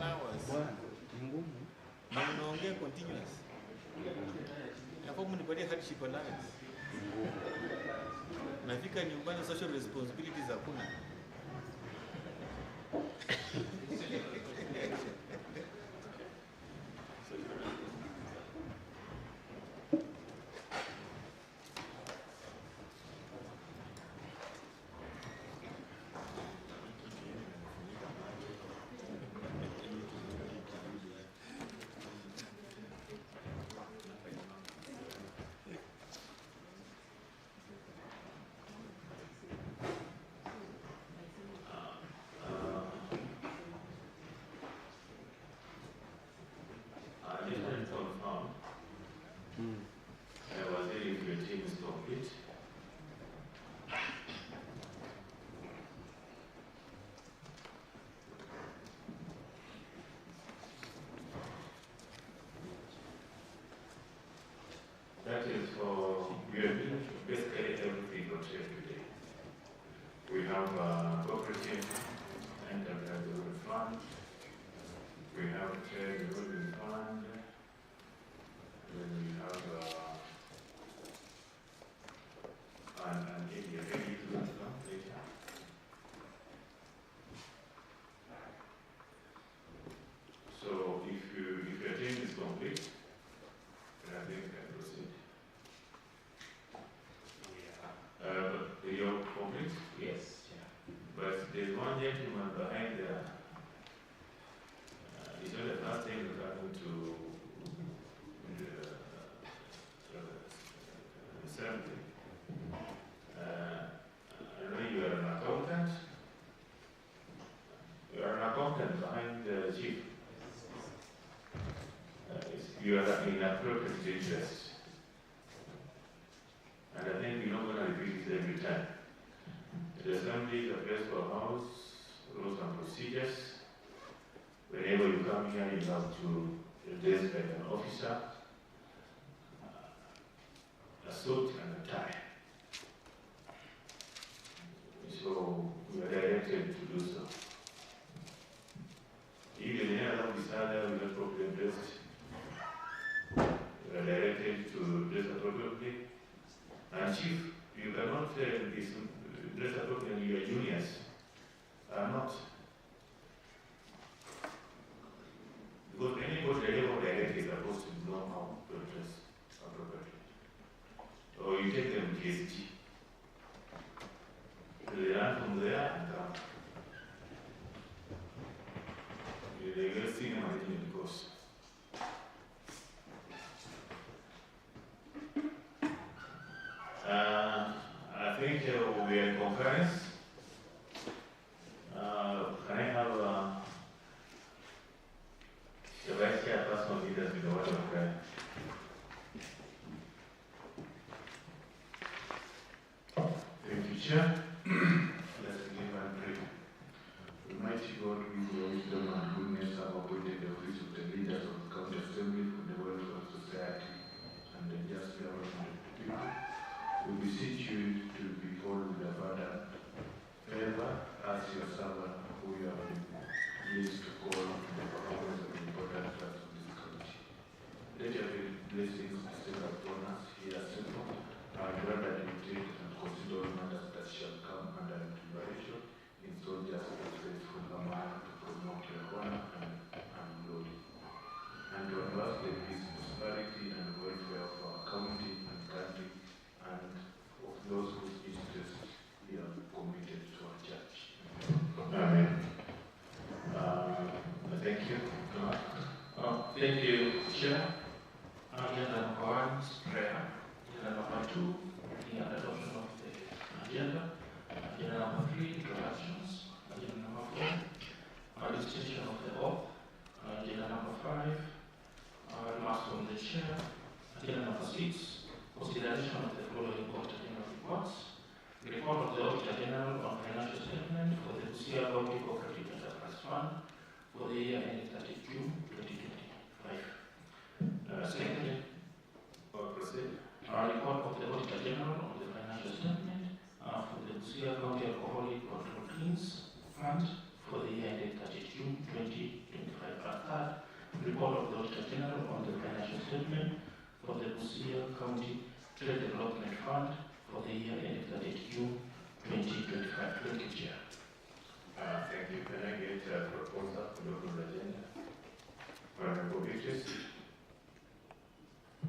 hours. Na unaongea continuous. Hapo mnipatie hardship allowance. Nafika nyumbani social responsibilities hakuna. That is for, we are doing basically everything for every day. We have a cooperative enterprise fund, we have trade development fund, then we have an area ready to that later. So if your team is complete, then I think we can proceed. You're complete? Yes. Yeah. But there's one gentleman behind there. He's not the first thing regarding to the assembly. I know you are an accountant. You are an accountant behind the chief. You are in appropriate interest. And I think we're not going to repeat it every time. The assembly is a place for house, rules and procedures. Whenever you come here, you have to dress like an officer, a suit and a tie. So we are directed to do so. Even in any officer, we are properly dressed. We are directed to dress appropriately. And chief, you cannot dress appropriately, your juniors are not. Because anybody directly is supposed to know how to dress appropriately. Or you take them KSG. They learn from there and come. They will see them in the course. I think we are in conference. Can I have the vice chairperson lead us with the word of prayer? Thank you, Chair. Let's begin and pray. Almighty God, with your wisdom and goodness, have appointed the office of the leaders of the county assembly for the welfare of society and the just government of the people. We beseech you to behold with the Father, favor as your servant who you have been pleased to call to the performance of the important tasks of this country. Let your blessings descend upon us here assembled, and grant that you take and consider all matters that shall come under deliberation in so just and faithful a manner to promote your honor and glory. And to advance the peace, prosperity, and welfare of our county and country, and of those whose interests we have committed to our church. Amen. Thank you. Thank you, Chair. Agenda number 1 is prayer. Agenda number 2, the adoption of the agenda. Agenda number 3, introductions. Agenda number 4, administration of the oath. Agenda number 5, remarks from the Chair. Agenda number 6, consideration of the following Auditor General reports. Report of the Auditor General on financial statement for the Busia County Cooperative Enterprise Fund for the year ending 30 June 2025. Secondly, Proceed. report of the Auditor General on the financial statement for the Busia County Alcoholic Control Drinks Fund for the year ended 30 June 2025. And third, report of the Auditor General on the financial statement for the Busia County Trade Development Fund for the year ended 30 June 2025. Thank you, Chair. Thank you. Can I get a proposal for the full agenda? Honorable Beatrice.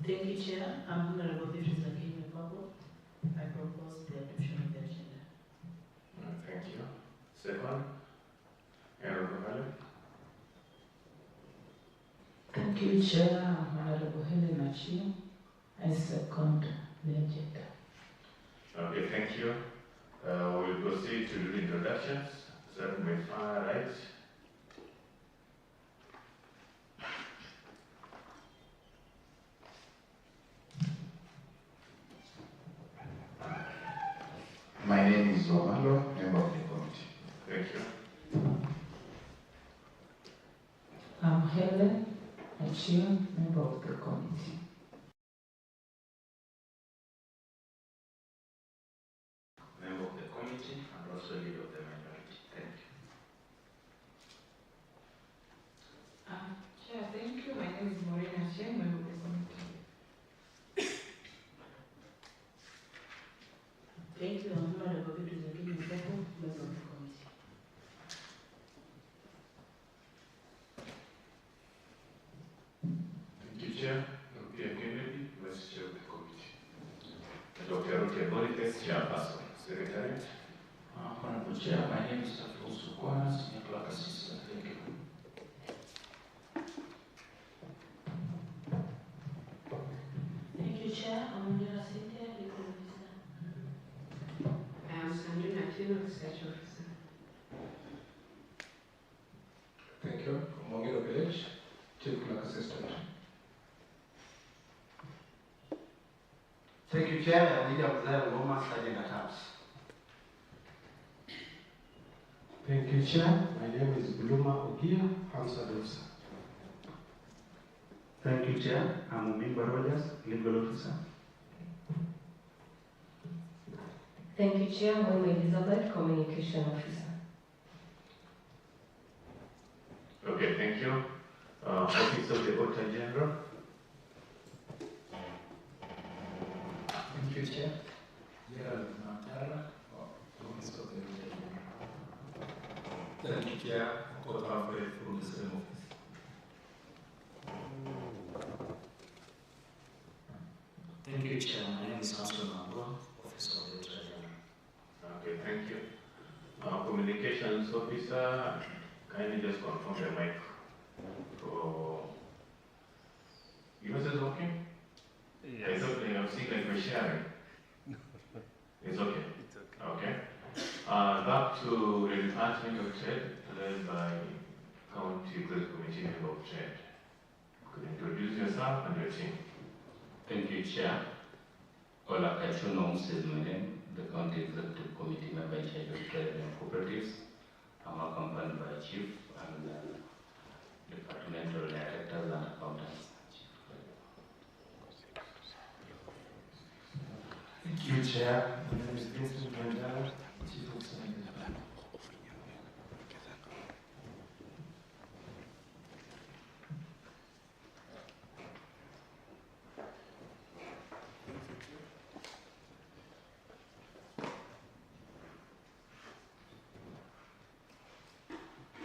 Thank you, Chair. I'm Honorable Beatrice Akini Pablo. I propose the adoption of the agenda. Thank you. Second, Honorable Helen. Thank you, Chair. I'm Honorable Helen Achille. I second the agenda. Okay, thank you. We'll proceed to the introductions. Starting with far right. My name is Omalo, member of the committee. Thank you. I'm Helen Achille, member of the committee. Member of the committee and also leader of the minority. Thank you. Chair, thank you. My name is Maureen Achille, member of the committee. Thank you. I'm Honorable Beatrice Akini Pablo, member of the committee. Thank you, Chair. Rukia Kennedy, Vice Chair of the committee. Dr. Rukia Boniface, Chairperson. Secretariat. Honorable Chair, my name is Dr. Usukwana, Senior Clerk Assistant. Thank you. Thank you, Chair. I'm Ndira Cynthia, legal officer. I am Sandrina Aquino, research officer. Thank you. From Mongero Village, Chief Clerk Assistant. Thank you, Chair. I'm Leader of the Roma Sergeant at Arms. Thank you, Chair. My name is Buluma Ogia, Hamza Officer. Thank you, Chair. I'm Umimba Rogers, legal officer. Thank you, Chair. I'm Elizabeth, communication officer. Okay, thank you. Office of the Auditor General. Thank you, Chair. Gerald Matara, Office of the Auditor General. Thank you, Chair. Court Alfred from the same office. Thank you, Chair. My name is Samson Mangwa, Office of the Auditor General. Okay, thank you. Communications officer, kindly just confirm the mic. Yours is working? Yes. I thought I was seeing like we're sharing. It's okay. It's okay. Okay. Back to the Department of Trade, led by County Executive Committee Member of Trade. Could you introduce yourself and your team? Thank you, Chair. Ola Kachunom says my name, the County Executive Committee member in charge of trade and cooperatives. I'm accompanied by Chief and departmental directors and accountants. Thank you, Chair. My name is Vincent Mandela, Chief of Staff.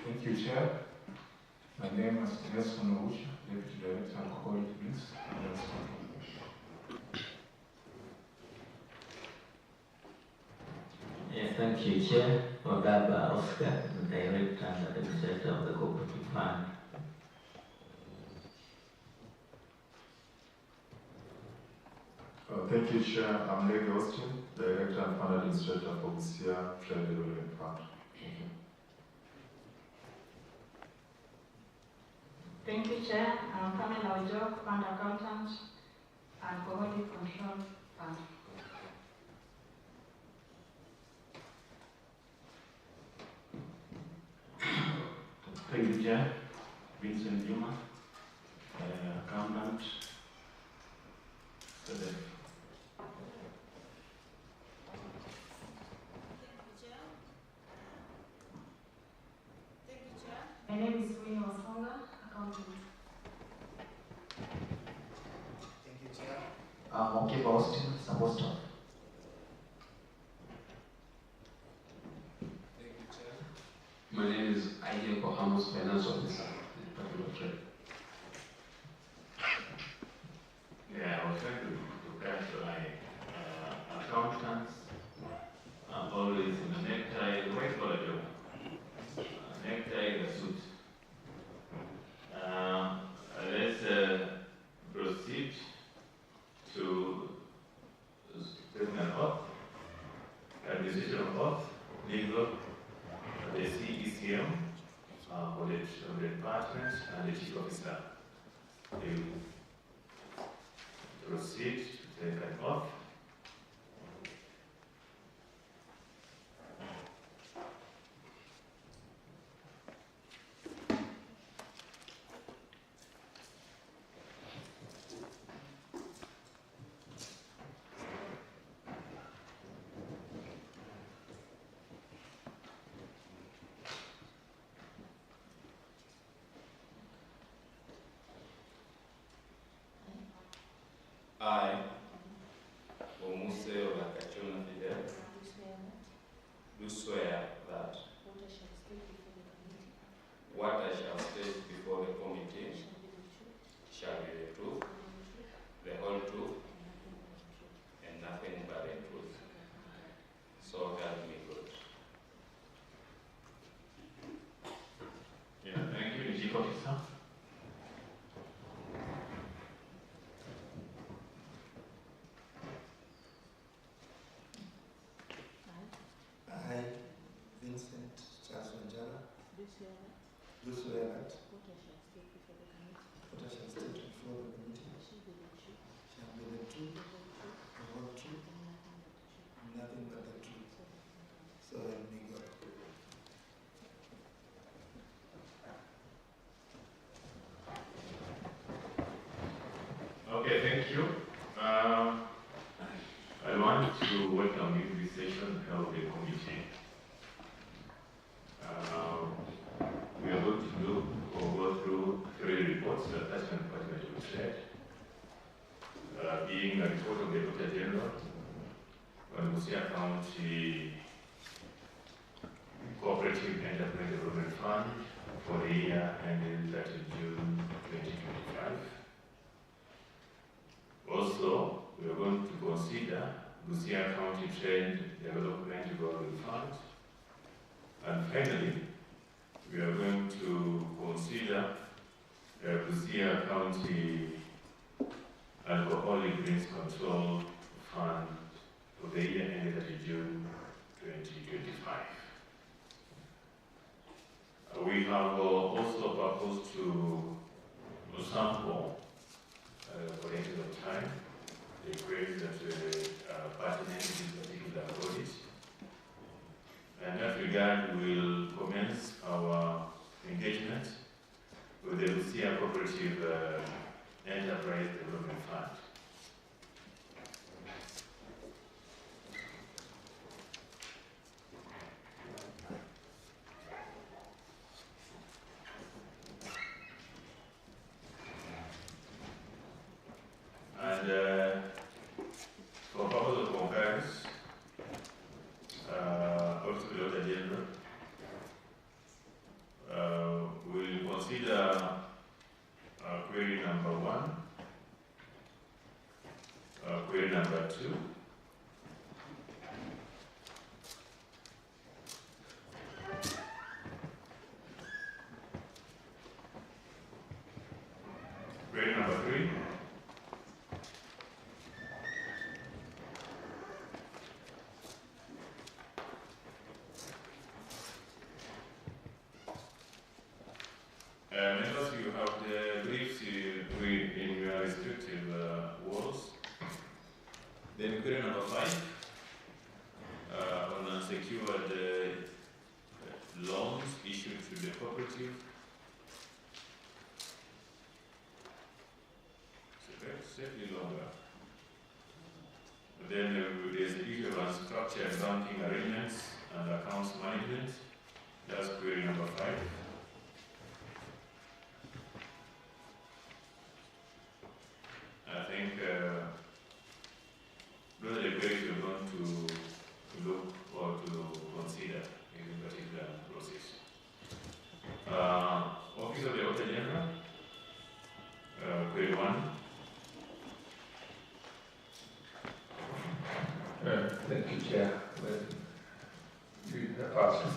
Thank you, Chair. My name is Nelson Owucha, Deputy Director of Alcohol Drinks. Thank you, Chair. Ogaba Oscar, the Director and Administrator of the Cooperative Fund. Thank you, Chair. I'm Lady Austin, Director and Fund Administrator for Busia Trade Development Fund. Thank you. Thank you, Chair. I'm Pamela Ojok, Fund Accountant and Commodity Control Fund. Thank you, Chair. Vincent Juma, accountant. Mauke Austin, support staff. Thank you, Chair. My name is Aye Kohamos, Finance Officer, Department of Trade. Yeah, I was trying to clarify. Accountants are always in a necktie, white collar job. Necktie, a suit. Let's proceed to taking an oath, administration of oath, legal, the CECM, for the department and the chief officer. They will proceed to take an oath. I, Omuse Olakachona Fidel, do swear that what I shall state before the committee shall be the truth, the whole truth, and nothing but the truth. So help me God. Yeah, thank you, Chief Officer. I, Vincent Charles Wanjala, do swear that what I shall state before the committee shall be the truth, the whole truth, and nothing but the truth. So help me God. Okay, thank you. I want to welcome you to this session of the committee. We are going to go through 3 reports that Attachment Department will share. Being a report of the Auditor General on Busia County Cooperative Enterprise Development Fund for the year ending 30 June 2025. Also, we are going to consider Busia County Trade Development Revolving Fund. And finally, we are going to consider Busia County Alcoholic Drinks Control Fund for the year ended 30 June 2025. We have also proposed to sample for the end of time the queries that are pertinent to this particular audit. And in that regard, we will commence our engagement with the Busia Cooperative Enterprise Development Fund. And for purpose of concurrence, up to the Auditor General, we'll consider query number 1, query number 2, query number 3, members, you have the briefs in your respective walls. Then query number 5 on unsecured loans issued to the cooperative. Slightly longer. Then there's the issue of unstructured banking arrangements and accounts management. That's query number 5. I think Thank you, Chair. Well, you awesome.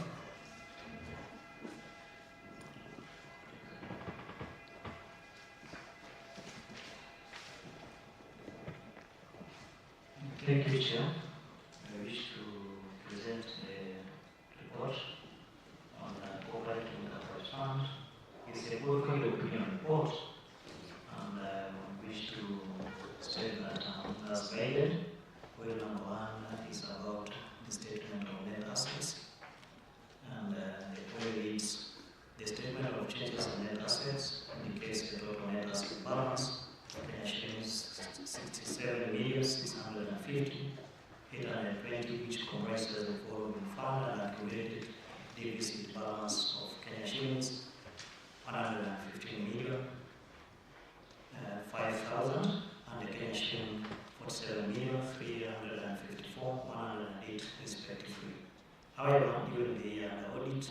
Thank you, Chair. I wish to present a report on the Cooperative Enterprise Fund. It's a qualified opinion report, and I wish to state that as guided, well, number one is about the statement of net assets, and the point reads, the statement of changes in net assets indicates the total net asset balance Kenya shillings 67,650,820, which comprises the following fund and accumulated deficit balance of Kenya shillings 115,005,000 and the Kenya shilling 47,354,108 respectively. However, during the audit,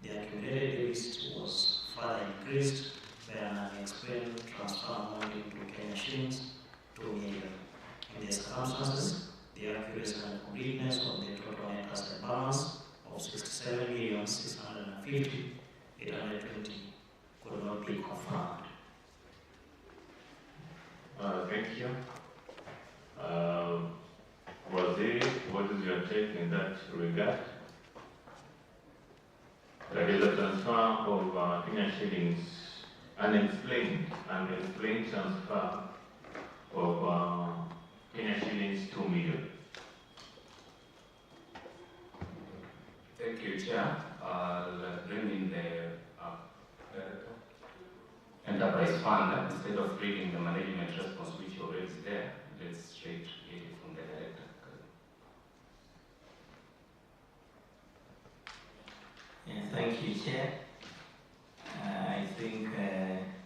the accumulated deficit was further increased by an unexplained transfer amounting to Kenya shillings 2 million. In these circumstances, the accuracy and completeness of the total net asset balance of 67,650,820 could not be confirmed. Thank you. What is your take in that regard? There is a transfer of Kenya shillings, unexplained transfer of Kenya shillings 2 million. Thank you, Chair. I'll bring in the Director. Enterprise Fund, instead of reading the management response which already is there, let's straight read it from the Director. Yeah, thank you, Chair. I think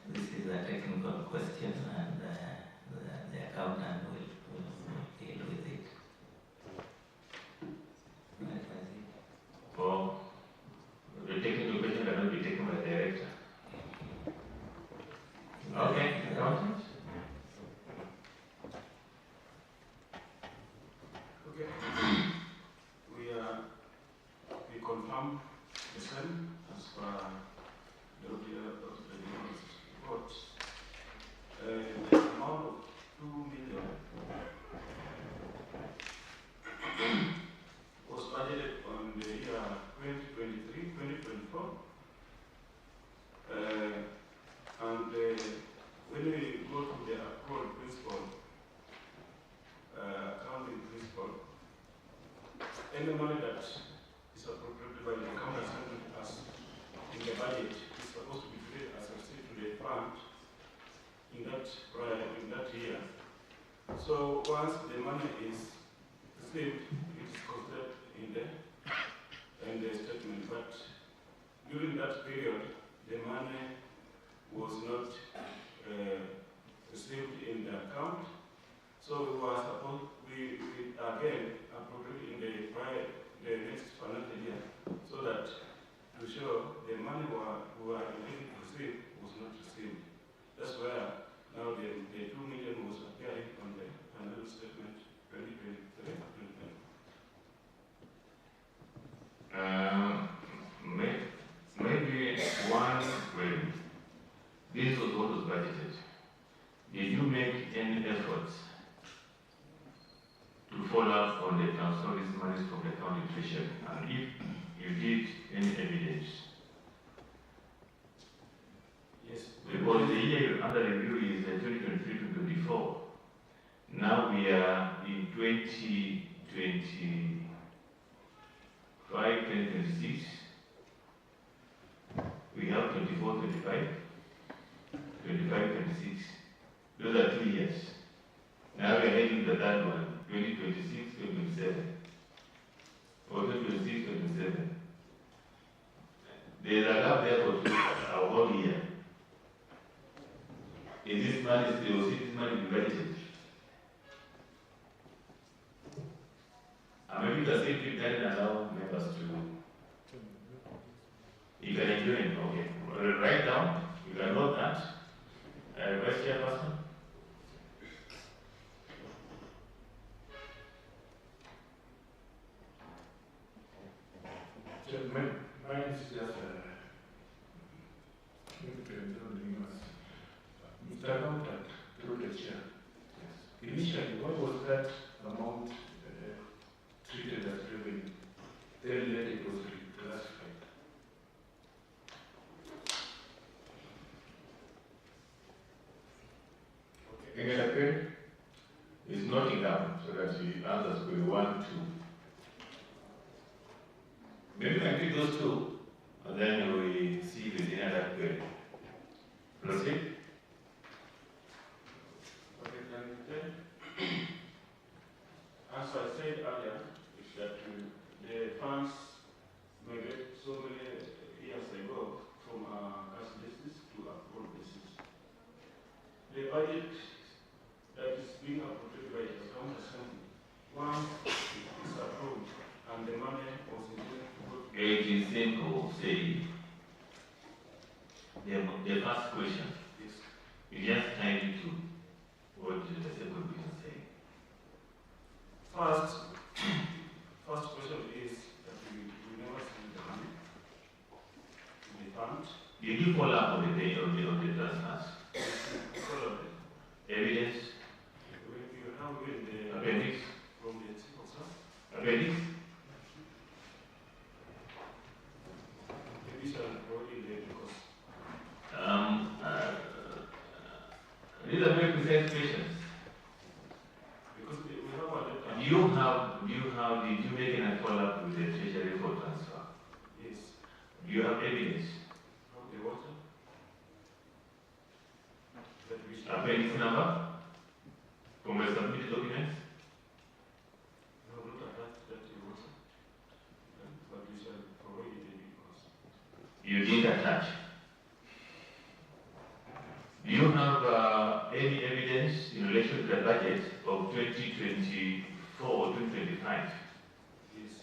this is a technical question, and the accountant will deal with it. Or the technical question cannot be taken by the Director. Okay, accountant. Okay. We confirm the same as per the report. The amount of 2 million was budgeted on the year 2023-2024. And when we go to the accrual principle, accounting principle, any money that is appropriated by the accounting assembly as in the budget is supposed to be paid as a receipt to the fund in that year. So once the money is received, it is considered in the statement. But during that period, the money was not received in the account. So we again appropriate in the next financial year, so that to show the money we were intending to receive was not received. That's where now the 2 million was appearing on the financial statement 2023-2024. Maybe one way. This was what was budgeted. Did you make any efforts to follow up on the transfer of these monies from the county treasury? And if you did, any evidence? Yes. Because the year under review is 2023-2024. Now we are in 2025, 2026. We have 24, 25, 25, 26. Those are 2 years. Now we are heading to the third one, 2026, 2027. Or 2026, 2027. There is a gap there for a whole year. Is this money still, this money be budgeted? And maybe the safety can allow members to. You can enjoy it, okay. Write down, you can note that. Vice Chairperson. mine is just Mr. Accountant, through the chair. Yes. Initially, what was that amount treated as revenue? Then later it was reclassified. Again, is noting down so that she answers with 1, 2. Maybe we can take those two, and then we see if there's any other query. Proceed. Okay, then, as I said earlier, is that the funds migrated so many years ago from a cash basis to a accrual basis. The budget that is being appropriated by the account assembly, once it is approved and the money was intended to go to It is simple, say, the first question, you just time it to what the second question say. First question is that we never see the money in the fund. Did you follow up on the transfers? Follow it. Evidence? We have in the appendix? From the chief of staff. Appendix? Maybe shall probably the because. These are very precise questions. Because we have a letter. Did you make any follow-up with the treasury for transfer? Yes. Do you have evidence? From the water. That we should. Appendix number? From the submitted documents? No, not attached that to water. But we shall provide it because. You didn't attach. Do you have any evidence in relation to the budget of 2024 or 2025? Yes.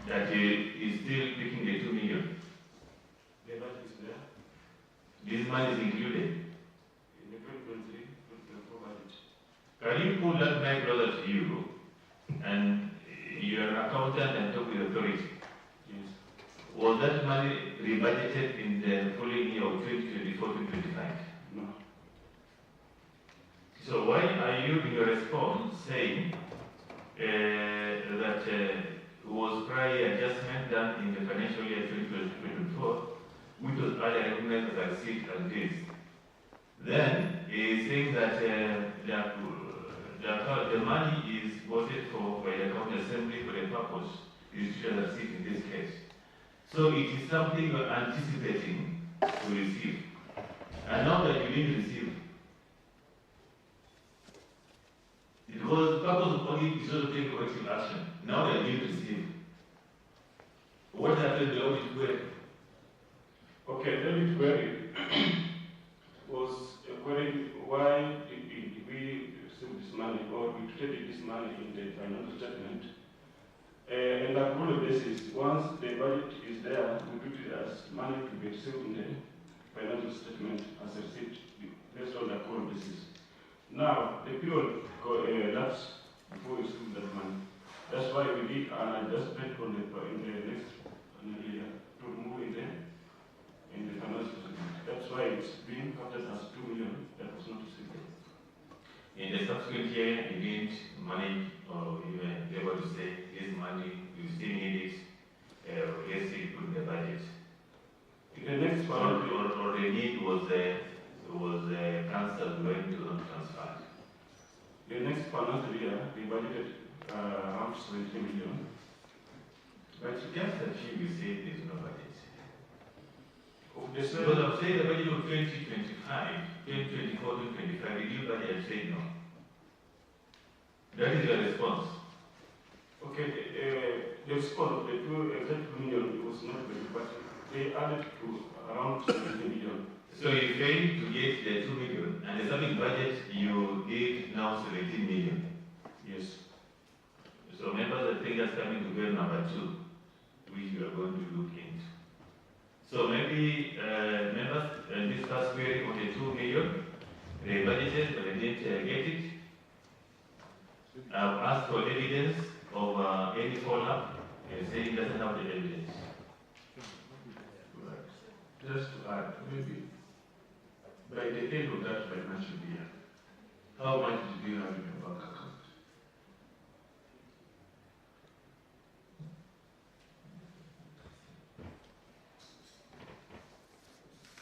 That is still picking the 2 million? The budget is there. This money is included. In the 2023, 2024 budget. Can you pull that mic closer to you and you're an accountant and talk with authority? Yes. Was that money rebudgeted in the following year of 2024-2025? No. So why are you in your response saying that was prior adjustment done in the financial year 2024, which was earlier recognized as receipt and this? Then he is saying that the money is voted for by the county assembly for the purpose is to receipt in this case. So it is something you are anticipating to receive. And now that you didn't receive, because the purpose of audit is also to take corrective action. Now that you didn't receive, what happened to the audit query? Okay, the audit query was a query why did we receive this money or we treated this money in the financial statement. And on a quarterly basis, once the budget is there, we treat it as money to be received in the financial statement as a receipt based on the quarterly basis. Now, the period lapsed before we received that money. That's why we did an adjustment on in the next year to remove it in the financial statement. That's why it's being counted as 2 million that was not received. In the subsequent year, you didn't manage or even be able to say this money, you still need it, let's see, put in the budget. In the next one, or the need was cancelled when to transfer. The next financial year, we budgeted around 70 million. But you just achieve, you say there's no budget. Because I'm saying the budget of 2025, 2024, 2025, did you budget and say no? That is your response. Okay, the response of the 2 million was not very but they added to around 70 million. So you failed to get the 2 million, and the subject budget you did now 17 million. Yes. So members, I think that's coming to bill number 2, which we are going to look into. So maybe members, this first query on the 2 million, they budgeted but they didn't get it. I've asked for evidence of any follow-up and saying it doesn't have the evidence. just to add, maybe by the end of that financial year, how much did you have in your bank account?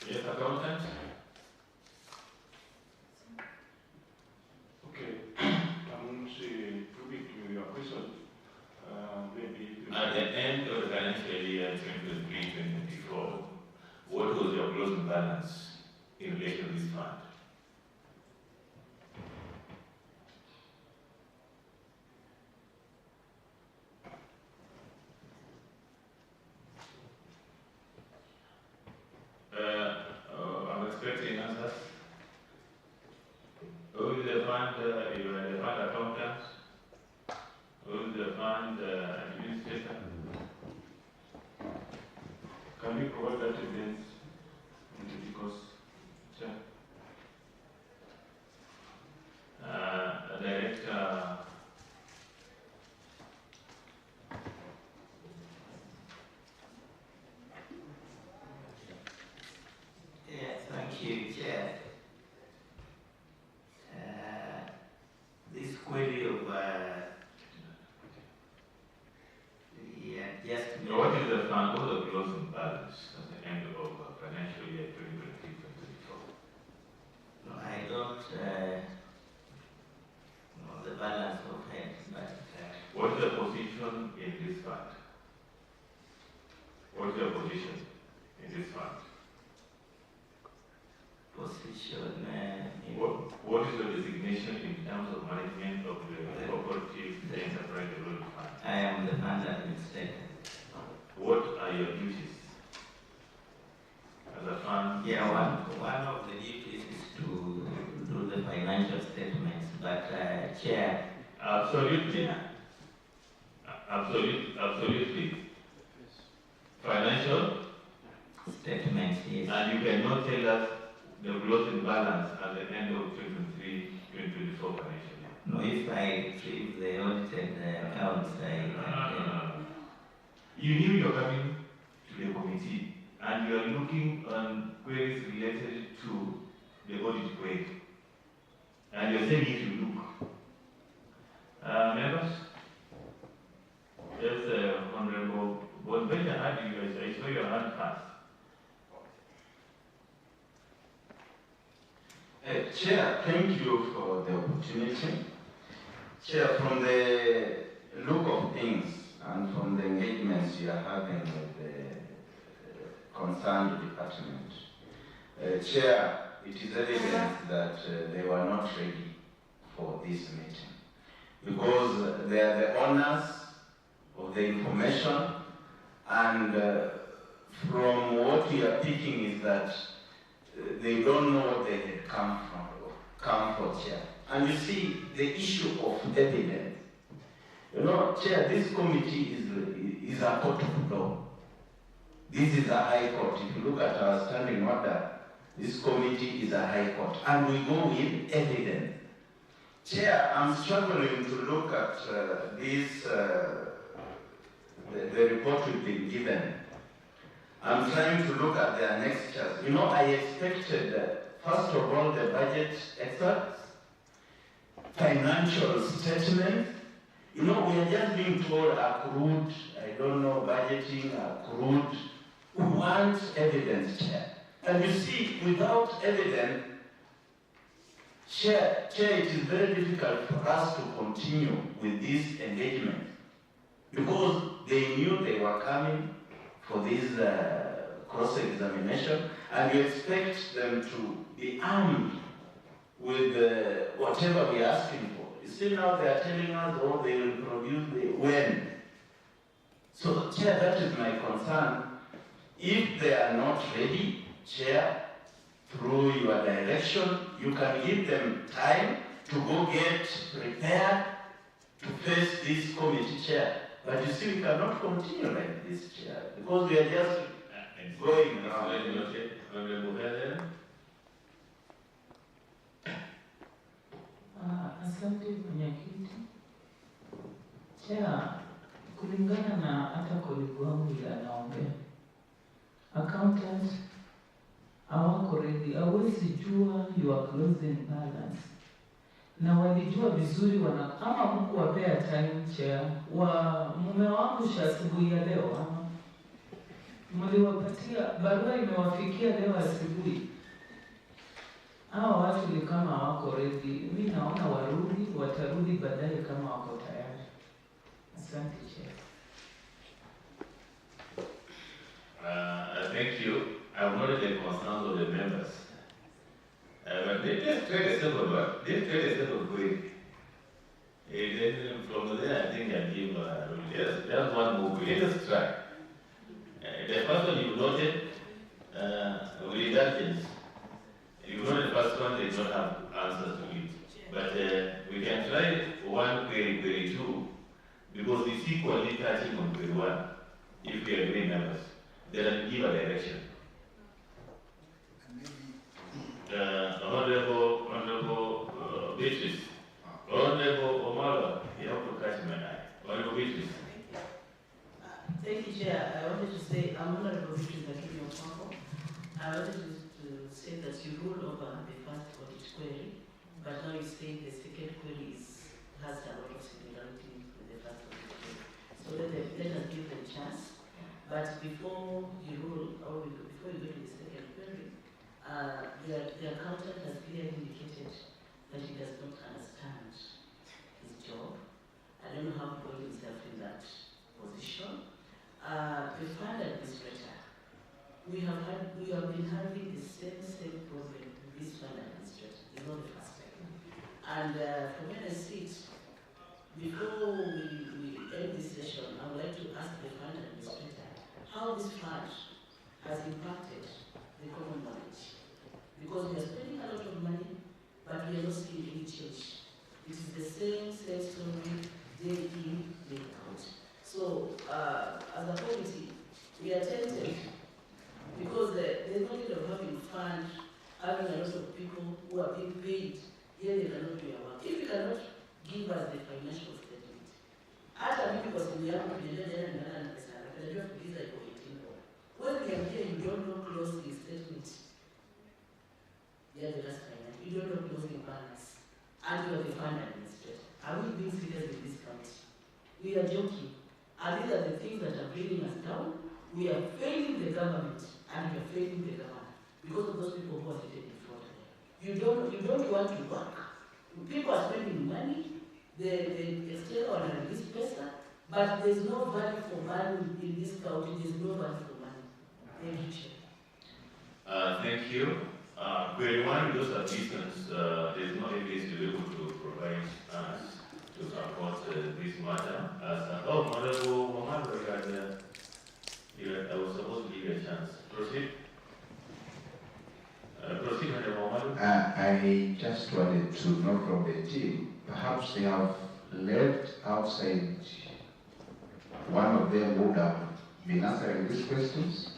Yes, accountant? Okay, I'm privy to your question. Maybe at the end of the financial year 2023-2024, what was your closing balance in relation to this fund? I'm expecting answers. Who is the fund? You are the fund accountant. Who is the fund administrator? Can you provide that evidence? Because, director. Yes, thank you, Chair. This query of What is the fund? What is the closing balance at the end of financial year 2023-2024? No, I don't know the balance of it, but what is the position in this fund? What is your position in this fund? Position what is your designation in terms of management of the cooperative, the enterprise development fund? I am the fund administrator. What are your duties as a fund? Yeah, one of the duties is to do the financial statements, but Chair. Absolutely. Absolutely. Financial statements, yes. And you cannot tell us the closing balance at the end of 2023-2024 financial year. No, if I retrieve the audited accounts, you knew you were coming to the committee and you are looking on queries related to the audit query. And you're saying if you look. Members? Yes, Honorable Bonbeja, how do you guys? I saw your hand first. Chair, thank you for the opportunity. Chair, from the look of things and from the engagements you are having with the concerned department, Chair, it is evident that they were not ready for this meeting because they are the owners of the information, and from what we are picking is that they don't know what they had come from, Chair. And you see, the issue of evidence. You know, Chair, this committee is a court of law. This is a high court. If you look at our standing order, this committee is a high court. And we go with evidence. Chair, I'm struggling to look at the report we've been given. I'm trying to look at the annexures. You know, I expected, first of all, the budget excerpts, financial statements. You know, we are just being told accrued, I don't know, budgeting, accrued. We want evidence, Chair. And you see, without evidence, Chair, it is very difficult for us to continue with this engagement because they knew they were coming for this cross-examination, and you expect them to be armed with whatever we are asking for. Still now they are telling us, oh, they will produce when. So, Chair, that is my concern. If they are not ready, Chair, through your direction, you can give them time to go get prepared to face this committee, Chair. But you see, we cannot continue like this, Chair, because we are just going around. Asante mwenyekiti. Chair, kulingana na hata kolegu wangu ile anaongea, accountants hawako ready. Hawezi jua your closing balance. Na walijua vizuri ama hukuwapea time chair wa mume wangu asubuhi ya leo ama mliwapatia barua imewafikia leo asubuhi. Hao watu ni kama hawako ready. Mimi naona watarudi baadaye kama wako tayari. Asante chair. Thank you. I've noted the concerns of the members. But they just tried a simple one. They tried a simple query. Then from there, I think I give just one more query. Let us try. The first one you noted, with indulgence. You know the first one, they don't have answers to it. But we can try one query 2, because it's equally touching on query 1, if we agree members. Then give a direction. Honorable Beatrice, Honorable Omala, you have to catch my eye. Honorable Beatrice. Thank you, Chair. I wanted to say, I'm Honorable Beatrice Akini Okwako. I wanted to say that you ruled over the first audit query, but now you say the second query has a lot of similarity with the first audit query. So let us give them a chance. But before you rule, or before you go to the second query, the accountant has clearly indicated that he does not understand his job. I don't know how to put himself in that position. The fund administrator, we have been having the same problem with this fund administrator. It's not the first time. And from when I see it, before we end this session, I would like to ask the fund administrator how this fund has impacted the common knowledge. Because we are spending a lot of money, but we are not seeing any change. It is the same story, day in, day out. So, as a committee, we are tempted, because there's no need of having fund, having a lot of people who are being paid, yet they cannot do their work. If you cannot give us the financial statement, hata mimi kwa simu yangu tunaendelea jana nimeona na pesa yako, najua kuuliza iko 18. When we are here, you don't know closing statement. Yeah, the last finance. You don't know closing balance. And you are the fund administrator. Are we being serious in this country? We are joking. And these are the things that are bringing us down. We are failing the government, and we are failing the government because of those people who are sitting in front of them. You don't want to work. People are spending money. They still on a release pesa, but there's no value for money in this country. There's no value for money. Thank you, Chair. Thank you. Query 1, those assistants, there's no evidence to be able to provide us to support this matter. Honorable Mohammed, I was supposed to give you a chance. Proceed. Proceed, Honorable Mohammed. I just wanted to know from the team, perhaps they have left outside, one of them would have been answering these questions.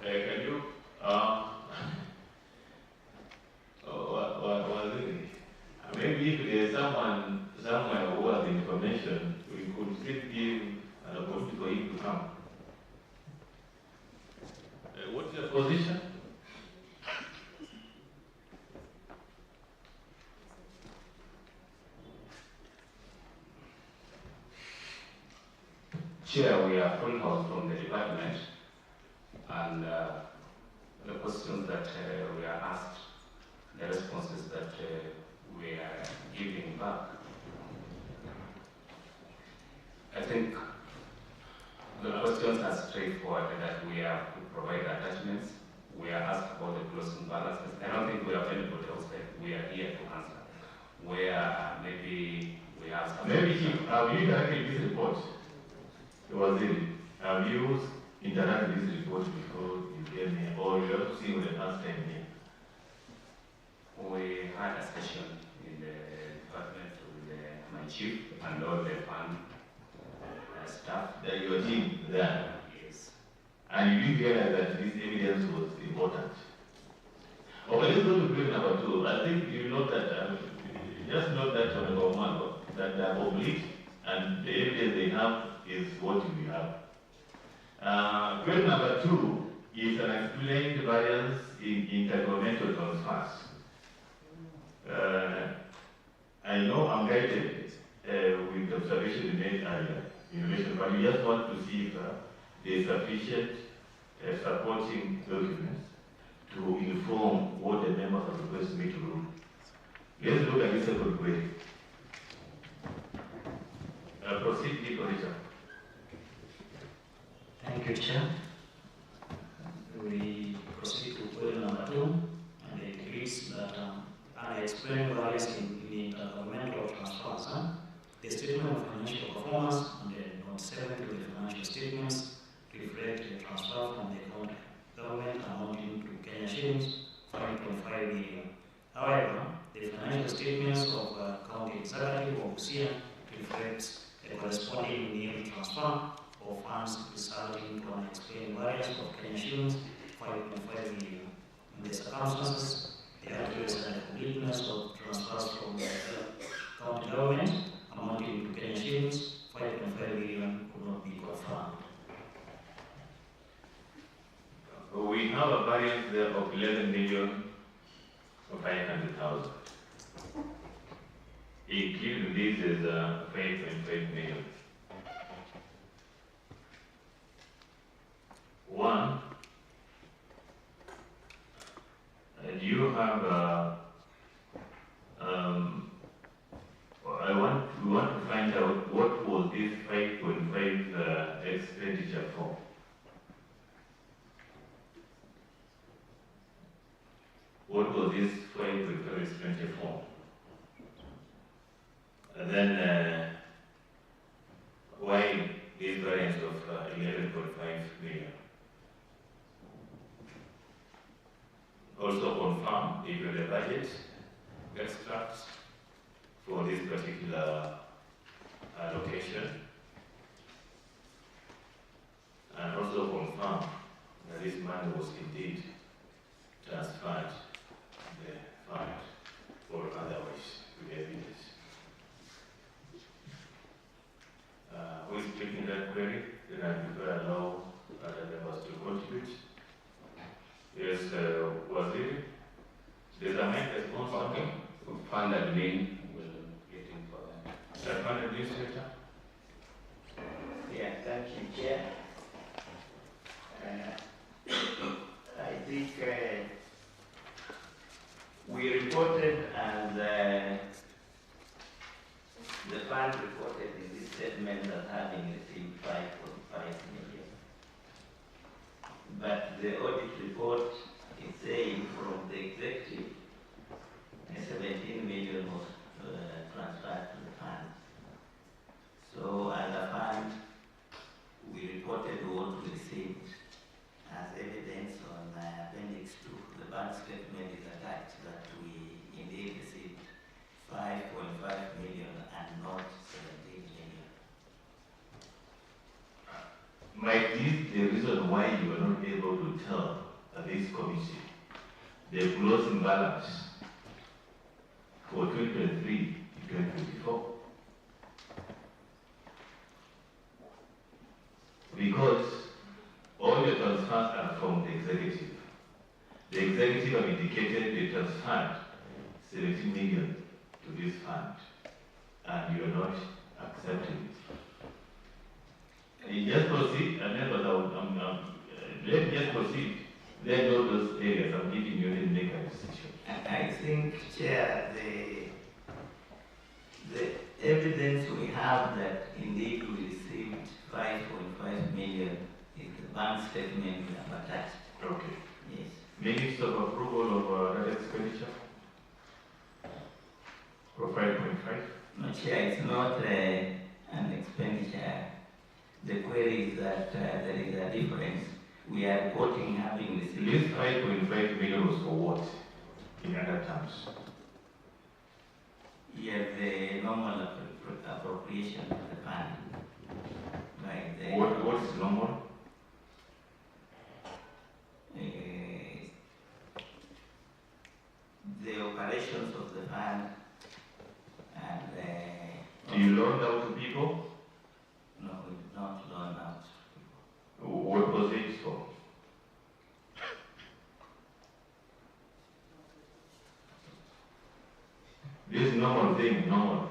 Can you, maybe if there's someone somewhere who has information, we could still give an opportunity for him to come. What's your position? Chair, we are full house from the department, and the questions that we are asked, the responses that we are giving back. I think the questions are straightforward, that we have to provide attachments. We are asked about the closing balances. I don't think we have anybody else that we are here to answer. Where maybe we have some... Maybe have you directed this report? Was it? Have you interacted this report before you came here, or you have seen the first time here? We had a session in the department with my chief and all the fund staff. Your team there? Yes. And you didn't realize that this evidence was important. Okay, let's go to grade number 2. I think you know that, just note that on number 1, that they are complete, and the evidence they have is what we have. Grade number 2 is an explained variance in intergovernmental transfers. I know I'm guided with the observation you made earlier in relation, but we just want to see if there is sufficient supporting documents to inform what the members of the West Meet will. Let's look at this second query. Proceed, Richard. Thank you, Chair. We proceed to query number 2, and it reads that unexplained variance in the intergovernmental transfers. The statement of financial performance and the note 7 to the financial statements reflect a transfer from the government amounting to Kenya shillings 5.5 million. However, the financial statements of County Executive of Busia reflects a corresponding nil transfer of funds resulting from unexplained variance of Kenya shillings 5.5 million. In the circumstances, the accuracy and completeness of transfers from the county government amounting to Kenya shillings 5.5 million could not be confirmed. We have a variance there of 11,500,000. Including this is 5.5 million. One, do you have we want to find out what was this 5.5 expenditure for? What was this 5.5 expenditure for? And then why this variance of 11.5 million? Also confirm if the budget extracts for this particular allocation, and also confirm that this money was indeed transferred to the fund or otherwise with evidence. Who is taking that query? Then I prefer allow other members to contribute. Yes, was it? Does that make a response? Okay. Fund admin will get in for that. Fund administrator? Yeah, thank you, Chair. I think we reported, and the fund reported in this statement as having received 5.5 million. But the audit report is saying from the executive 17 million was transferred to the fund. So as a fund, we reported what we received as evidence on Appendix 2. The bank statement is attached that we indeed received 5.5 million and not 17 million. Might this the reason why you were not able to tell this committee the closing balance for 2023 to 2024? Because all the transfers are from the executive. The executive have indicated they transferred 17 million to this fund, and you are not accepting it. You just proceed, and then let me just proceed. Let all those areas I'm giving you then make a decision. I think, Chair, the evidence we have that indeed we received 5.5 million is the bank statement we have attached. Okay. Yes. Minutes of approval of that expenditure for 5.5? No, Chair, it's not an expenditure. The query is that there is a difference. We are reporting having received. This 5.5 million was for what, in other terms? Yes, the normal appropriation to the fund. Right. What is normal? you loaned out to people? No, we did not loan out. What was it for? This normal thing, normal.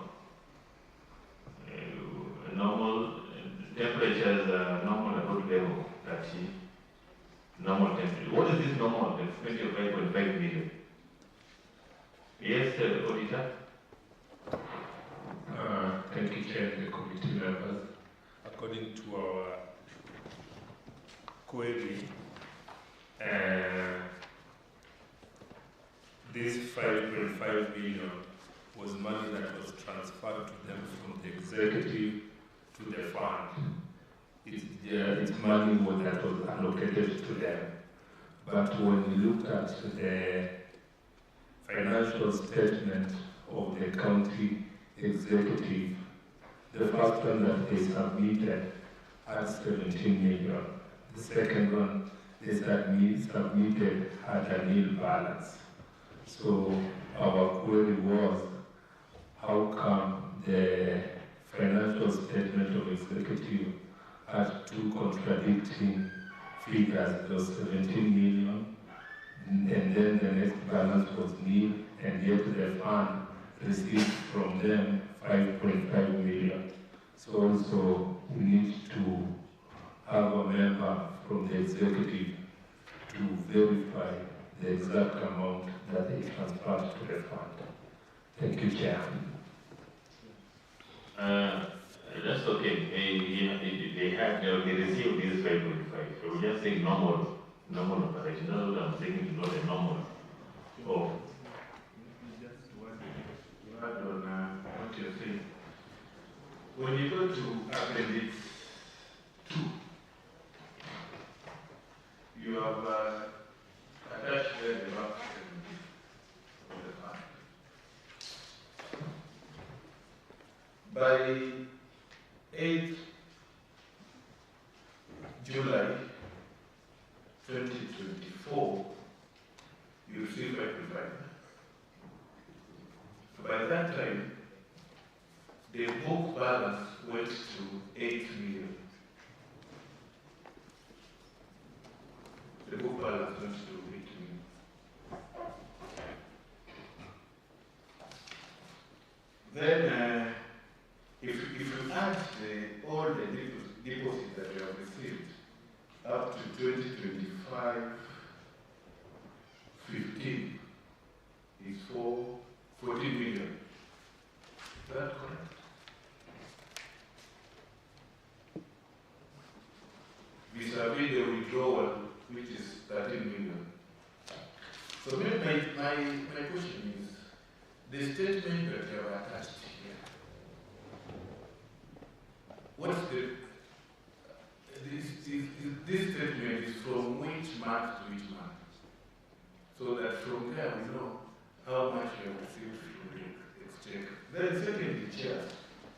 Normal temperatures are normal at what level? 30. Normal temperature. What is this normal? 25.5 million. Yes, auditor? Thank you, Chair and the committee members. According to our query, this 5.5 million was money that was transferred to them from the executive to the fund. It's money that was allocated to them. But when we looked at the financial statement of the county executive, the first one that they submitted had 17 million. The second one they submitted had a nil balance. So our query was, how come the financial statement of executive had two contradicting figures? It was 17 million, and then the next balance was nil, and yet the fund received from them 5.5 million. So also we need to have a member from the executive to verify the exact amount that they transferred to the fund. Thank you, Chair. That's okay. They received this 5.5. So we just say normal operation. That's what I'm saying, is not a normal. Oh. What you're saying. When you go to Appendix 2, you have attached there the back of the fund. By 8th July 2024, you receive 5.5. By that time, the book balance went to 8 million. The book balance went to 8 million. Then, if you add all the deposits that you have received up to 2025-15, is 14 million. Is that correct? Vis-a-vis the withdrawal, which is 13 million. So my question is, the statement that you have attached here, what's this statement is from which month to which month? So that from there we know how much you have received from the exchange. Then secondly, Chair,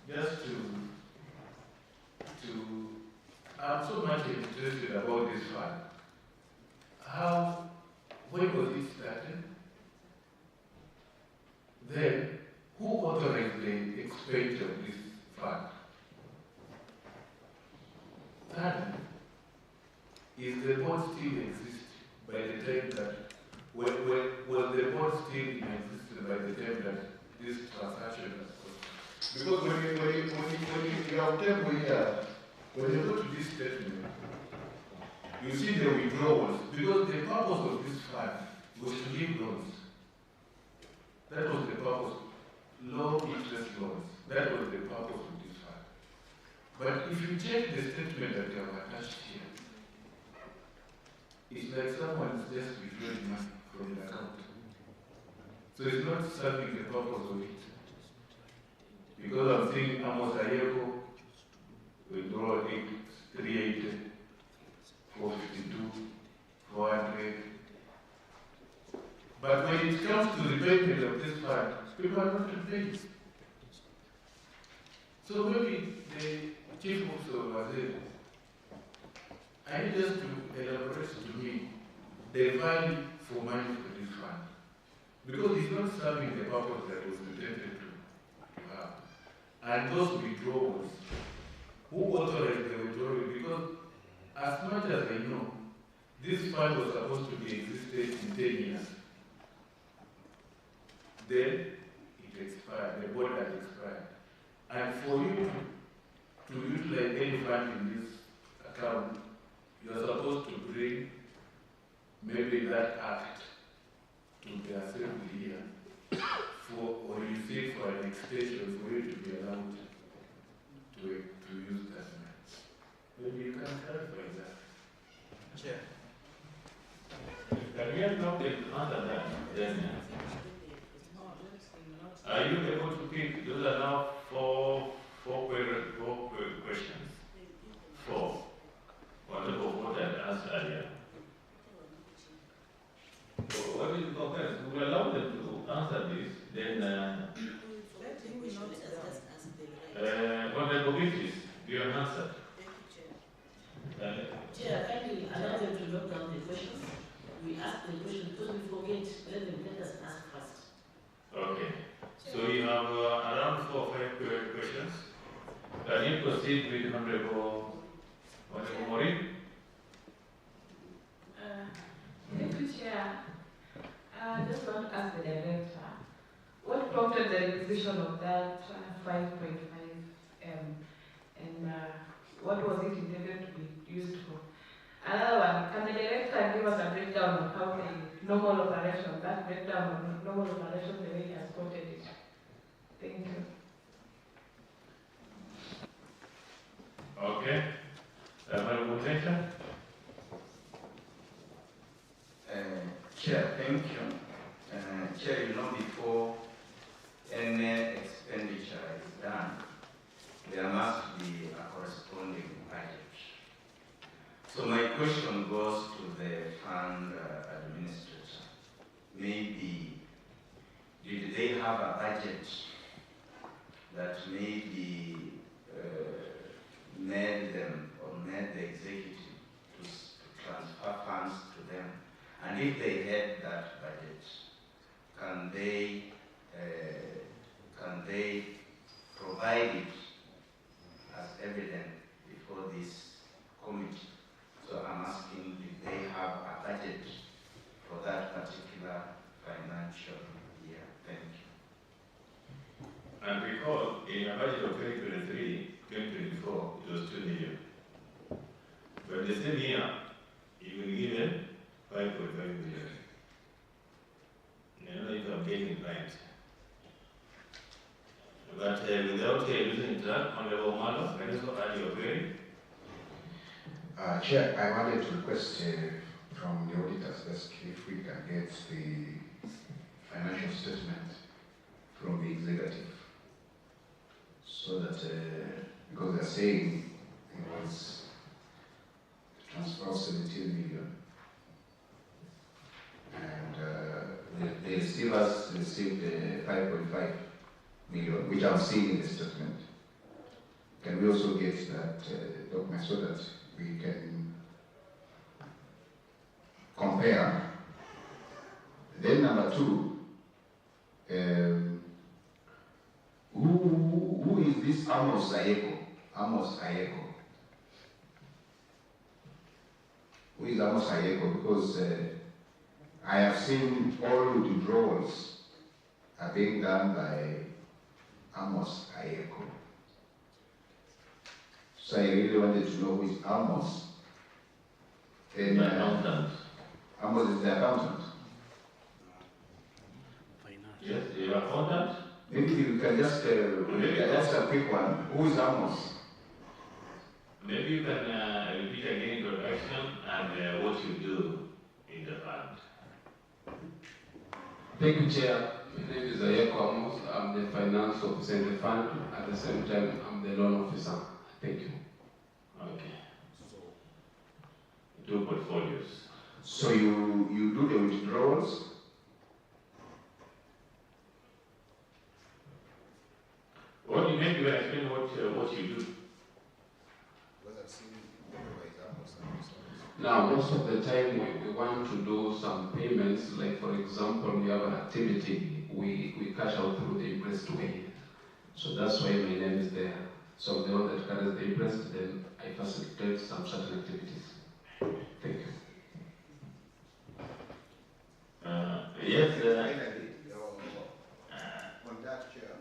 just I'm so much interested about this fund. When was it started? Then, who authorized the expenditure of this fund? Thirdly, is the board still exist by the time that, was the board still in existence by the time that this transaction was posted? Because when you have table here, when you go to this statement, you see the withdrawals, because the purpose of this fund was to give loans. That was the purpose. Low interest loans. That was the purpose of this fund. But if you check the statement that they have attached here, it's like someone is just withdrawing money from the account. So it's not serving the purpose of it. Because I'm saying Amos Ayeko withdraw 380, 452, 400. But when it comes to the payment of this fund, people are not repaying. So maybe the chief officer was there. I need just to elaborate to me the value for money for this fund. Because it's not serving the purpose that was intended to have. And those withdrawals, who authorized the withdrawal? Because as much as I know, this fund was supposed to be existed in 10 years. Then it expired, the board had expired. And for you to utilize any fund in this account, you are supposed to bring maybe that act to the assembly here for, or you say for an extension for you to be allowed to use that money. Maybe you can clarify that. Chair. Can we have now the answer that? Then, are you able to pick? Those are now four questions. Four. Wonderful. What I asked earlier. So what is the concern? We will allow them to answer this. Then, Honorable Beatrice, do you have an answer? Chair, can we allow them to note down the questions? We ask the question because we forget. Let us ask first. Okay. So you have around 4 or 5 questions. Can you proceed with Honorable Maureen? Thank you, Chair. I just want to ask the director, what prompted the requisition of that 5.5 M, and what was it intended to be used for? Another one, can the director give us a breakdown of how the normal operation, that breakdown of normal operation, the way he has quoted it? Thank you. Okay. Honorable Senator? Chair, thank you. Chair, you know, before any expenditure is done, there must be a corresponding budget. So my question goes to the fund administrator. Maybe, did they have a budget that maybe made them or made the executive to transfer funds to them? And if they had that budget, can they provide it as evidence before this committee? So I'm asking, did they have a budget for that particular financial year? Thank you. And recall, in a budget of 2023, 2024, it was 2 million. But the same year, you were given 5.5 million. I don't know if I'm getting it right. But without losing track, Honorable Malo, can you add your query? Chair, I wanted to request from the auditor's desk if we can get the financial statement from the executive, so that, because they're saying it was transfer of 17 million, and the receivers received 5.5 million, which I'm seeing in the statement. Can we also get that document so that we can compare? Then number 2, who is this Amos Ayeko? Amos Ayeko. Who is Amos Ayeko? Because I have seen all withdrawals are being done by Amos Ayeko. So I really wanted to know who is Amos. And, the accountant. Amos is the accountant. Yes, the accountant. Maybe you can just that's a quick one. Who is Amos? Maybe you can repeat again your question and what you do in the fund. Thank you, Chair. My name is Ayeko Amos. I'm the finance officer in the fund. At the same time, I'm the loan officer. Thank you. Okay. 2 portfolios. So you do the withdrawals? What do you mean? You explain what you do? Now, most of the time we want to do some payments, like for example, we have an activity, we cash out through the impressed way. So that's why my name is there. So the one that carries the interest, then I facilitate some certain activities. Thank you. Yes,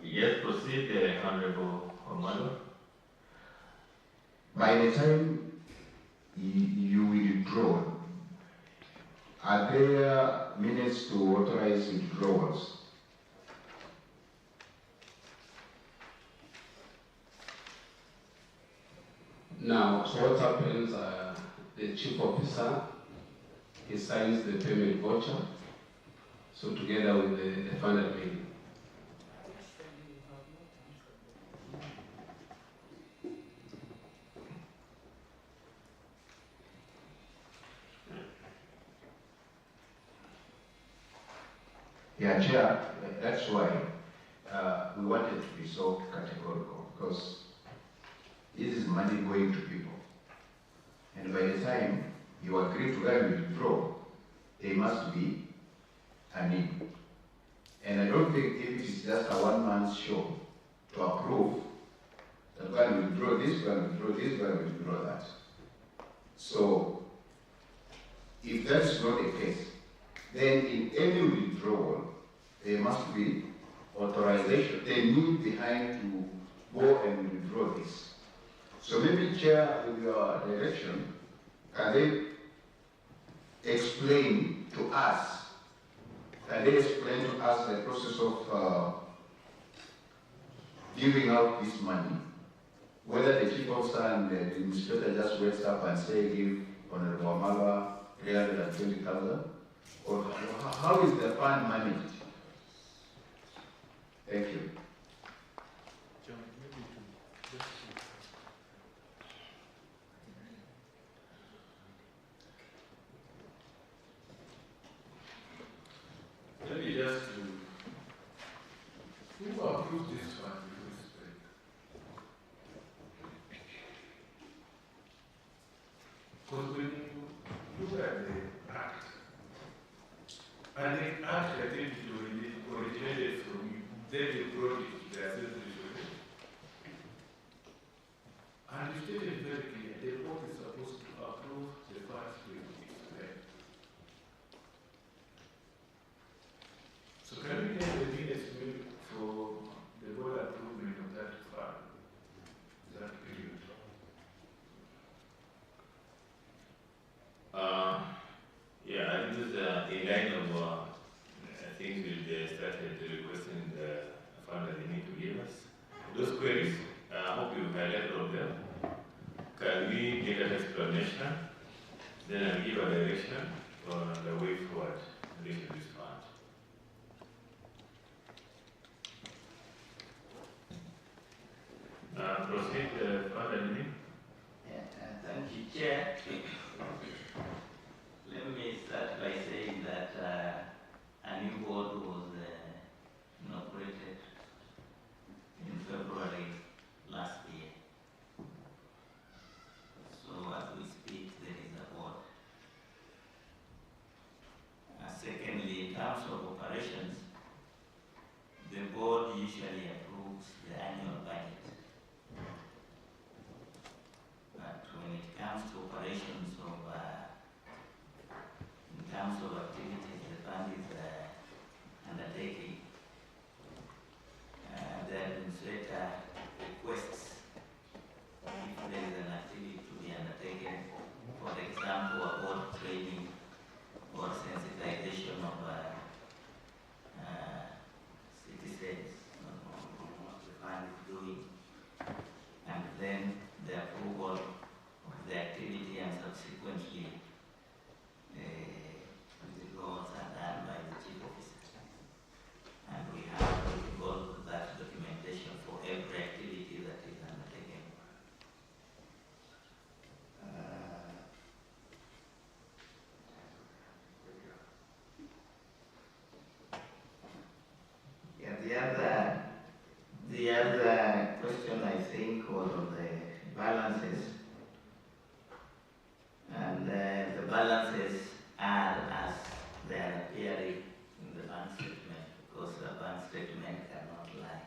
yes, proceed, Honorable Omalo. By the time you withdraw, are there minutes to authorize withdrawals? Now, so what happens, the chief officer, he signs the payment voucher, so together with the fund admin. Yeah, Chair, that's why we wanted to be so categorical, because this is money going to people. And by the time you agree to go and withdraw, there must be a need. And I don't think if it is just a one-man show to approve that go and withdraw this, go and withdraw this, go and withdraw that. So, if that's not the case, then in any withdrawal, there must be authorization, the need behind to go and withdraw this. So maybe, Chair, with your direction, can they explain to us, the process of giving out this money? Whether the chief officer and the administrator just wakes up and say, give Honorable Amala 320,000? Or how is the fund managed? Thank you. John, maybe to just maybe just to who approved this fund before this break? Because when you look at the act, and the act, I think it originated from you, then you brought it to the assembly. And you stated very clear, the board is supposed to approve the funds to expend. So can we get the minutes for the board approval of that fund, that period? Yeah, I think in line of things we started requesting the fund that they need to give us. Those queries, I hope you highlighted all of them. Can we get an explanation? Then I'll give a direction on the way forward related to this fund. Proceed, fund admin. Thank you, Chair. Let me start by saying that a new board was inaugurated in February last year. So as we speak, there is a board. Secondly, in terms of operations, the board usually approves the annual budget. But when it comes to operations of in terms of activities the fund is undertaking, the administrator requests if there is an activity to be undertaken, for example, about training or sensitization of citizens on what the fund is doing, and then the approval of the activity and subsequently withdrawals are done by the chief officer. And we have all that documentation for every activity that is undertaken. Yeah, the other question I think was on the balances. And the balances are as they are appearing in the bank statement, because the bank statement cannot lie.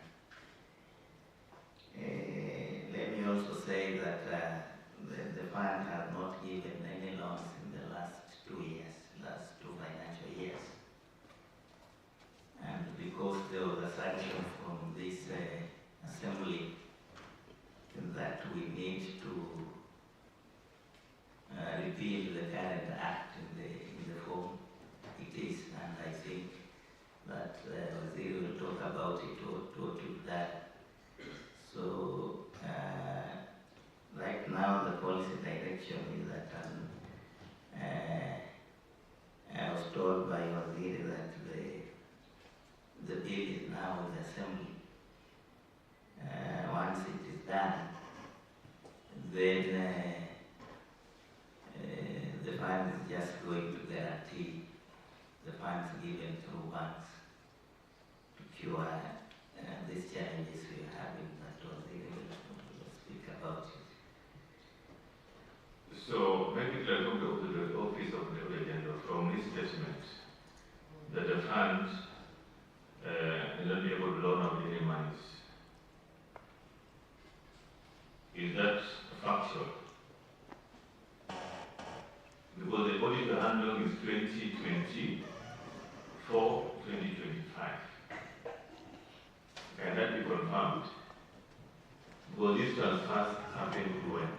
that the fund has not given any loans in the last 2 years, last 2 financial years. And because there was a sanction from this assembly that we need to repeal the current act in the form it is, and I think that Waziri will talk about it or to that. So right now the policy direction is that I was told by Waziri that the bill is now in the assembly. Once it is done, then the fund is just going to guarantee the funds given through banks to cure these challenges we are having that Waziri will speak about it. So, maybe it will come to the office of the general from this statement that the fund is not able to loan out any monies. Is that factual? Because the audit we're handling is 2024-2025. Can that be confirmed? Because these transfers happened when?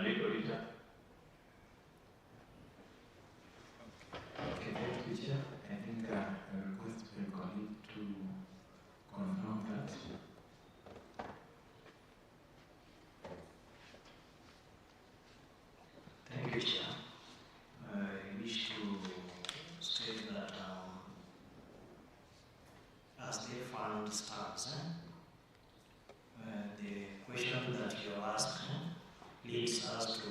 Lead auditor. Okay, thank you, Chair. I think I request my colleague to confirm that. Thank you, Chair. I wish to state that as the fund starts, the question that you asked leads us to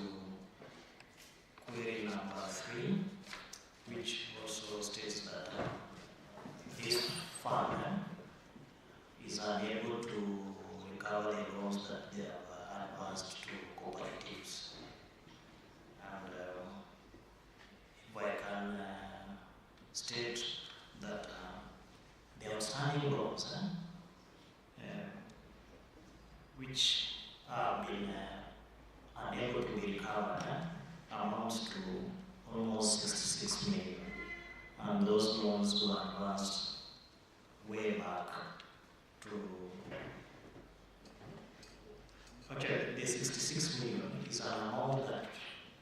query number 3, which also states that this fund is unable to recover the loans that they have advanced to cooperatives. And if I can state that the outstanding loans which have been unable to be recovered amounts to almost 66 million. And those loans were advanced way back to, okay, the 66 million is an amount that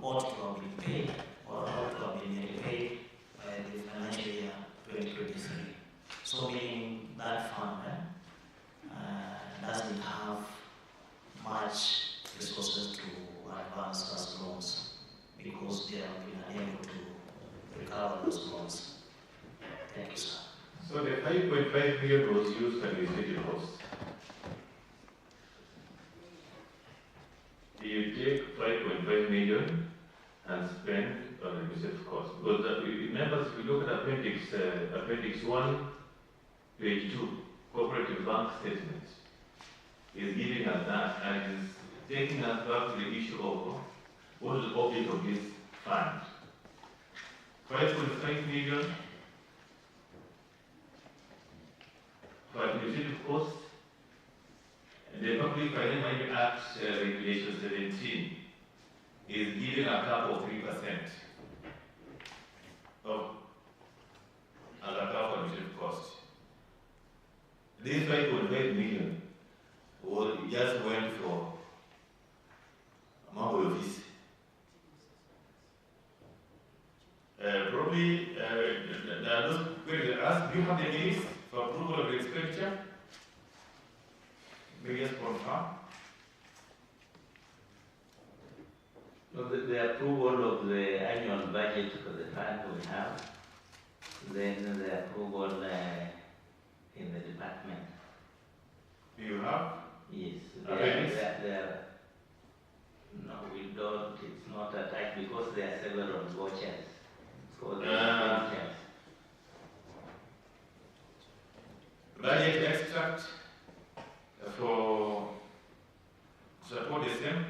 ought to have been paid or ought to have been repaid by the financial year 2023. So meaning that fund doesn't have much resources to advance as loans because they have been unable to recover those loans. Thank you, sir. So the 5.5 million was used for administrative costs. You take 5.5 million and spend on administrative costs. Because remember, if you look at appendix 1, page 2, cooperative bank statements, is giving us that and is taking us back to the issue of what is the object of this fund. 5.5 million for administrative costs. The Public Finance Act Regulation 17 is giving a cap of 3% of as a cap of administrative costs. This 5.5 million just went for Mambo office. Probably there are those queries that ask, do you have the means for approval of the expenditure? Maybe just confirm. The approval of the annual budget for the fund we have, then the approval in the department. You have? Yes. Appendix? No, we don't. It's not attached because there are several vouchers. It's called vouchers. Budget extract for support the same.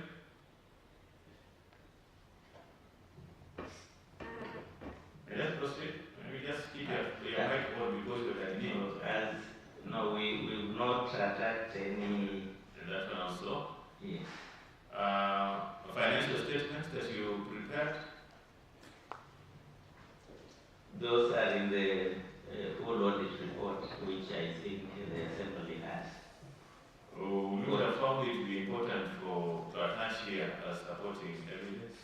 Let's proceed. Maybe just keep your whiteboard because you're like me. No, not attached any. That one also? Yes. Financial statements that you prepared? Those are in the full audit report, which I think the Assembly has. We would have found it to be important to attach here as supporting evidence.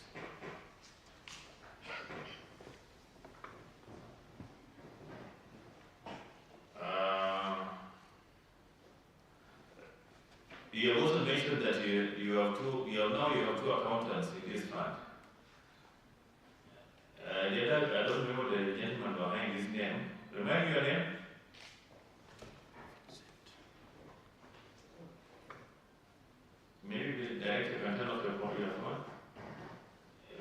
You have also mentioned that you have two accountants in this fund. I don't remember the gentleman behind his name. Remind me your name? Maybe the director can turn off your phone.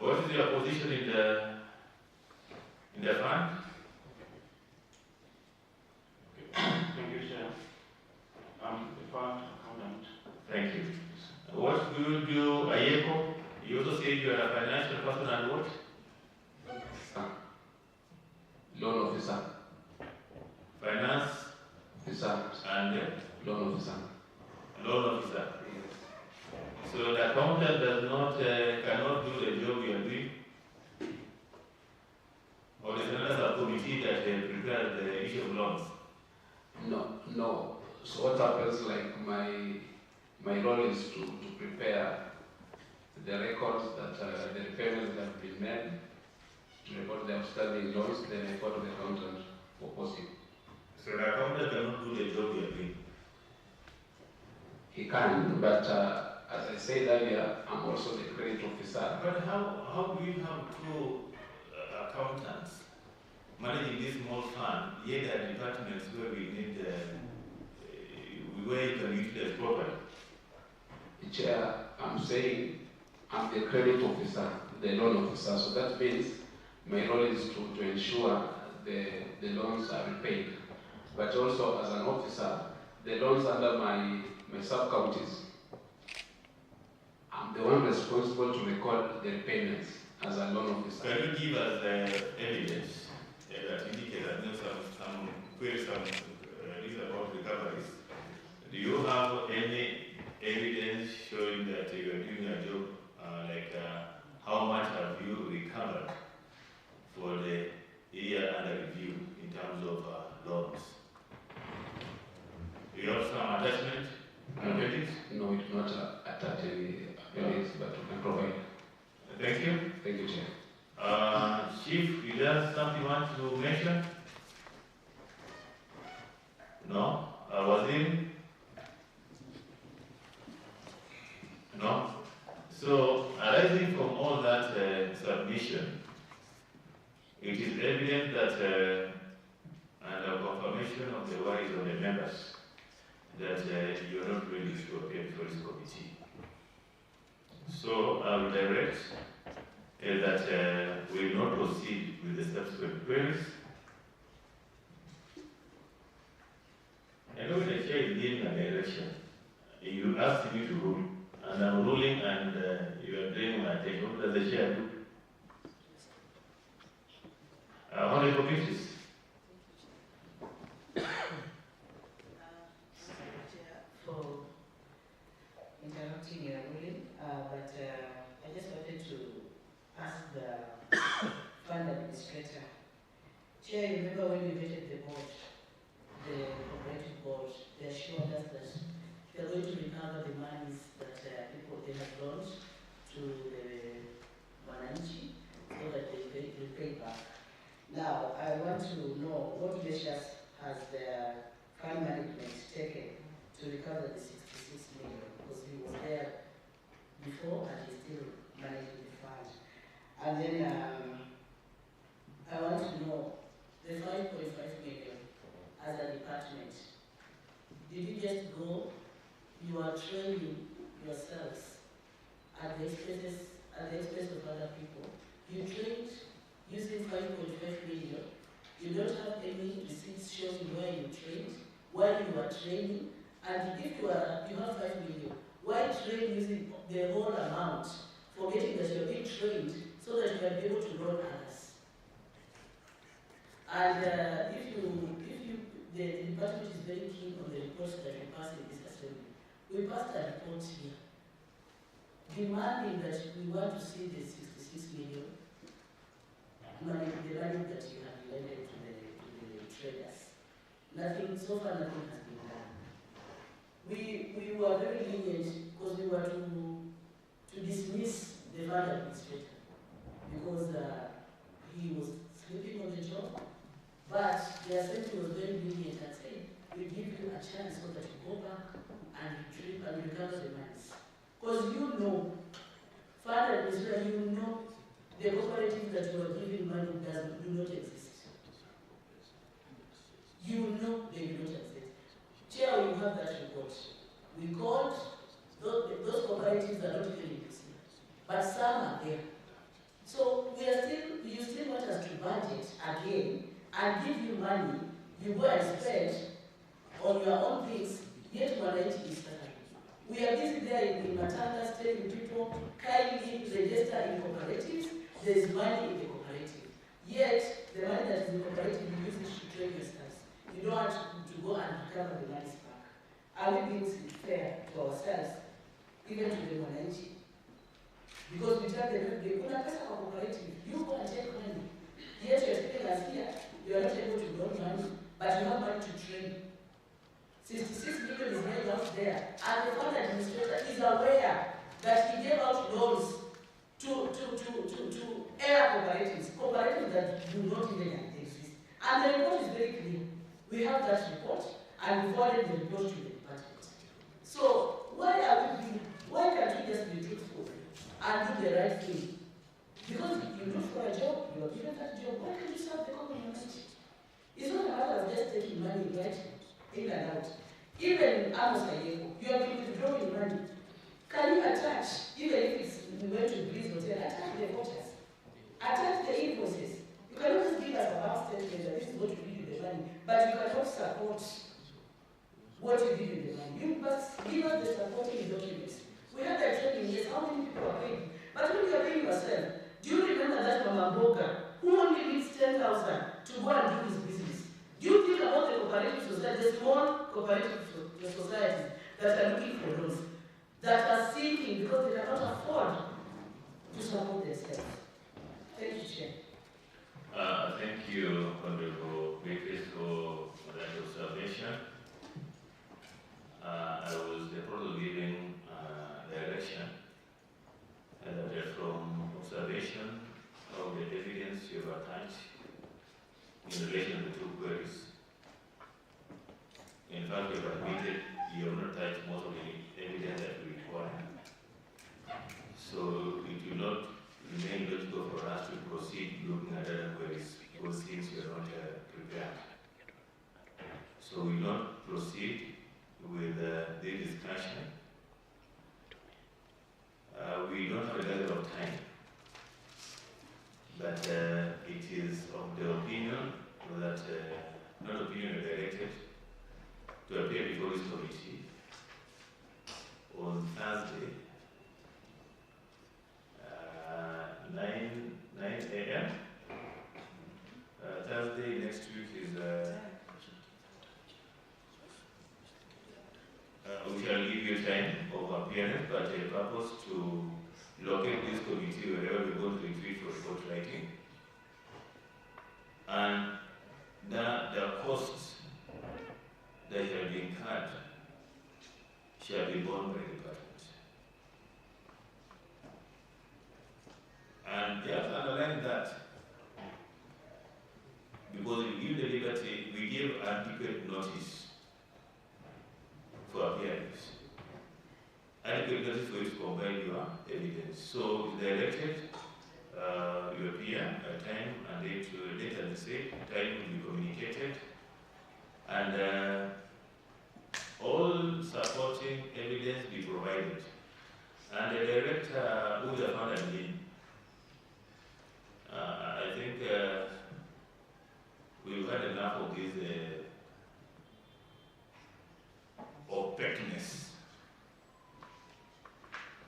What is your position in the fund? Thank you, Chair. I'm the fund accountant. Thank you. What do you do, Ayeko? You also say you are a financial person and what? Loan officer. Finance? Officer. And loan officer. Loan officer. So the accountant does not cannot do the job you are doing? Or is another committee that prepares the issue of loans? No. So what happens, like my role is to prepare the records that the repayments that have been made, to report the outstanding loans, then I go to the accountant for posting. So the accountant cannot do the job you are doing? He can, but as I said earlier, I'm also the credit officer. But how do you have two accountants managing this small fund, yet there are departments where we need where you can utilize properly? Chair, I'm saying I'm the credit officer, the loan officer, so that means my role is to ensure the loans are repaid. But also as an officer, the loans under my sub-counties, I'm the one responsible to record the repayments as a loan officer. Can you give us evidence that indicates that there's some queries about recoveries? Do you have any evidence showing that you are doing a job, how much have you recovered for the year under review in terms of loans? Do you have some attachment? No, we do not attach any appendix, but we can provide. Thank you. Thank you, Chair. Chief, is there something you want to mention? No? Wazim? No? So, arising from all that submission, it is evident that, and a confirmation of the worries of the members, that you are not ready to appear before this committee. So, I will direct that we will not proceed with the subsequent queries. I know the chair is giving a direction. You asked me to rule, and I'm ruling, and you are doing my attention. What does the chair do? Honorable Committees. For interrupting your ruling, but I just wanted to ask the fund administrator. Chair, you remember when we visited the board, the cooperative board, they assured us that they're going to recover the monies that people they have loaned to the Wananchi so that they pay back. Now, I want to know what measures has the fund management taken to recover the 66 million, because he was there before and he's still managing the fund. And then I want to know the 5.5 million as a department. Did you just go, you are training yourselves at the expense of other people? You trained using 5.5 million. You don't have any receipts showing where you trained, where you are training, and if you have 5 million, why train using the whole amount, forgetting that you are being trained so that you can be able to loan others? And if you the department is very keen on the reports that we pass in this assembly. We passed a report here demanding that we want to see the 66 million money, the money that you have lended to the traders. Nothing, so far nothing has been done. We were very lenient because we were to dismiss the fund administrator because he was sleeping on the job. But the assembly was very lenient and said, we give you a chance so that you go back and retrieve and recover the monies. Because you know, fund administrator, you know the cooperatives that you are giving money do not exist. You know they do not exist. Chair, you have that report. We called, those cooperatives are not even in Busia, but some are there. So you still want us to budget again and give you money, you go and spend on your own things, yet Wananchi is suffering. We are busy there in Matangas telling people, kindly register in cooperatives, there is money in the cooperative. Yet, the money that is in the cooperative, you use it to train yourselves. You don't want to go and recover the money back. Are we being fair to ourselves, even to the Wananchi? Because we tell them, they put a pesa for cooperative, you go and take money. Yet you're telling us here, you are not able to loan money, but you have money to train. 66 million is laid out there, and the fund administrator is aware that he gave out loans to air cooperatives that do not even exist. And the report is very clear. We have that report, and we forwarded the report to the department. So why can't we just be truthful and do the right thing? Because if you look for a job, you are given that job, why can't you serve the community? It's not a matter of just taking money right in and out. Even Amos Ayeko, you have been withdrawing money. Can you attach, even if it's going to Breeze Hotel, attach the vouchers, attach the invoices. You cannot just give us a bank statement that this is what you did with the money, but you cannot support what you did with the money. You must give us the supporting documents. We had that training, yes, how many people are paying? But when you are paying yourself, do you remember that Mama Boga, who only needs 10,000 to go and do his business? Do you think about the cooperative society, the small cooperative societies that are looking for loans, that are seeking because they cannot afford to support themselves? Thank you, Chair. Thank you, Honorable Griffiths, for that observation. I was also giving direction that from observation of the evidence you have attached in relation to the two queries. In fact, you have admitted you have not touched most of the evidence that we require. So it will not remain logical for us to proceed looking at other queries because things you are not prepared. So we will not proceed with the discussion. We don't have a level of time, but it is of the opinion that, not opinion directed, to appear before this committee on Thursday, 9 a.m. Thursday next week is, we shall give you time of appearance, but a purpose to locate this committee wherever we go to retreat for report writing. And the costs that shall be incurred shall be borne by the department. And just underline that, because we give the liberty, we give adequate notice for appearance. Adequate notice for you to provide your evidence. So if they're elected, you appear at a time and date and say, time will be communicated. And all supporting evidence be provided. And the director who is a founder in, I think we've had enough of this opaqueness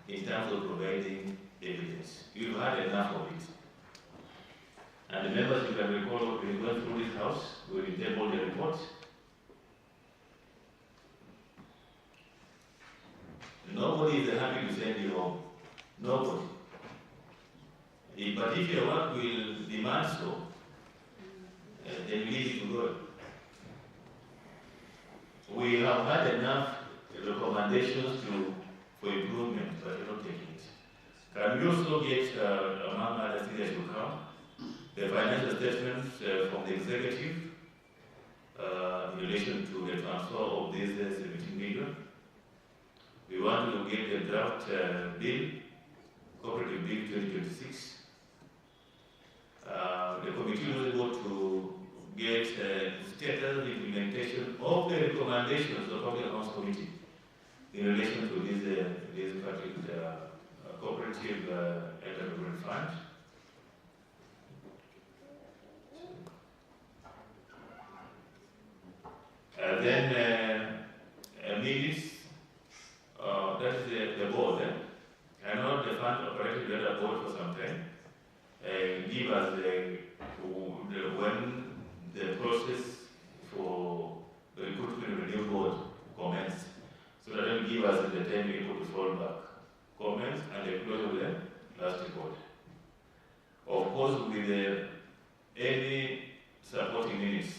in terms of providing evidence. You've had enough of it. And the members, you can recall, we went through this house, we tabled the report, Nobody is happy to send you home. Nobody. But if your work will demand so, then you need to go. We have had enough recommendations for improvement, but you're not taking it. Can we also get, among other things that will come, the financial statements from the executive in relation to the transfer of these 17 million? We want to get the draft bill, cooperative bill 2026. The committee was able to get status implementation of the recommendations of the Public Accounts Committee in relation to this particular cooperative enterprise fund. Then minutes, that is the board. I know the fund operated the other board for some time. Give us when the process for the recruitment of the new board commenced, so that they give us the time able to fall back, comments, and the close of the last report. Of course, with any supporting minutes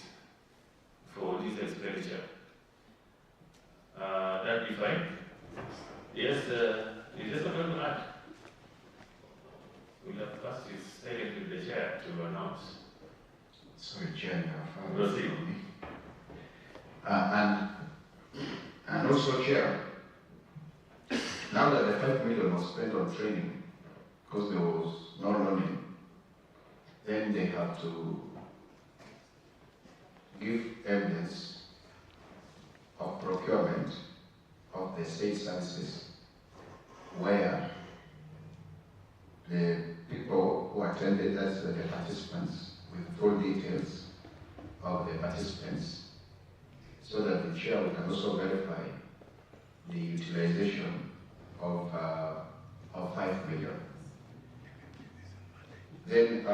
for this expenditure. That be fine? Yes, is there something to add? We'll have passed this silently to the chair to announce. Sorry, Chair, Proceed. And also, Chair, now that the 5 million was spent on training, because there was no learning, then they have to give evidence of procurement of the state services where the people who attended, that's the participants, with full details of the participants, so that the chair can also verify the utilization of 5 million. Then,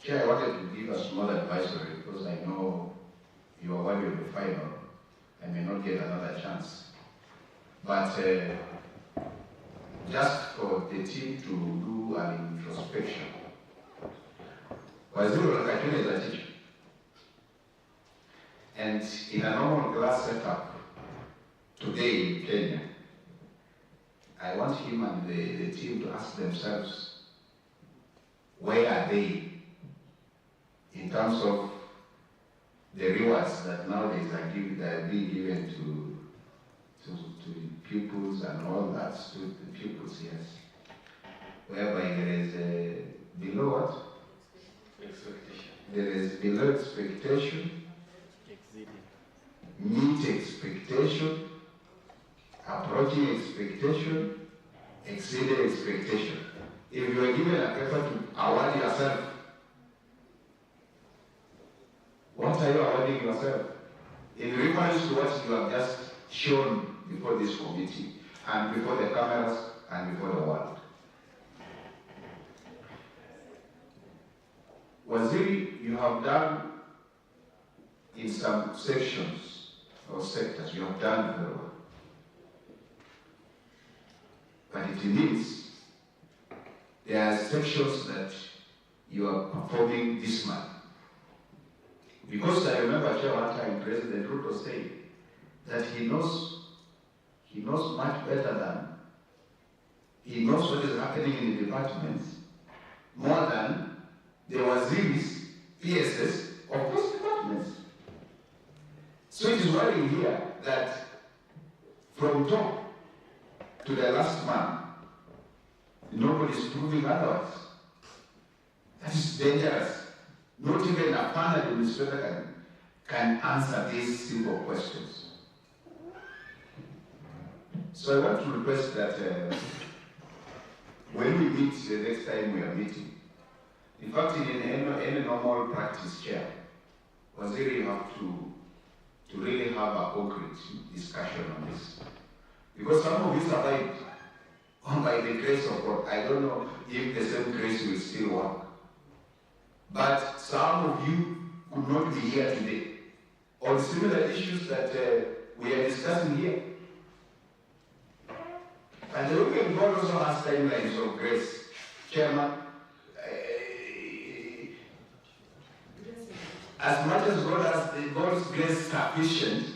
Chair, I wanted to give a small advisory because I know you are worried of the final. I may not get another chance. But just for the team to do an introspection. Waziri Lakatuni is a teacher. And in a normal class setup today in Kenya, I want him and the team to ask themselves, where are they in terms of the rewards that nowadays are being given to pupils and all that, to the pupils, yes. Whereby there is below what? Expectation. There is below expectation, meet expectation, approaching expectation, exceeding expectation. If you are given a paper to award yourself, what are you awarding yourself? In reference to what you have just shown before this committee, and before the cameras, and before the world. Waziri, you have done in some sections or sectors, you have done very well. But it means there are sections that you are performing dismal. Because I remember, Chair, one time President Ruto said that he knows much better than, he knows what is happening in the departments more than the waziris, PSS of those departments. So it is worrying here that from top to the last man, nobody is proving otherwise. That is dangerous. Not even a panel administrator can answer these simple questions. So I want to request that when we meet the next time we are meeting, in fact, in any normal practice, Chair, Waziri, you have to really have a concrete discussion on this. Because some of you survived by the grace of God. I don't know if the same grace will still work. But some of you could not be here today. on similar issues that we are discussing here. And the European board also has timelines of grace. Chairman, as much as God's grace is sufficient,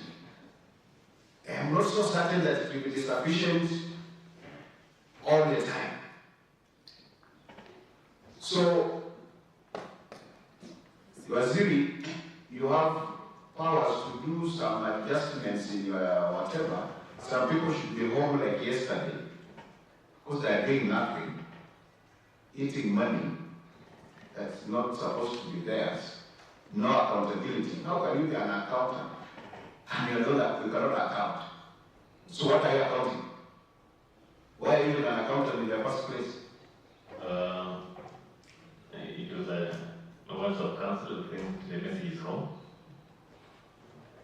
I'm not so certain that it will be sufficient all the time. So, Waziri, you have powers to do some adjustments in your whatever. Some people should be home like yesterday because they are doing nothing, eating money that's not supposed to be theirs. No accountability. How can you be an accountant and you know that you cannot account? So what are you accounting? Why are you an accountant in the first place? It was a once of council who think the message is wrong.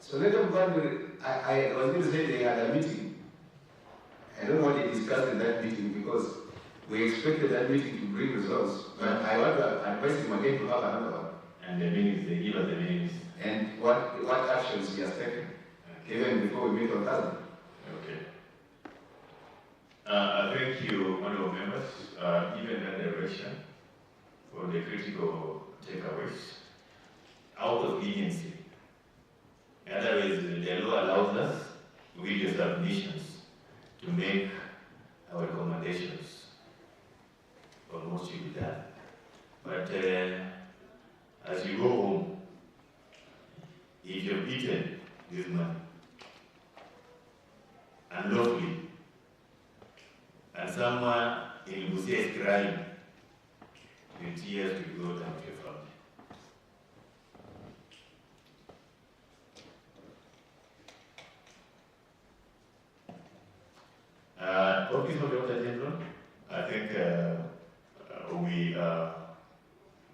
So let them go. I was going to say they had a meeting. I don't know what they discussed in that meeting because we expected that meeting to bring results. But I want to advise him again to have another one. And the minutes, they give us the minutes. And what actions he has taken, even before we meet on Thursday. Okay. Thank you, honorable members. Even that direction for the critical takeaways, out of leniency. Otherwise, the law allows us, with the submissions, to make our recommendations on what should be done. But as you go home, if you've eaten this money unlawfully, and someone in Busia is crying, the tears will go down to your family. Office of the Auditor General, I think we are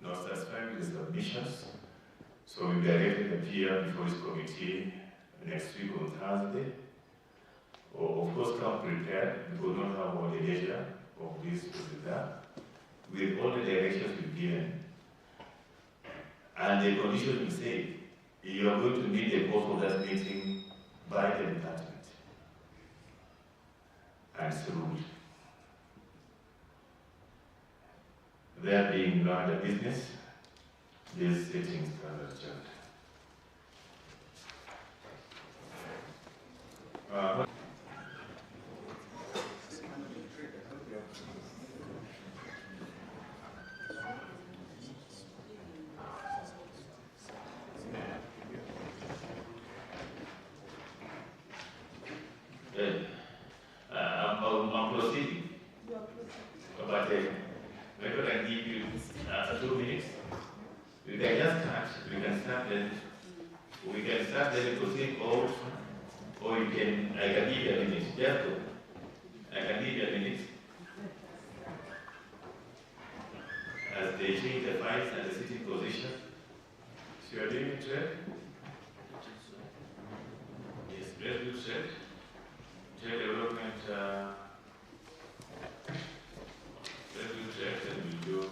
not satisfied with the submissions, so we directed them here before this committee next week on Thursday. Of course, come prepared, we will not have all the leisure of this to do that. With all the directions we've given, and the condition we say, you are going to meet the course of that meeting by the department. And it's ruled. There being no other business, these sittings are adjourned. I'm proceeding. But maybe I give you 2 minutes. We can just start. We can start then. We can start then and proceed, or you can. I can give you a minute. Just go. I can give you a minute. As they change the files and the sitting position. So you are doing it right? Yes, let's do check. Check development. Let's do check and we'll do.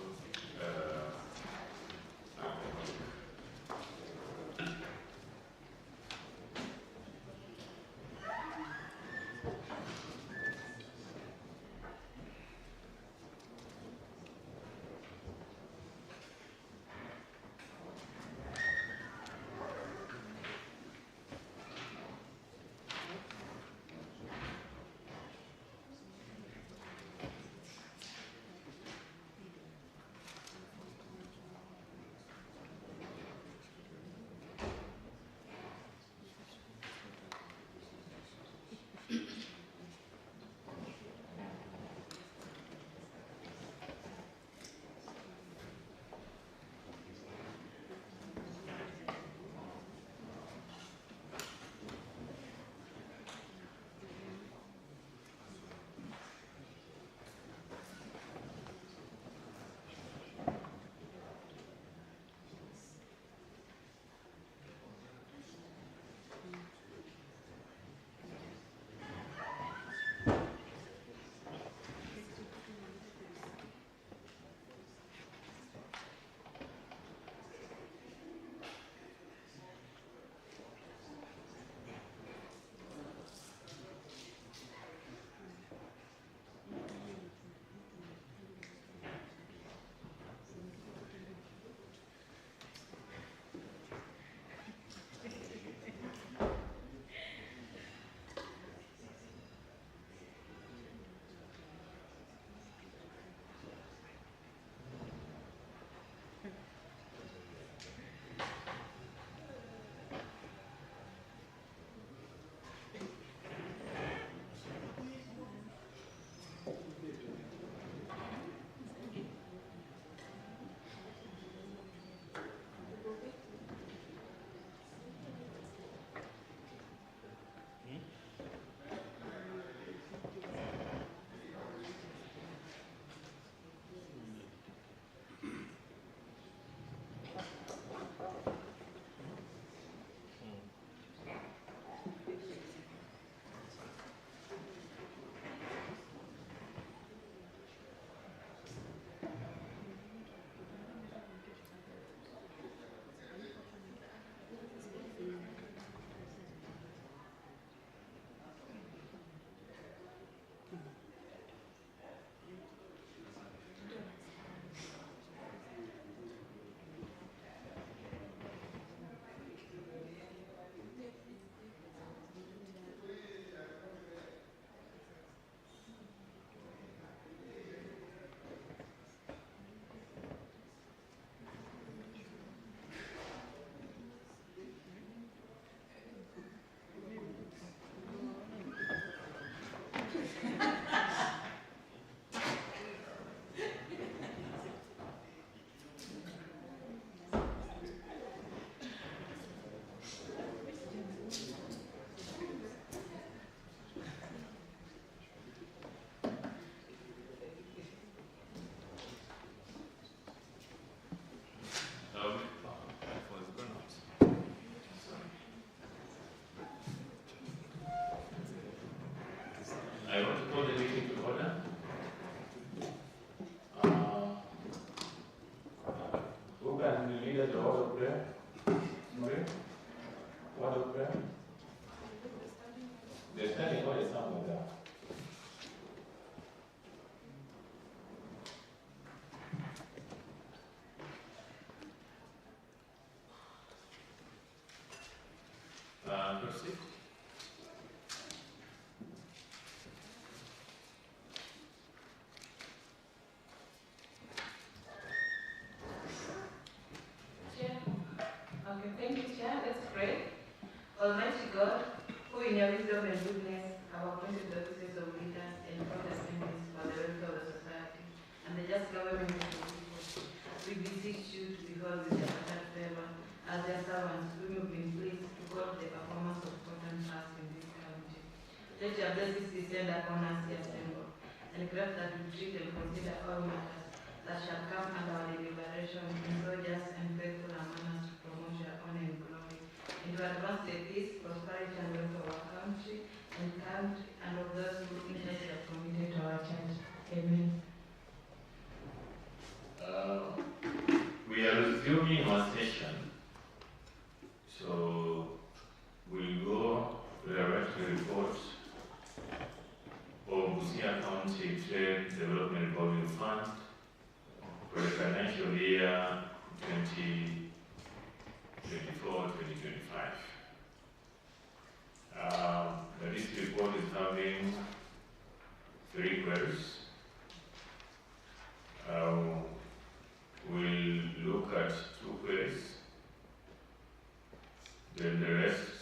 lead us in a word of prayer? Okay. Word of prayer? The standing word is somewhere there. Proceed. Chair. Okay, thank you, Chair. Let's pray. Almighty God, who in your wisdom and goodness have appointed the offices of leaders and court assemblies for the welfare of the society and the just government of the people, we beseech you to behold with your paternal favor as their servants, whom you've been pleased to call the performance of important tasks in this county. Let your blessings descend upon us, the assembled, and grant that we treat and consider all matters that shall come under our deliberation in so just and faithful a manner to promote your honor and glory, and to advance the peace, prosperity, and welfare of our country and of those who interests are committed to our church. Amen. We are resuming our session, so we'll go direct to the report of Busia County Trade Development Revolving Fund for the financial year 2024-2025. This report is having 3 queries. We'll look at 2 queries. Then the rest,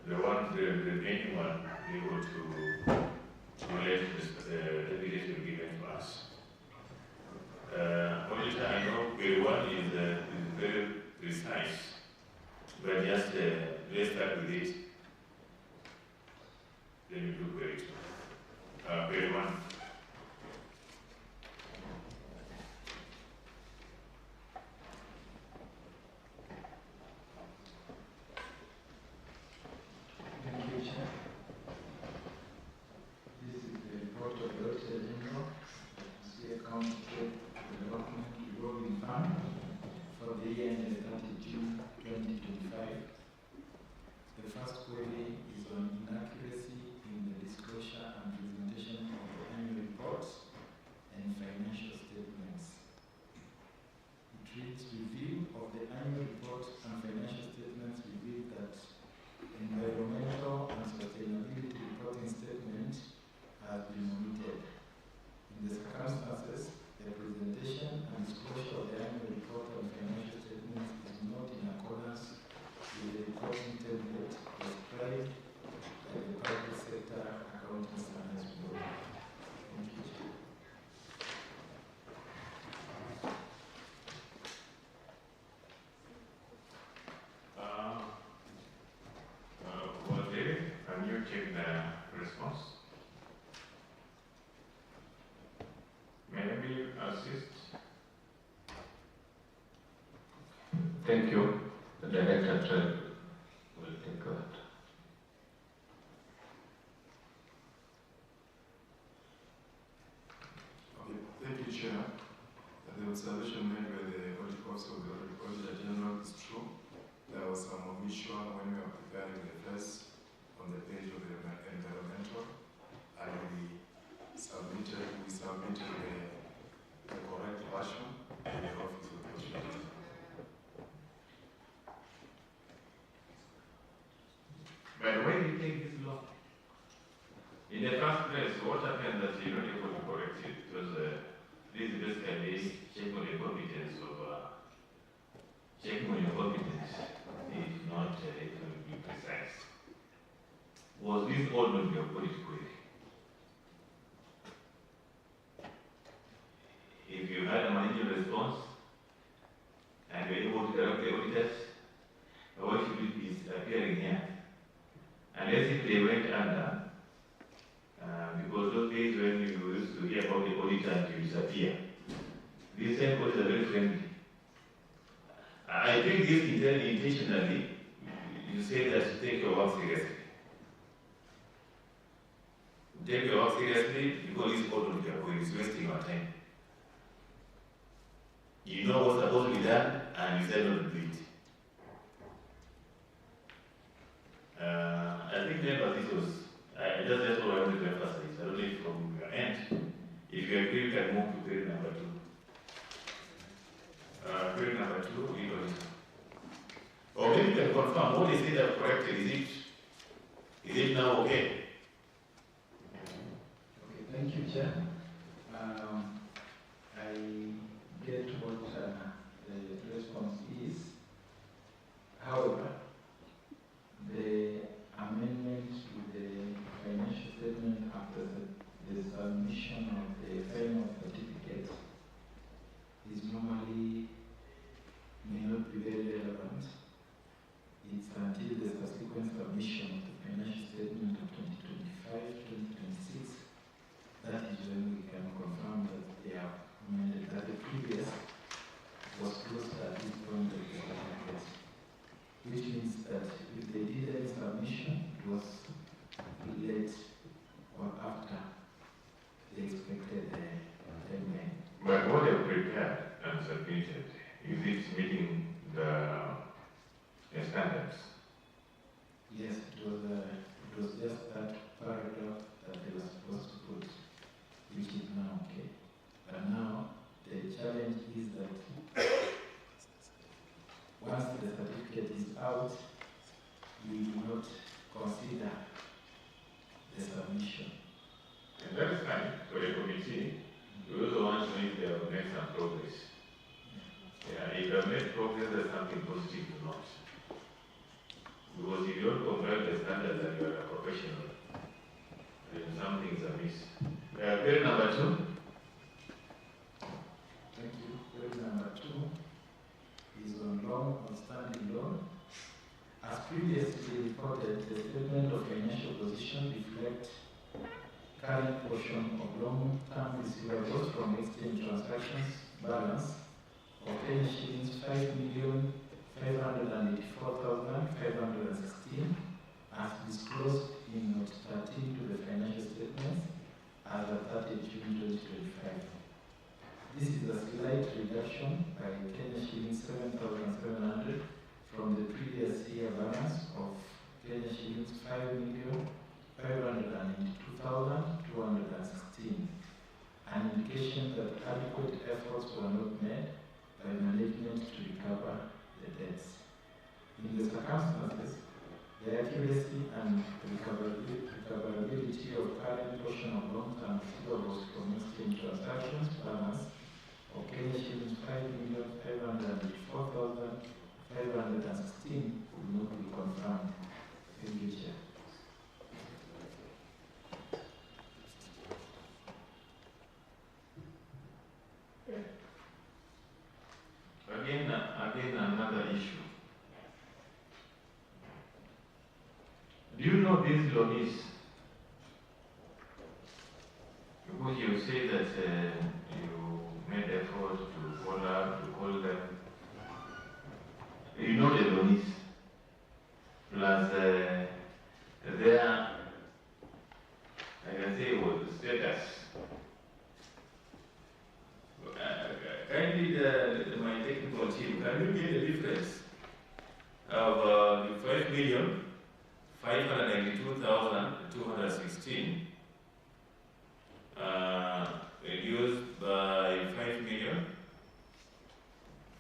the main one, we go to relate the evidence given to us. Auditor, I know query 1 is very precise, but just let's start with it. Then we do query 2. Query 1. Thank you, Chair. This is the report of the Auditor General of the Busia County Trade Development Revolving Fund for the year ended 30 June 2025. The first query is on inaccuracy in the disclosure and presentation of the annual reports and financial statements. It reads, review of the annual report and financial statements reveal that environmental and sustainability reporting statement has been omitted. In the circumstances, the presentation and disclosure of the annual report and financial statements is not in accordance with the reporting template prescribed by the Public Sector Accounting Standards Board. Thank you, Chair. David, can you take the response? Maybe assist? Thank you. The Director Trade will take that. Okay, thank you, Chair. The observation made by the Audit Office of the Auditor General is true. There was some omission when we were preparing the first on the page of the environmental, and we submitted the correct version to the Office of the Auditor General. But why did you take this long? In the first place, what happened that you're not able to correct it? Because this is basically checking on the competence of checking on your competence, if not it will be precise. Was this all not your audit query? If you had a managerial response and you're able to direct the auditors, why should it be appearing here? Unless if they went under, because those days when you used to hear about the auditor and you disappear, these same auditors are very friendly. I think this intentionally, you say that take your work seriously. Take your work seriously because it's all of your work, it's wasting your time. You know what's supposed to be done and and you said not to do it. I think this was, that's what I wanted to emphasize. I don't know if from your end, if you agree, we can move to query number 2. Query number 2, or maybe you can confirm what is it that corrected? Is it now okay? Okay, thank you, Chair. I get what the response is. However, the amendment to the financial statement after the submission of the final certificate is normally may not be very relevant. It's until the subsequent submission of the financial statement of 2025-2026 that is when we can confirm that they have amended, that the previous was closed at this point of the certificate, which means that if they did any submission, it was late or after the expected deadline. But what they've prepared and submitted, is it meeting the standards? Yes, it was just that paragraph that they were supposed to put, which is now okay. But now the challenge is that once the certificate is out, we do not consider the submission. And that is fine for the committee. We also want to know if they have made some progress. Yeah, if they have made progress, there's something positive to note. Because if you don't compare the standards and you are a professional, then something is amiss. Query number 2. Thank you. Query number 2 is on loan, outstanding loan. As previously reported, the statement of financial position reflects current portion of long-term receivables from exchange transactions balance of shillings 5,584,516 as disclosed in note 13 to the financial statements as of 30 June 2025. This is a slight reduction by shillings 7,700 from the previous year balance of shillings 5,592,216, an indication that adequate efforts were not made by management to recover the debts. In the circumstances, the accuracy and recoverability of current portion of long-term receivables from exchange transactions balance of shillings 5,584,516 will not be confirmed. Thank you, Chair. Again, another issue. Do you know these loanees? Because you say that you made effort to follow up, to call them. You know the loanees. Plus their, I can say, what the status. Kindly, my technical team, can you get the difference of the 5,592,216 reduced by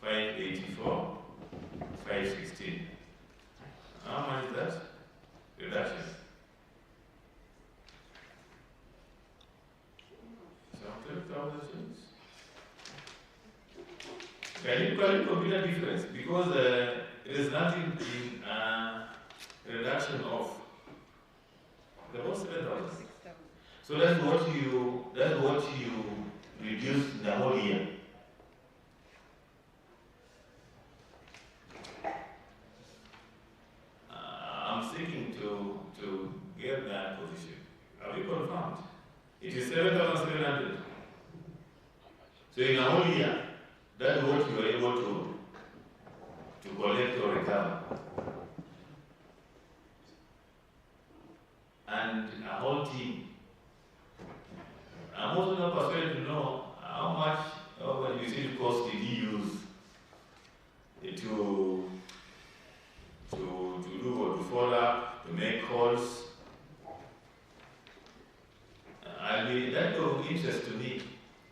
5,584,516? How much is that? Reduction. Some 12,000 shillings. Can you complete the difference? Because there is nothing in reduction of the whole 7,000. So that's what you reduce the whole year. I'm seeking to get that position. Are we confirmed? It is 7,700. So in a whole year, that's what you are able to collect or recover. And a whole team. I'm also not persuaded to know how much of a usage cost did he use to do or to follow up, to make calls. I mean, that of interest to me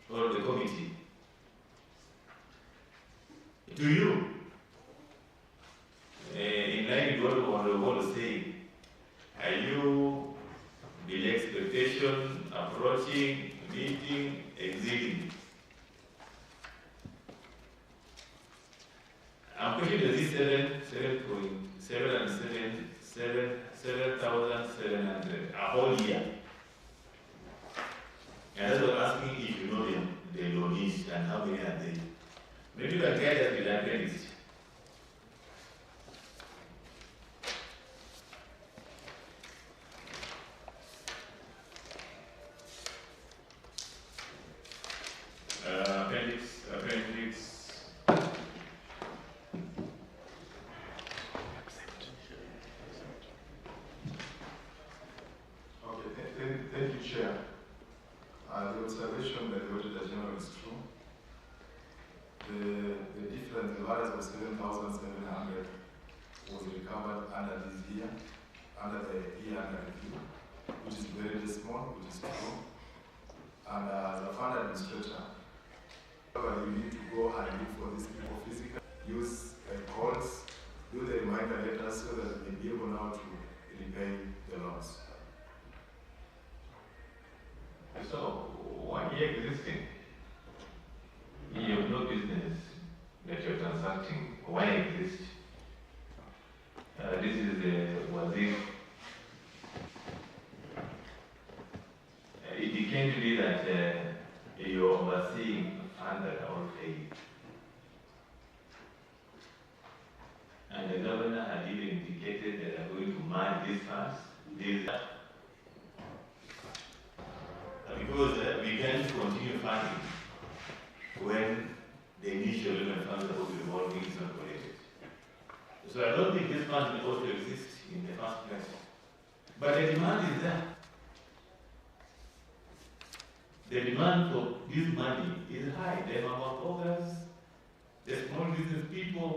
or the committee. To you, in line with what the world is saying, are you the expectation, approaching, meeting, exceeding? I'm questioning this 7,700 a whole year. And that's what I'm asking if you know the loanees and how many are they. Maybe you can guide us with that list. Appendix. Okay, thank you, Chair. The observation by the Auditor General is true. The difference, the variance of 7,700 was recovered under this year, under the year under review, which is very small, which is true. And as a fund administrator, you need to go and look for these people physically, use calls, do the reminder letters so that they may be able now to repay the loans. So, 1 year existing, you have no business that you're transacting. Why exist? This is the Wazir. It became to be that you're overseeing funds that are all paid. And the governor had even indicated that they're going to manage these funds. Because we can't continue funding when the initial funds are supposed to be revolving is not collected. So I don't think this fund ought to exist in the first place. But the demand is there. The demand for this money is high. The number of workers, the small business people,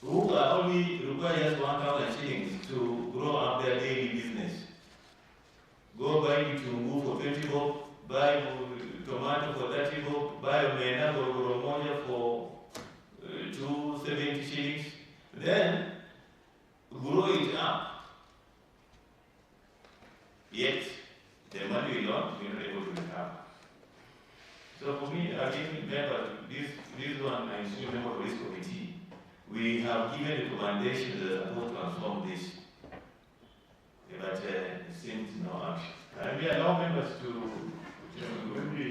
who are only require just 1,000 shillings to grow up their daily business. Go buy Kitungu for 20 bob, buy tomato for 30 bob, buy omena or goromoja for 270 shillings. Then grow it up. Yet the money we lost, we're not able to recover. So for me, again, remember this one, I still remember this committee. We have given recommendations that are supposed to transform this. But it seems no action. And we allow members to maybe,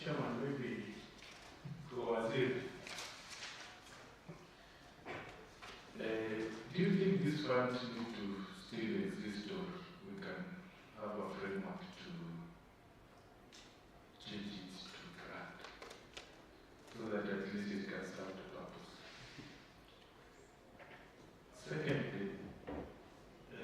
Chairman, maybe go as if. Do you think this fund needs to still exist, or we can have a framework to change it to grant so that at least it can serve the purpose? Secondly, the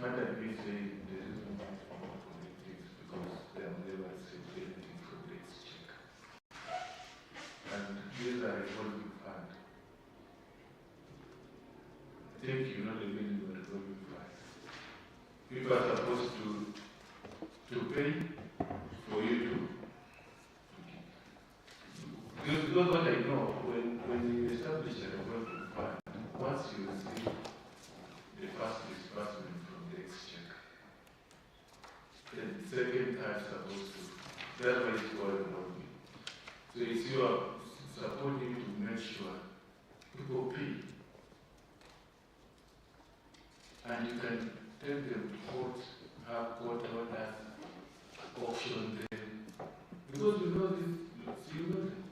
fund that we say there is no need for more collective because they have never received anything from the exchequer. And these are revolving fund. Thank you, not a minimum revolving fund. People are supposed to pay for you to because what I know, when you establish a revolving fund, once you receive the first disbursement from the exchequer, then the second time supposed to, that's why it's called revolving. So it's your supporting to make sure people pay. And you can tell them to court, have court orders, auction them, because you know this, you know them.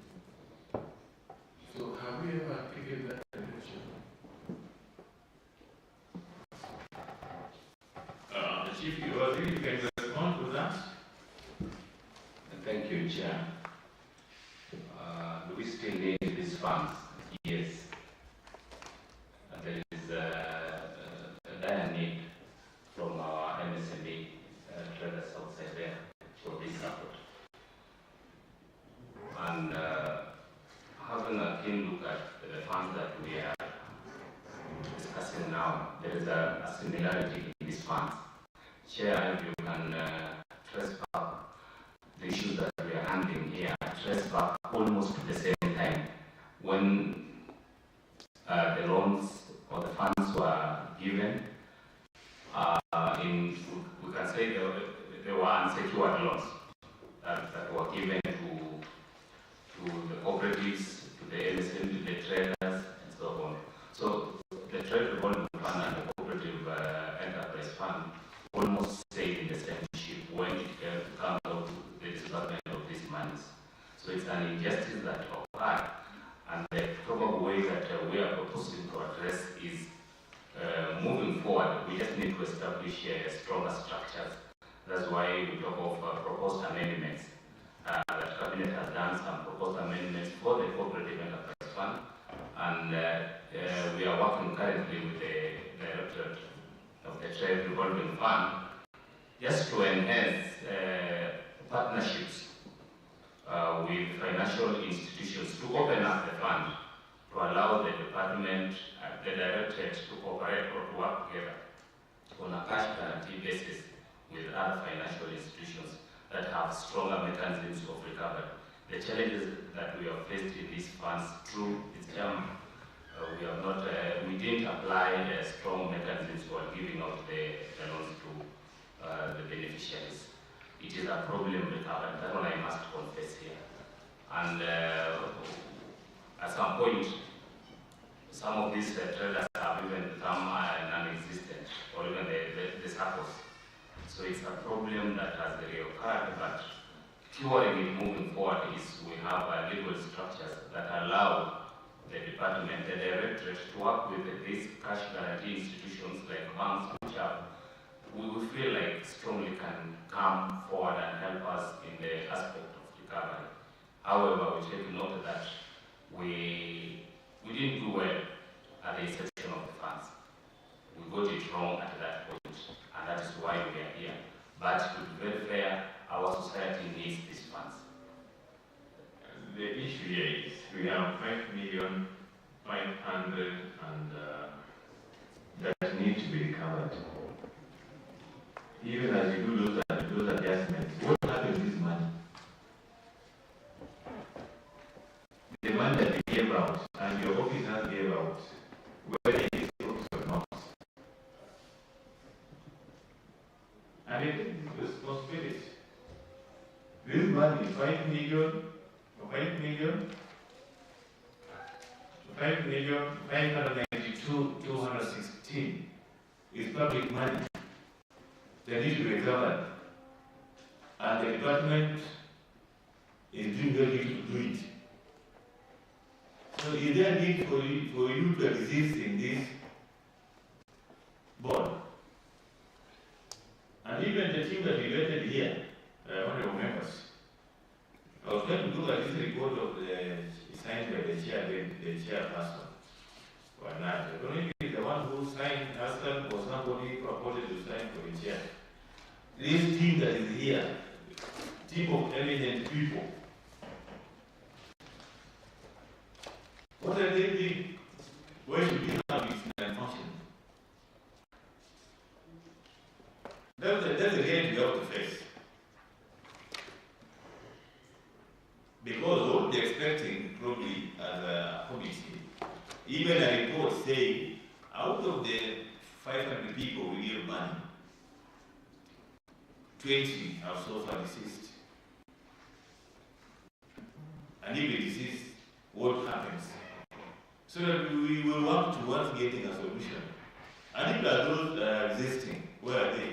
So have we ever taken that direction? Chief, you can respond to that? Thank you, Chair. Do we still need these funds? Yes. There is a dire need Chair, if you can trace back the issues that we are handling here, trace back almost to the same time when the loans or the funds were given. We can say they were unsecured loans that were given to the cooperatives, to the MSME, to the traders, and so on. So the Trade Revolving Fund and the Cooperative Enterprise Fund almost stayed in the same ship when it comes out to the disbursement of these monies. So it's an injustice that occurred, and the probable way that we are proposing to address is moving forward. We just need to establish stronger structures. That's why we talk of proposed amendments. The Cabinet has done some proposed amendments for the Cooperative Enterprise Fund, and we are working currently with the Directorate of the Trade Revolving Fund just to enhance partnerships with financial institutions to open up the fund to allow the department, the Directorate to cooperate or to work together on a cash guarantee basis with other financial institutions that have stronger mechanisms of recovery. The challenges that we have faced in these funds through this term, we didn't apply strong mechanisms for giving out the loans to the beneficiaries. It is a problem recovery, that's what I must confess here. And at some point, some of these traders have even become non-existent, or even the circles. So it's a problem that has reoccurred, but curing it moving forward is we have legal structures that allow the department, the Directorate, to work with these cash guarantee institutions like banks, which we feel like strongly can come forward and help us in the aspect of recovery. However, we take note that we didn't do well at the inception of the funds. We got it wrong at that point, and that is why we are here. But to be very fair, our society needs these funds. The issue here is we have 5,500,000 and that need to be recovered. Even as you do those adjustments, what happens to this money? The money that you gave out and your officers gave out, whether it is yours or not. And it is responsibility. This money, 5 million, 5,592,216 is public money. They need to be recovered. And the department is doing very little to do it. So is there a need for you to exist in this board? And even the team that we elected here, honorable members, I was going to look at this report of signed by the chairperson. Or not. I don't know if it's the one who signed Aston or somebody purported to sign for the chair. This team that is here, team of eminent people, what are they doing? Why should we have this malfunction? That's the reality we have to face. Because what they're expecting probably as a committee, even a report saying out of the 500 people we give money, 20 have so far deceased. And if they deceased, what happens? So that we will work towards getting a solution. And if there are those that are existing, where are they?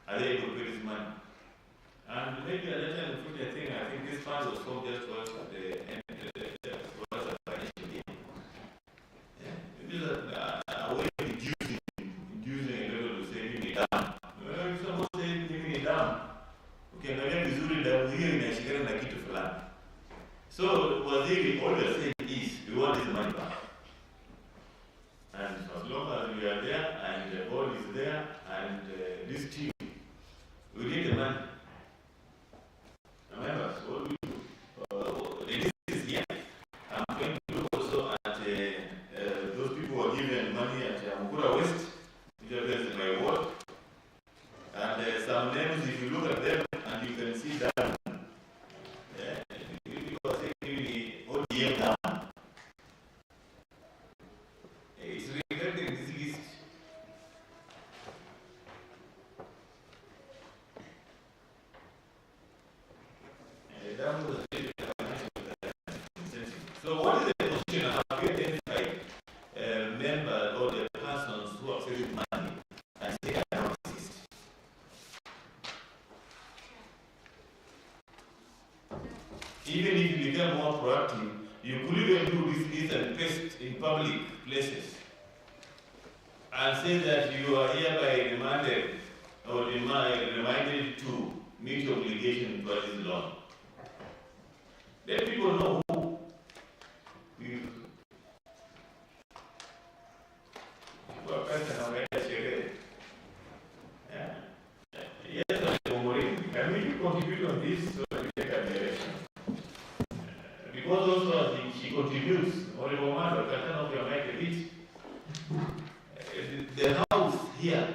Are they able to pay this money? And maybe at that time, I think this fund was formed just towards the end of the financial year. It is a way of inducing a level to say, give me down. If someone says, give me down, okay, now let me zoom down here in a shikara na kitu fulani. So, waziri, all we are saying is, we want this money back. And as long as we are there, and the board is there, and this team, we need the money. Remember, so what we do, this is here. I'm going to look also at those people who are given money at Mukura West, which is my ward. And our names, if you look at them and you can see that, people are taking the ODM down. It's reflecting this list. That was really so what is the position? Have you identified members or the persons who are saving money and say I don't exist? Even if you become more proactive, you could even do this list and paste in public places and say that you are hereby remanded or reminded to meet your obligation to this loan. Let people know who you are person of yes, can we contribute on this so that we take a direction? Because also as she contributes, Honorable Mother, can turn off your mic a bit. The house here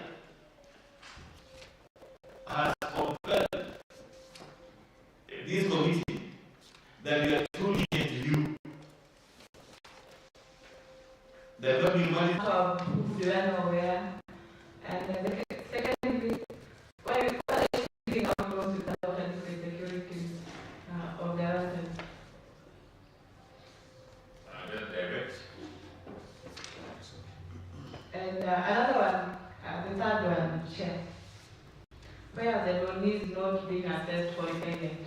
has compelled this committee that we are truly to you. The government money. And secondly, why are you giving out loans without any security or guarantee? And another one, the third one, Chair. Where the loan is not being assessed for repayment.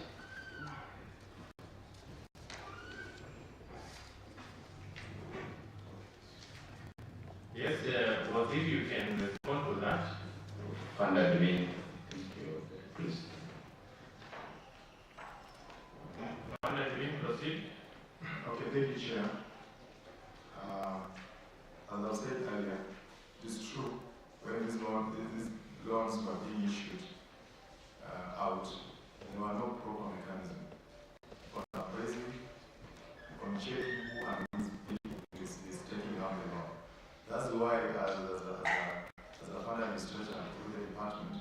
Yes, what if you can respond to that? Fund admin. Please. Fund admin, proceed. Okay, thank you, Chair. As I said earlier, it's true, when these loans were being issued out, there were no proper mechanism for appraising, on checking who and is taking out the loan. That's why, as a fund administrator and through the department,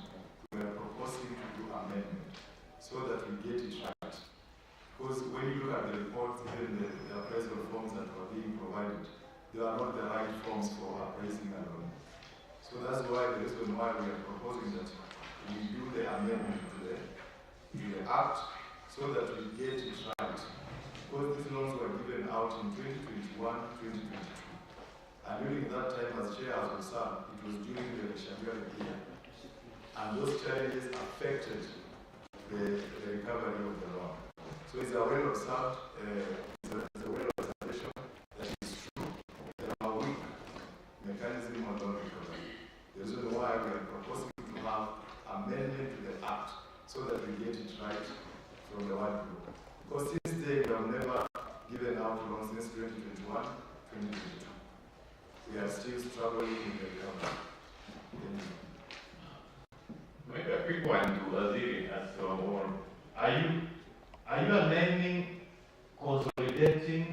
we are proposing to do amendment so that we get it right. Because when you look at the reports, even the appraisal forms that were being provided, they are not the right forms for appraising a loan. So that's why the reason why we are proposing that we do the amendment to the Act so that we get it right. Because these loans were given out in 2021, 2022. And during that time, as Chair has observed, it was during the Shabuari year. And those challenges affected the recovery of the loan. So it's a well observed, it's a well observation that is true. There are weak mechanism on loan recovery. The reason why we are proposing to have amendment to the Act so that we get it right from the one group. Because since then, we have never given out loans since 2021, 2022. We are still struggling in the recovery. Make a quick one to Waziri as well. Are you amending, consolidating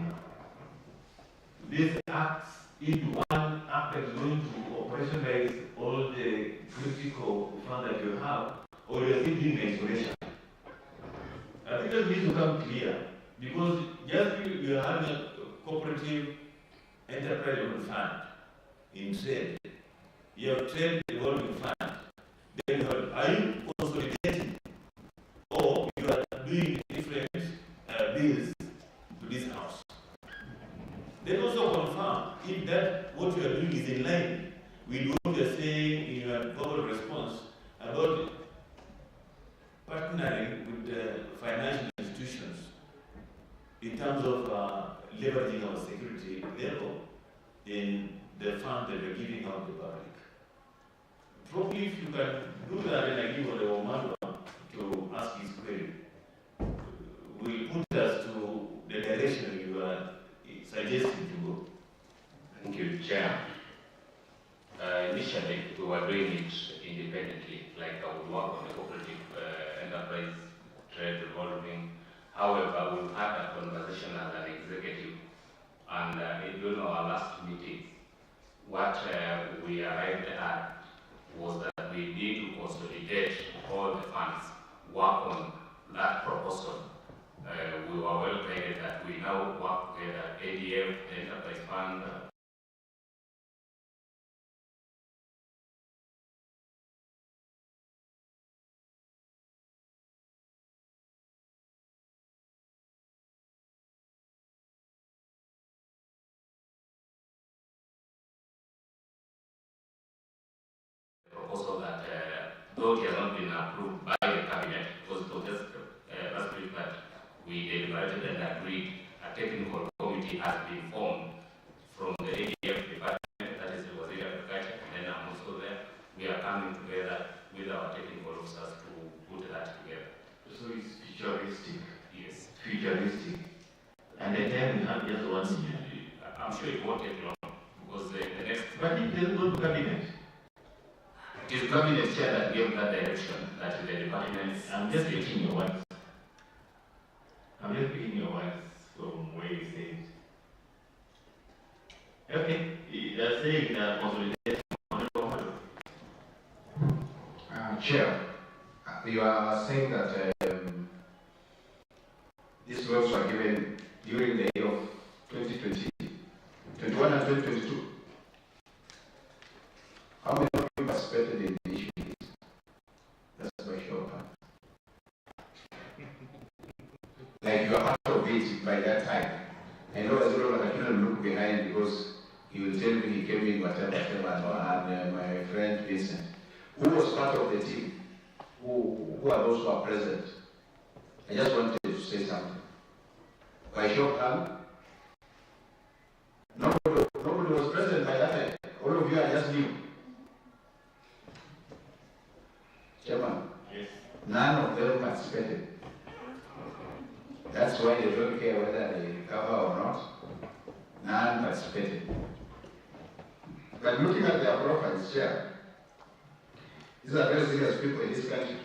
these acts into one act that is going to operationalize all the critical fund that you have, or you are still doing isolation? I think that needs to come clear, because just you are having a cooperative enterprise development fund in trade. You have trade development fund. Then are you consolidating, or you are doing different bills to this house? Then also confirm if that what you are doing is in line with what you are saying in your verbal response about partnering with financial institutions in terms of leveraging our security level in the fund that we are giving out to the public. Probably if you can do that, and I give the Omar to ask his query, will put us to the direction you are suggesting to go. Thank you, Chair. Initially, we were doing it independently, like I would work on the cooperative enterprise trade revolving. However, we've had a conversation as an executive, and during our last meeting, what we arrived at was that that we need to consolidate all the funds, work on that proposal. We were well guided that we now work together, ADF, the Enterprise Fund, proposal that though it has not been approved by the cabinet, because it was just last week that we deliberated and agreed a technical committee has been formed from the ADF department, that is the Waziri Agriculture, and then I'm also there. We are coming together with our technical officers to put that together. So it's futuristic. Yes. Futuristic. And then we have just one year. I'm sure it won't take long because the next. But it doesn't go to cabinet. It is cabinet chair that gave that direction that the department. I'm just picking your words. I'm just picking your words from where you say it. Okay, you're saying that consolidation. Chair, you are saying that these loans were given during the year of 2020, 21 and 2022. How many of you participated in the issue? That's by show of hands. Like you are part of it by that time. I know as well, I couldn't look behind because he will tell me he came in whatever, and my friend Vincent, who was part of the team, who are those who are present. I just wanted to say something. By show of hand, nobody was present by that time. All of you are just new. Chairman, yes. None of them participated. That's why they don't care whether they recover or not. None participated. But looking at their profiles, Chair, these are very serious people in this country.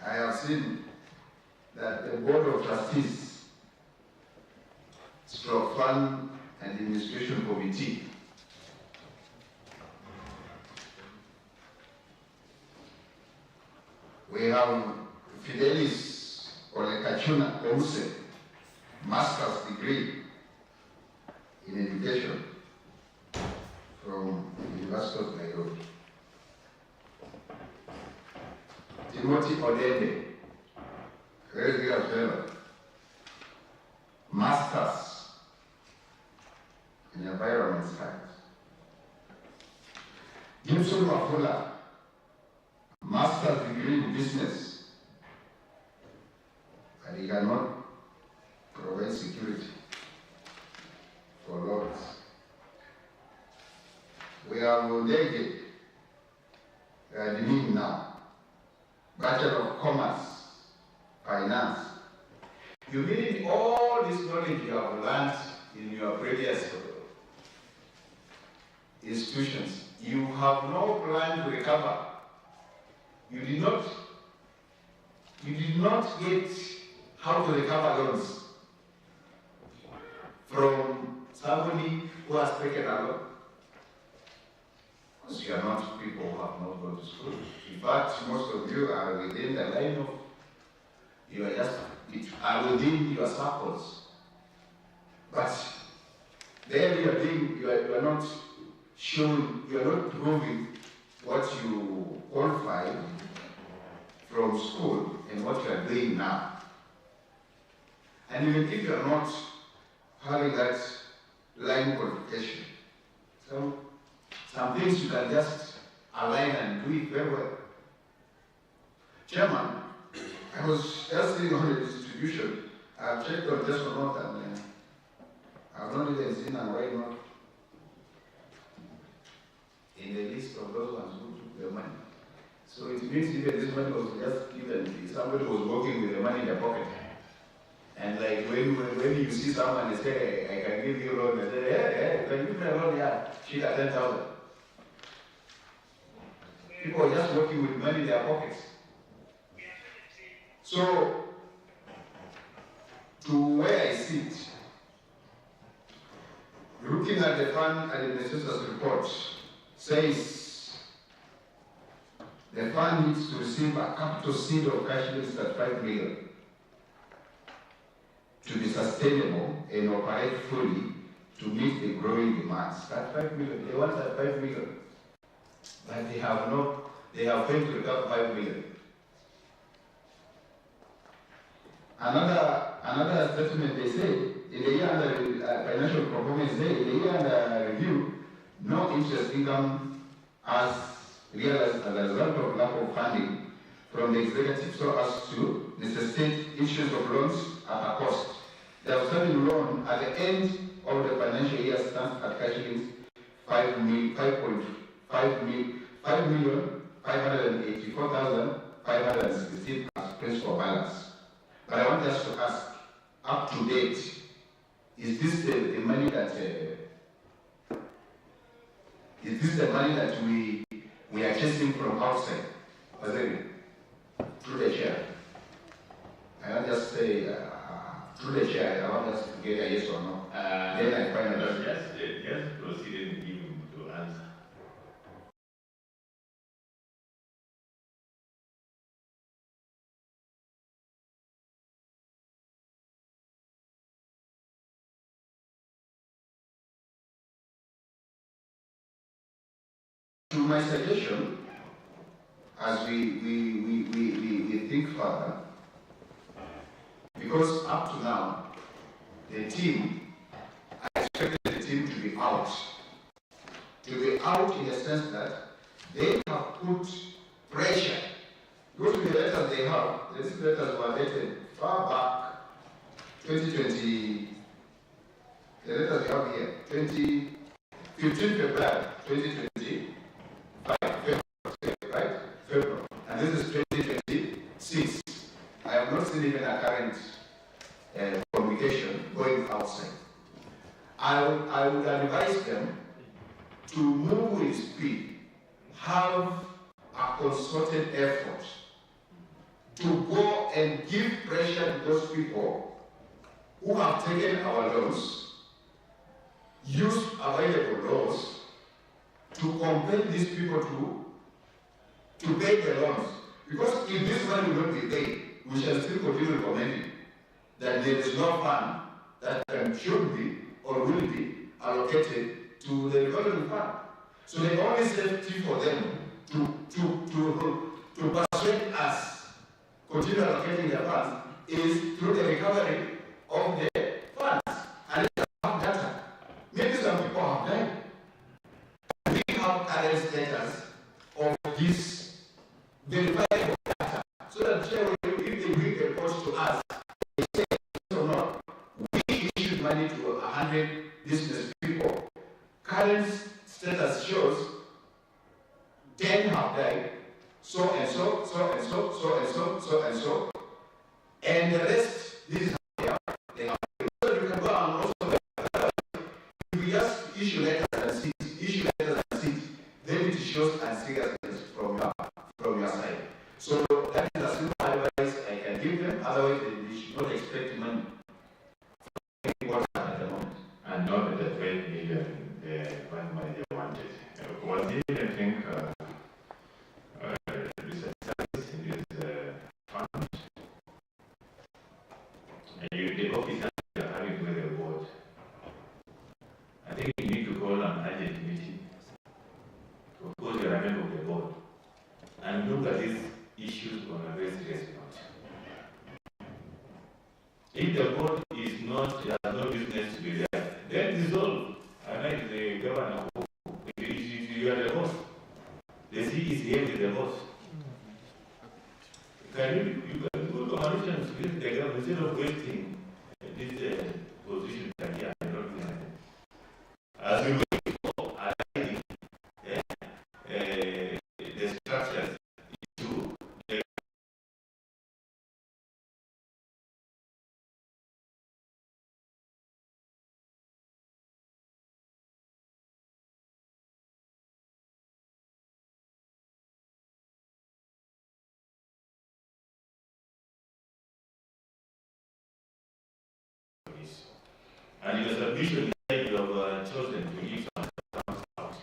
I have seen that the Board of Trustees, Stroke Fund and Administration Committee, we have Fidelis Olekachuna Omuse, master's degree in education from the University of Nairobi. Timothy Odede, graduate fellow, masters in environment science. Gibson Wafula, master's degree in business, and he cannot provide security for loans. We have Odege, admin now, Bachelor of Commerce, Finance. You mean all this knowledge you have learned in your previous institutions, you have no plan to recover. You did not get how to recover loans from somebody who has taken a loan. Because you are not people who have not gone to school. In fact, most of you are within the line of, you are just, are within your circles. But there you are not showing, you are not proving what you qualified from school and what you are doing now. And even if you are not having that line qualification, some things you can just align and do it very well. Chairman, I was just sitting on the distribution. I've checked on this or not, and I've not even seen a why not in the list of those ones who took the money. So it means even this money was just given, somebody was working with the money in their pocket. And like when you see someone and say, I can give you a loan, they say, hey, can you give me a loan? Yeah, she got 10,000. People are just working with money in their pockets. So, to where I sit, looking at the fund administrator's report, says the fund needs to receive a capital seed of cash loans at 5 million to be sustainable and operate fully to meet the growing demands. That 5 million, they want that 5 million. But they have failed to recover 5 million. Another statement they say, in the year under financial performance, in the year under review, no interest income has realized as a result of lack of funding from the executive so as to necessitate issues of loans at a cost. The outstanding loan at the end of the financial year stands at cash loans 5,584,516 as principal balance. But I want us to ask, up to date, is this the money that we are chasing from outside? Through the chair. I want just say through the chair. I want us to get a yes or no. Then I find out. Just proceed and give him to answer. To my suggestion, as we think further, because up to now, the team, I expected the team to be out. To be out in the sense that they have put pressure. Go to the letters they have. These letters were dated far back, 2020. The letters we have here, 15 February 2020. Right? February. And this is 2026. I have not seen even a current communication going outside. I would advise them to move with speed, have a concerted effort to go and give pressure to those people who have taken our loans, use available laws to compel these people to pay the loans. Because if this money will not be paid, we shall still continue recommending that there is no fund that should be or will be allocated to the revolving fund. So the only safety for them to persuade us continue allocating their funds is through the recovery of the funds. And they have data. Maybe some people have died. We have current status of this verifiable data, so that if they bring the report to us, they say or not, we issued money to 100 business people. Current status shows 10 have died, so and so, so and so, so and so, so and so, and the rest, this is how they have. So you can go and also, if you just issue letters and seeds, then it shows unseriousness from your side. So that is a simple advice I can give them, otherwise they should not expect money at the moment. And not the 5 million, the one money they wanted. Was there anything research service in this fund? And the officers are having to make a board. I think you need to call an urgent meeting. Of course, you are a member of the board. And look at these issues on a very serious note. If the board is not, has no business to be there, then dissolve. And I, the governor, you are the host. The CECM is the host. You can go to coalitions with the government instead of wasting this position that here and not doing anything. As we wait for aligning the structures to the and your submission you have chosen to give some thumbs out.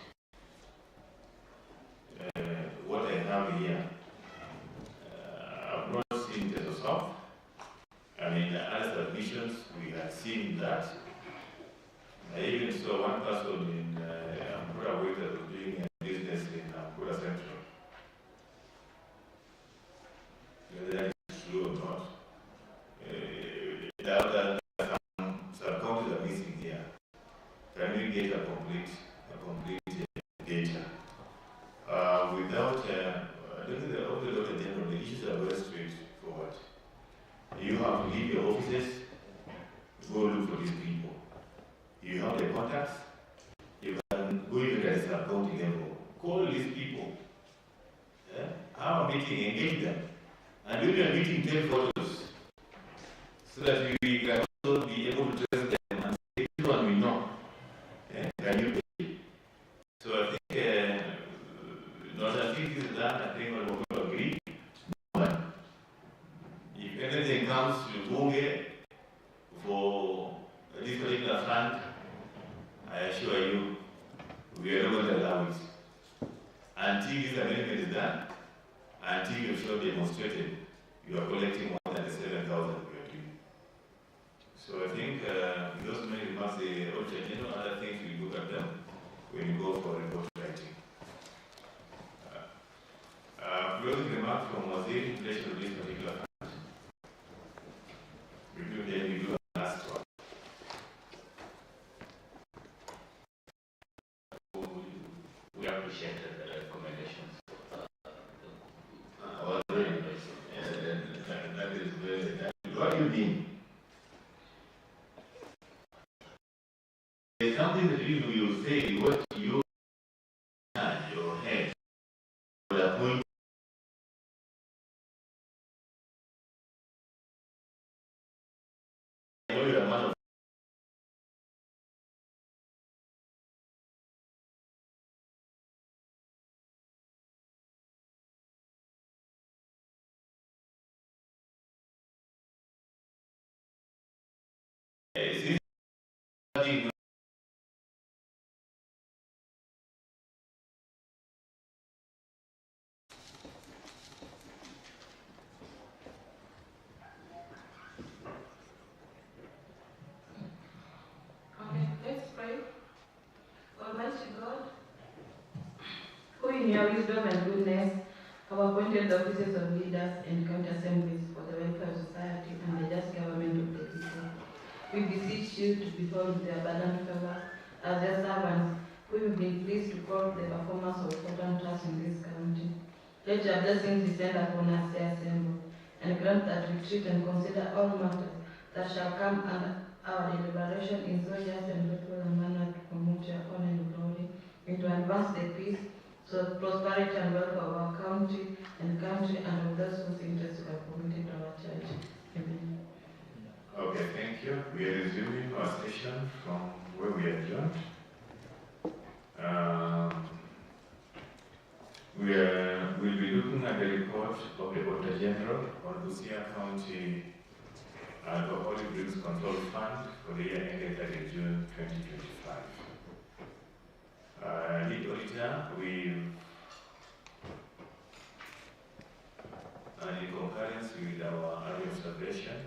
What I have here submissions, we had seen that. I even saw one person in Ampura Way that was doing a business in Ampura Central. Whether that is true or not. Some counties are missing here. Can we get a complete data? Without, I don't think the Auditor General, the issues are very straightforward. You have to leave your offices, go look for these people. You have the contacts, you can go even at the county level. Call these people, have a meeting, engage them, and during a meeting, take photos so that we can also be able to trace them and say, this one we know. Can you pay? So I think, not I think this is done, I think we will agree. But if anything comes to Bunge for this particular fund, I assure you, we are not going to allow it. Until this amendment is done, until you show demonstrated, you are collecting more than the 7,000 we are doing. So I think those many remarks, the Auditor General, other things we look at them when you go for report writing. Closing remark from Wazir in relation to this particular fund. We do a last one. We appreciated the recommendations. That is very. What do you mean? There's something that you say what you had your head will appoint. I know you're a man of. Is this Okay, let's pray. Almighty God, who in your wisdom and goodness have appointed the offices of leaders and county assemblies for the welfare of society and the just government of the people, we beseech you to behold with the abundant favor as your servants, who have been pleased to call the performance of important tasks in this county. Let your blessings descend upon us here assembled, and grant that we treat and consider all matters that shall come under our deliberation in so just and faithful a manner to promote your honor and glory, and to advance the peace, so prosperity and welfare of our county and of those whose interests we have committed to our church. Amen. Okay, thank you. We are resuming our session from where we adjourned. We'll be looking at the report of the Auditor General on Busia County Alcoholic Drinks Control Fund for the year ended 30 June 2025. Lead auditor, in concurrence with our earlier observation,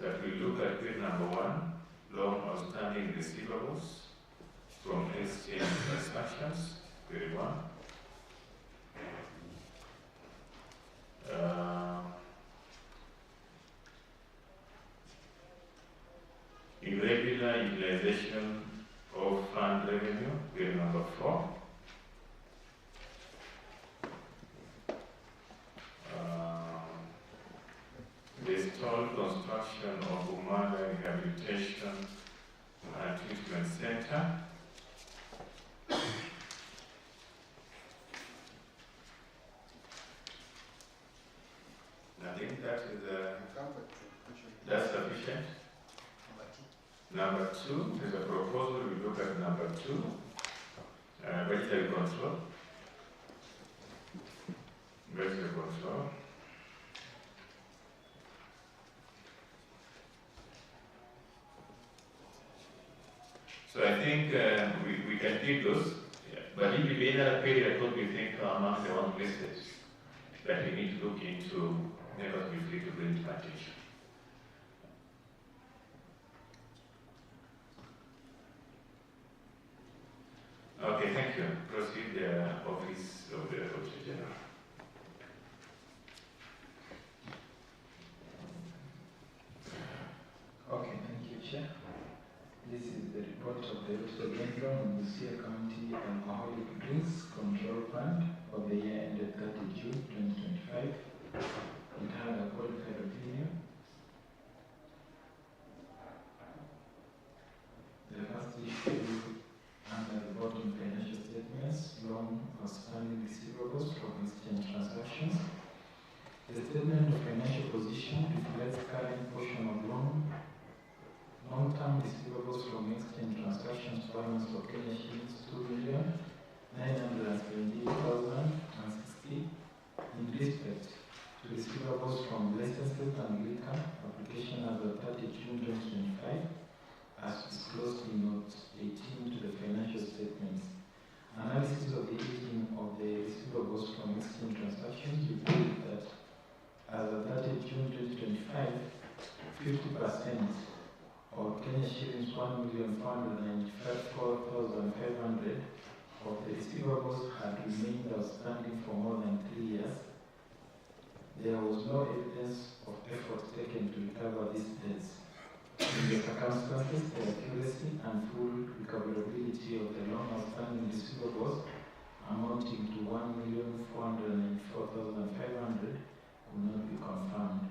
that we look at page number 1, long outstanding receivables from exchange transactions, period 1. Irregular utilization of fund revenue, period number 4. The stall construction of Umanda Rehabilitation and Treatment Center. I think that is that's sufficient. Number 2, there's a proposal. We look at number 2, budgetary control. Budgetary control. So I think we can take those, but in the another period, what we think are among the ones listed that we need to look into, make us be free to bring to attention. the report of the Auditor General on Busia County Alcoholic Drinks Control Fund for the year ended 30 June 2025. It had a qualified opinion. The first issue under the bottom financial statements, loan outstanding receivables from exchange transactions. The statement of financial position reflects current portion of long-term receivables from exchange transactions balance of Kenya shillings 2,978,060 in respect to receivables from licenses and liquor application as of 30 June 2025 as disclosed in note 18 to the financial statements. Analysis of the aging of the receivables from exchange transactions revealed that as of 30 June 2025, 50% of Kenya shillings 1,494,500 of the receivables had remained outstanding for more than 3 years. There was no evidence of efforts taken to recover these debts. In the circumstances, the accuracy and full recoverability of the long outstanding receivables amounting to 1,494,500 could not be confirmed.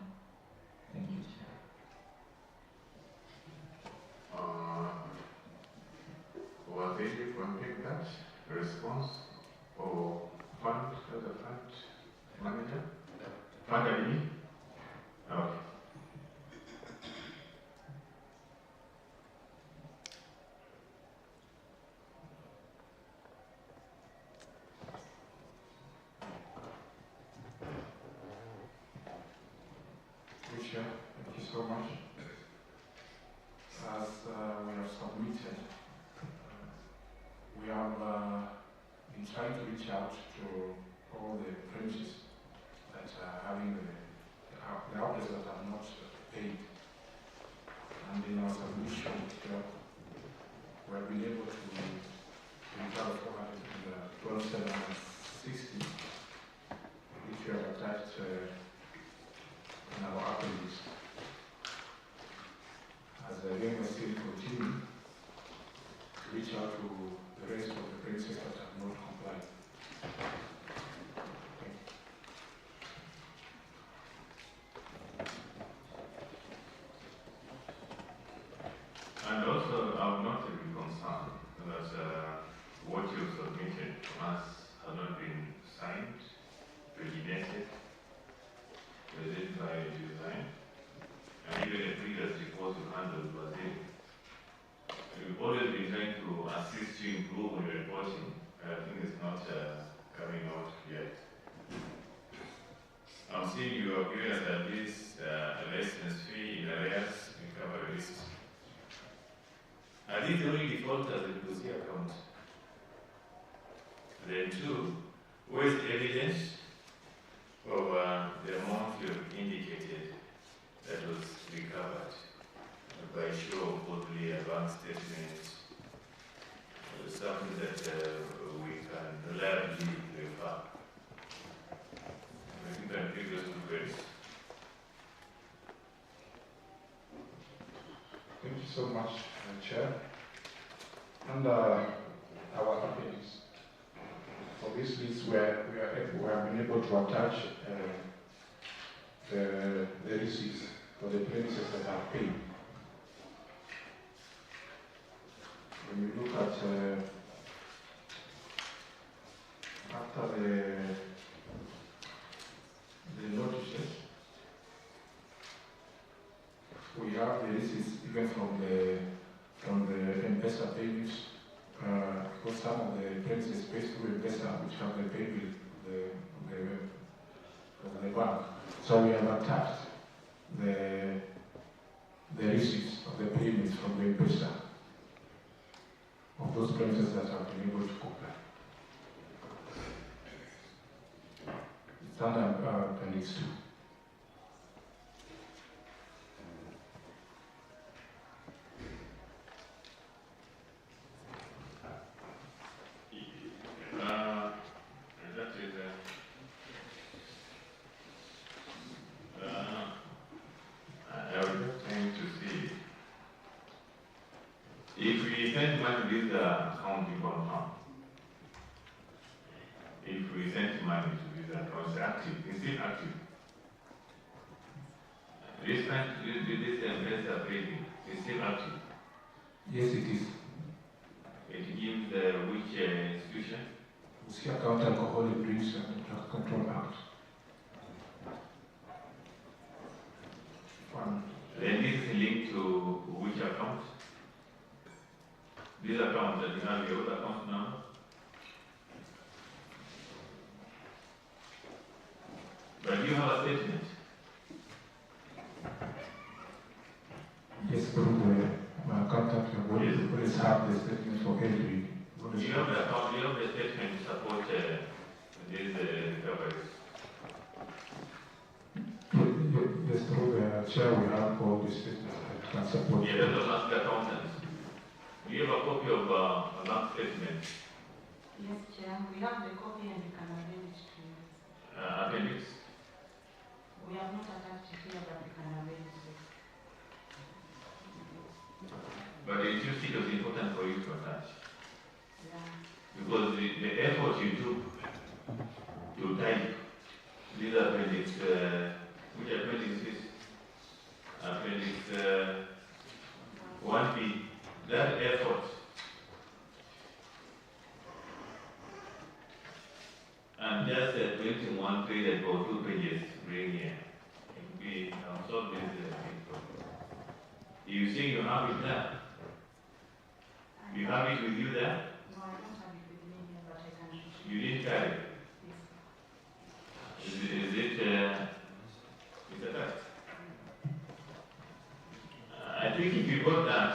Thank you, Chair. Was there anyone take that response or fund as a fund manager? Fund admin? Okay. Chair, thank you so much. As we have submitted, we have been trying to reach out to all the premises that are having the outlets that are not paid. And in our submission, we have been able to reach out to 12,760, which we have attached in our appendices. As the game is still continuing, reach out to the rest of the premises that have not complied. And also, I would not be concerned that what you submitted to us has not been signed, paginated, presented by design, and even the previous report you handled was in. We've always been trying to assist you improve on your reporting. I think it's not coming out yet. I'm seeing you have given us at least a license fee in arrears recovery list. Are these the only defaulters in the Busia account? Then two, where is the evidence of the amount you have indicated that was recovered by show of bodily advance statements, something that we can reliably refer? I think that gives us two grades. Thank you so much, Chair. Under our appendix, for this list, we have been able to attach the receipts for the premises that are paid. When you look at after the notices, we have the receipts even from the M-Pesa payments, because some of the premises based through M-Pesa which have the pay bill of the bank. So we have attached the receipts of the payments from the M-Pesa of those premises that have been able to comply. It's under appendix 2. If we account you confirm. If we send money to this account, it's active, it's still active. This investor trading is still active. Yes, it is. It gives which institution? Busia County Alcoholic Drinks and Drug Control Act. Then this is linked to which account? This account that you have your account number? But you have a statement. Yes, from my accountant, we always have the statement for every. Do you have the account? Do you have the statement to support these recoveries? Yes, through the chair, we have all the statements that can support. Yeah, that was ask the accountant. Do you have a copy of a bank statement? Yes, Chair. We have the copy and we can arrange it to you. Appendix? We have not attached it here, but we can arrange it. But it just it was important for you to attach. Yeah. Because the effort you took to type this appendix, which appendix is this? Appendix 1B, that effort and just printing one page or 2 pages bring here. It will be solve this problem. You say you have it there. You have it with you there? No, I don't have it with me here, but I can show you. You didn't carry it? Yes. Is it attached? I think if you got that,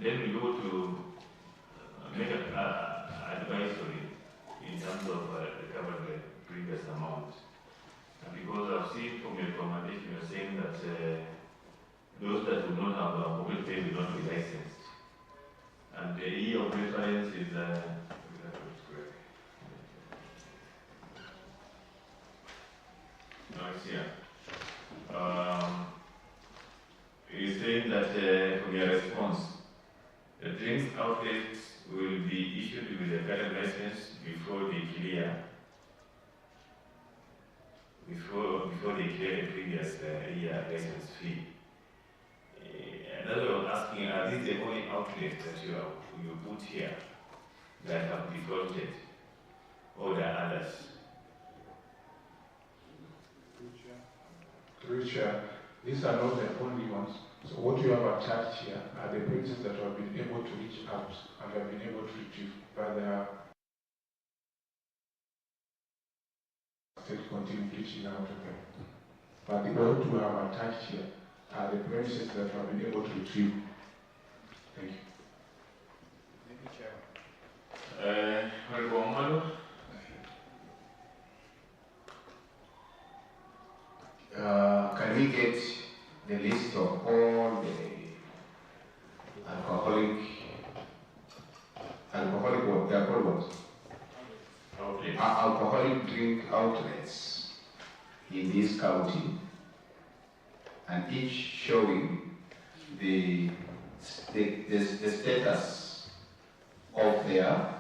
then we go to make an advisory in terms of recover the previous amount. And because I've seen from your recommendation, you're saying that those that do not have a mobile pay will not be licensed. And the year of reference is no, it's here. He's saying that from your response, the drinks outlets will be issued with a current license before they clear the previous year license fee. Another one asking, are these the only outlets that you put here that have defaulted, or there are others? Richard, these are not the only ones. So what you have attached here are the places that have been able to reach out and have been able to retrieve, but they are still continue reaching out to them. But the what you have attached here are the places that have been able to retrieve. Thank you. Thank you, Chair. Honorable Omalo. Can we get the list of all the alcoholic drink outlets in this county, and each showing the status of their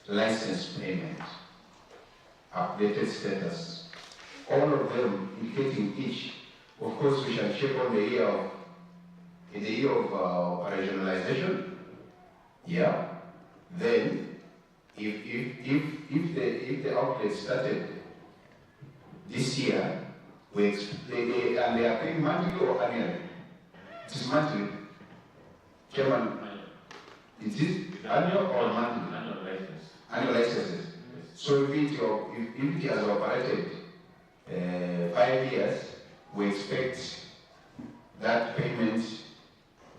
license payment, updated status. All of them indicating each. Of course, we shall check on the year of operationalization. Yeah. Then, if the outlet started this year, they are paying monthly or annually. It is monthly. Chairman, is it annual or monthly? Annual license. Annual licenses. So if it has operated 5 years, we expect that payment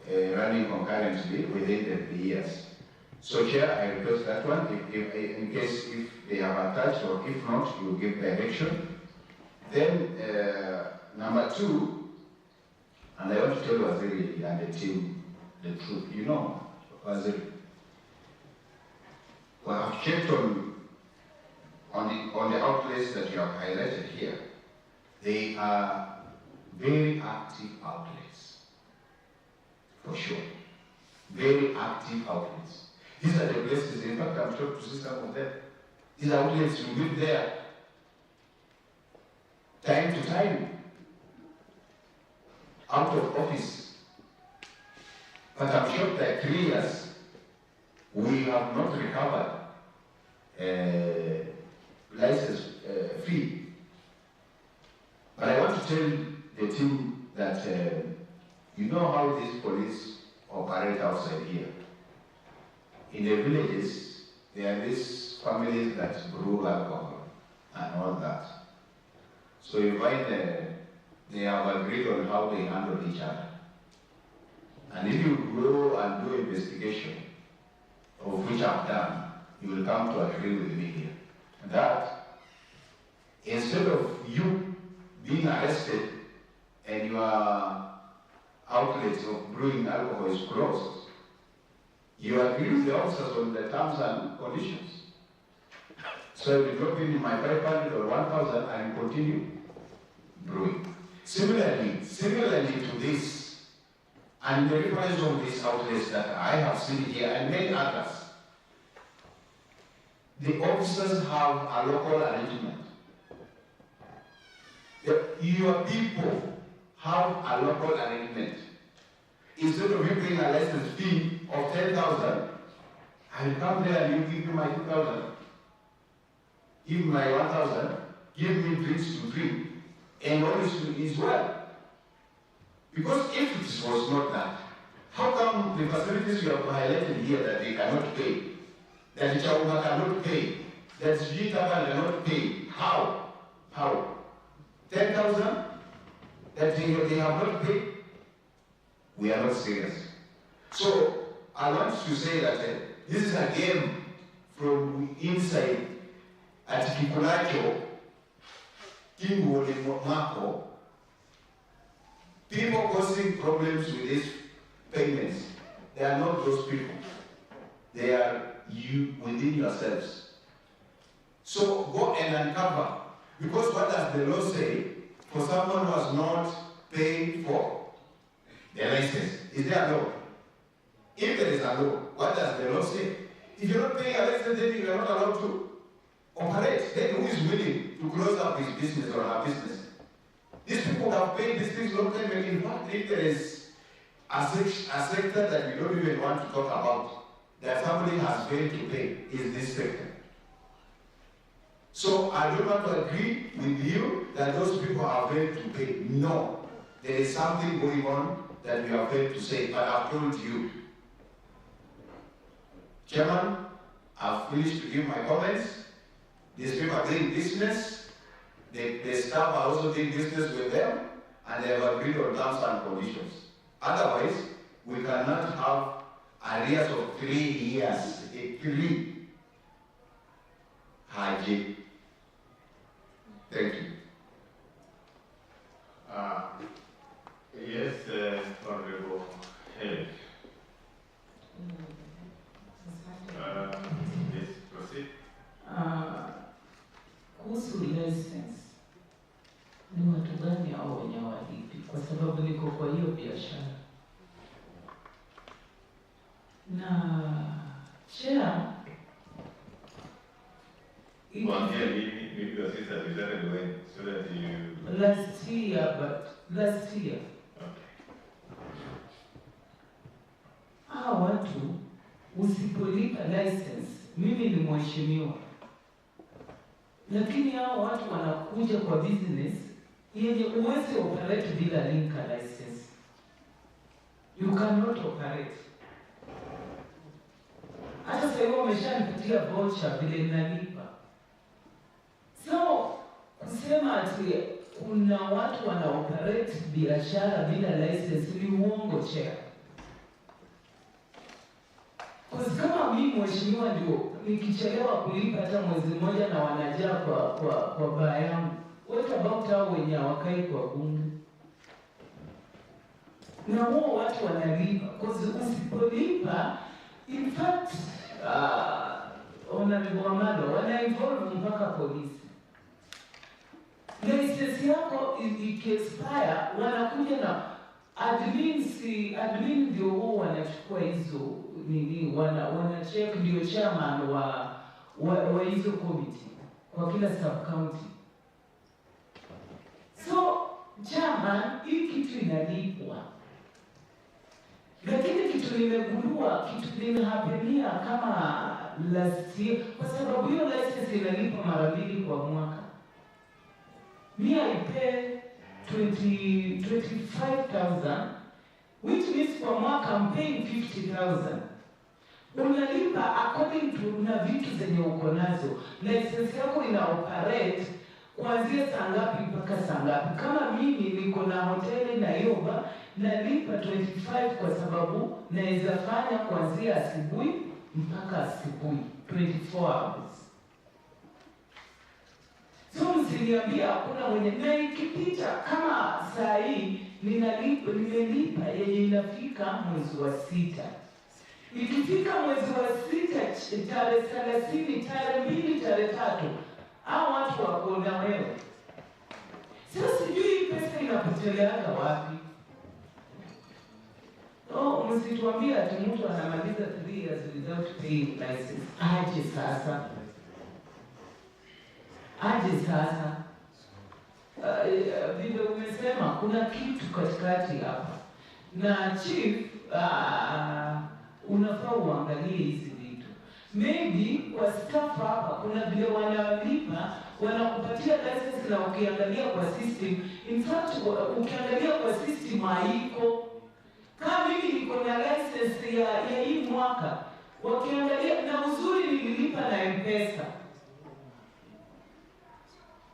running concurrently within the 3 years. So Chair, I request that one, in case if they have attached or if not, you will give direction. Then number 2, and I want to tell Waziri and the team the truth. You know, Waziri, we have checked on the outlets that you have highlighted here. They are very active outlets, for sure. Very active outlets. These are the places, in fact, I'm sure to see some of them. These outlets you live there time to time, out of office. But I'm sure that 3 years, we have not recovered license fee. But I want to tell the team that you know how these police operate outside here. In the villages, there are these families that brew alcohol and all that. So you find they have agreed on how they handle each other. And if you go and do investigation, of which I've done, you will come to agree with me here. That instead of you being arrested and your outlets of brewing alcohol is closed, you agree with the officers on the terms and conditions. So if you drop in my 500 or 1,000 and continue brewing. Similarly to this, and the reference of these outlets that I have seen here and many others, the officers have a local arrangement. Your people have a local arrangement. Instead of you paying a license fee of 10,000, I will come there and you give me my 2,000, give me my 1,000, give me drinks to drink, and all is well. Because if it was not that, how come the facilities you have highlighted here that they cannot pay, that Chauma cannot pay, that Jitaba cannot pay? How? 10,000 that they have not paid? We are not serious. So I want to say that this is a game from inside at Kikulacho, Kimbo Marco, people causing problems with these payments. They are not those people. They are you within yourselves. So go and uncover. Because what does the law say for someone who has not paid for the license? Is there a law? If there is a law, what does the law say? If you're not paying a license, then you are not allowed to operate. Then who is willing to close up his business or her business? These people have paid these things long time. In fact, if there is a sector that we don't even want to talk about, that somebody has failed to pay, is this sector. So I don't want to agree with you that those people have failed to pay. No, there is something going on that we have failed to say, but I've told you. Chairman, I've finished to give my comments. These people are doing business. The staff are also doing business with them, and they have agreed on terms and conditions. Otherwise, we cannot have arrears of 3 years. 3. Haji. Thank you. Yes, Honorable Head. Yes, proceed. Kuhusu license, ni watu gani hao wenye walipi? Kwa sababu niko kwa hiyo biashara. Na chair, Kuanzia lini? Maybe your sister decided when, so that you... Last year. Okay. Hawa watu usipolipa license, mimi ni mheshimiwa. Lakini hao watu wanakuja kwa business yenye uwezi operate bila linker license. You cannot operate. Hata sasa hivi wameshanipatia voucher vile ninalipa. So kusema ati kuna watu wana operate biashara bila license ni uongo chair. Kwa kama mimi mheshimiwa ndio nikichelewa kulipa hata mwezi mmoja na wanajaa kwa baa yangu, what about hao wenye hawakai kwa bunge? Na wao watu wanalipa. Kwa usipolipa, in fact, wanaliboamalo, wana-involve mpaka polisi. License yako iki-expire, wanakuja na admin ndio wao wanachukua hizo nini wana check ndio chairman wa hizo committee kwa kila sub county. So chairman, hii kitu inalipwa. Lakini kitu nimegundua, kitu linahapenia kama last year, kwa sababu hiyo license inalipa mara 2 kwa mwaka. Me I pay 25,000, which means kwa mwaka I'm paying 50,000. Unalipa according to na vitu zenye uko nazo. License yako ina operate kuanzia saa ngapi mpaka saa ngapi. Kama mimi niko na hoteli na yoba, nalipa 25 kwa sababu naweza fanya kuanzia asubuhi mpaka asubuhi, 24 hours. So msiniambia hakuna mwenye, na ikipita kama saa hii nimelipa yenye inafika mwezi wa 6. Ikifika mwezi wa 6 tarehe 30, tarehe 2, tarehe 3, hao watu wako na wewe. Sasa sijui pesa inapoteleaga wapi. Oh, msituambie ati mtu anamaliza 3 years without paying license. Aje sasa. Vile umesema kuna kitu katikati hapa. Na chief, unafaa uangalie hizi vitu. Maybe kwa staff hapa kuna vile wanalipa, wanakupatia license na ukiangalia kwa system. In fact, ukiangalia kwa system haiko. Kama mimi niko na license ya hii mwaka, wakiangalia na uzuri nililipa na M-Pesa.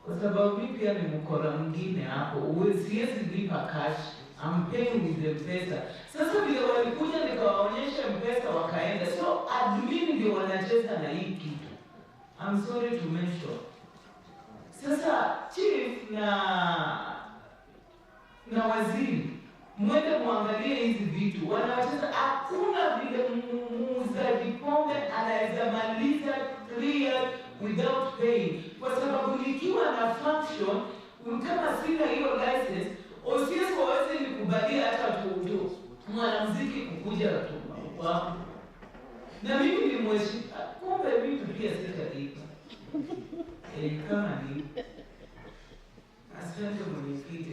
Kwa sababu mimi pia ni mkora mwingine hapo, siwezi lipa cash, I'm paying with M-Pesa. Sasa vile walikuja nikawaonyesha M-Pesa wakaenda, so admin ndio wanacheza na hii kitu. I'm sorry to mention. Sasa chief na waziri, mwende muangalie hizi vitu. Wanawacheza, hakuna vile muuzaji pombe anaweza maliza 3 years without paying. Kwa sababu nikiwa na function, kama sina hiyo license, OCS waweze nikubalia hata tu mwanamuziki kukuja kwa. Na mimi ni mheshimu, kumbe mimi pia sitalipa. Kama ni asante mwenyekiti.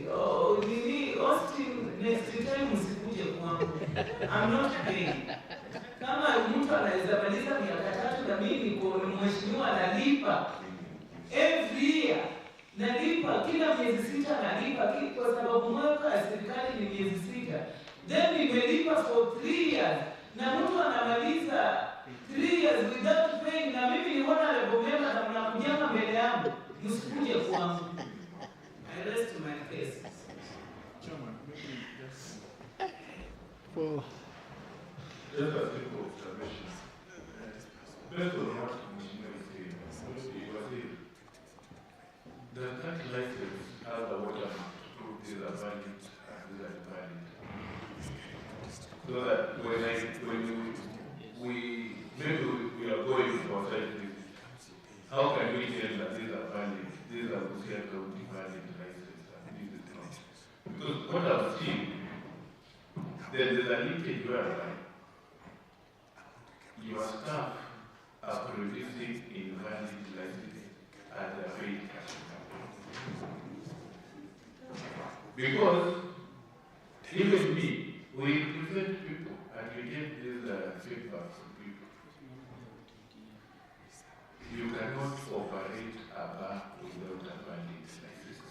Nini Austin, next time usikuje kwangu. I'm not paying. Kama mtu anaweza maliza miaka 3 na mimi niko mheshimiwa nalipa every year. Nalipa kila miezi 6 nalipa kwa sababu mwaka ya serikali ni miezi 6. Then nimelipa for 3 years. Na mtu anamaliza 3 years without paying na mimi ni honorable member na mnakujanga mbele yangu. Msikuje kwangu. I rest my case. Chairman, maybe just a simple observation. Based on what Commissioner is saying, does that license has a watermark to prove these are valid and these are invalid? So that when we are going to our site visit, how can we tell that these are valid, these are Busia County valid license and this is not? Because what I've seen, there is a leakage whereby your staff are producing invalid licenses at a paid cash. Because even me, we present people and we get these feedback from people. You cannot operate a bar without a valid license.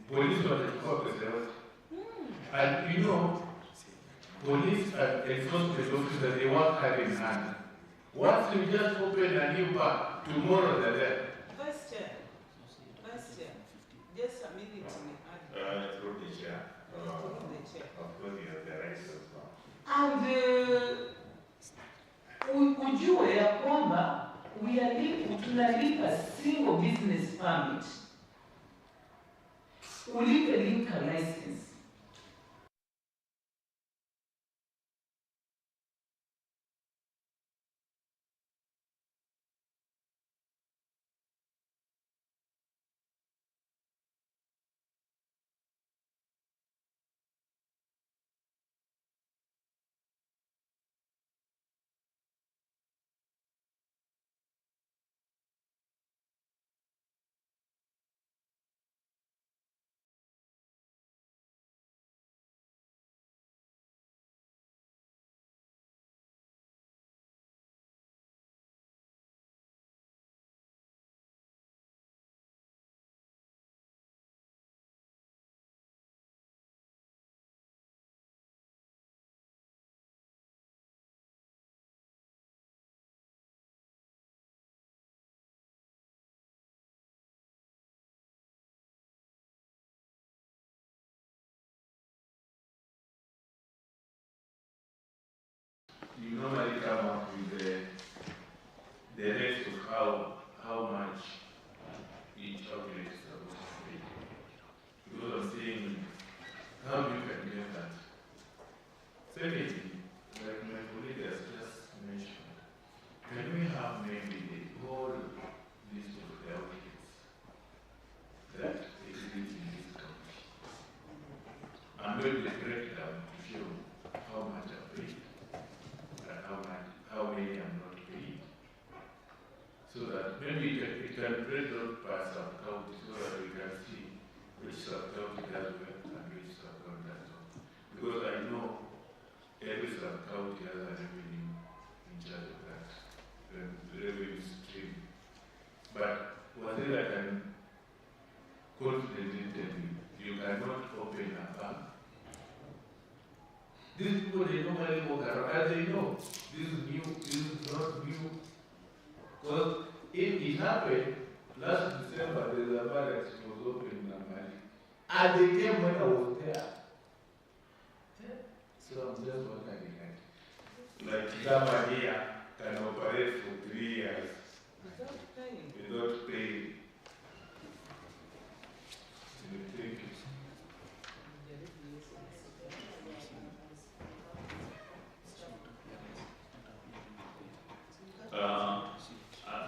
Police were the corporate, and you know, police and enforcement officers, they work hand in hand. Once you just open a new bar, tomorrow they're there. Vice Chair, just a minute. Through the chair. Of course, you have the right to respond. And ujue ya kwamba tunalipa single business permit. Ulipe liquor license. you normally come up with the rates of how much each outlet is supposed to pay. Because I'm saying, how you can get that? Secondly, like my colleague has just mentioned, can we have maybe the whole list of the outlets that exist in this country? And maybe the breakdown to show how much are paid and how many are not paid. So that maybe it can break out by sub-county so that we can see which sub-county does well and which sub-county does not. Because I know every sub-county has a revenue in charge of that, the revenue stream. But one thing I can confidently tell you, you cannot open a bank. These people, they normally walk around and they know this is new, this is not new. Because if it happened last December, there's a bank that was open in Mali. And they came when I was there. So I'm just wondering, like Gamania can operate for 3 years without paying. Thank you.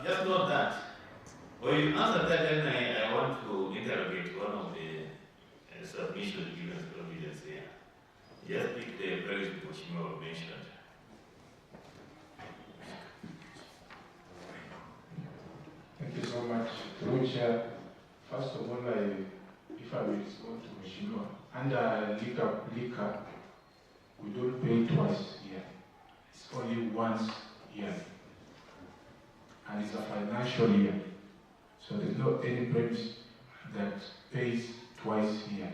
Just not that. When you answer that, then I want to interrogate one of the submissions given to evidence here. Just pick the place which you have mentioned. Thank you so much. Through Chair, first of all, if I will respond to Mheshimiwa, under liquor, we don't pay twice a year. It's only once a year. And it's a financial year. So there's not any premise that pays twice a year.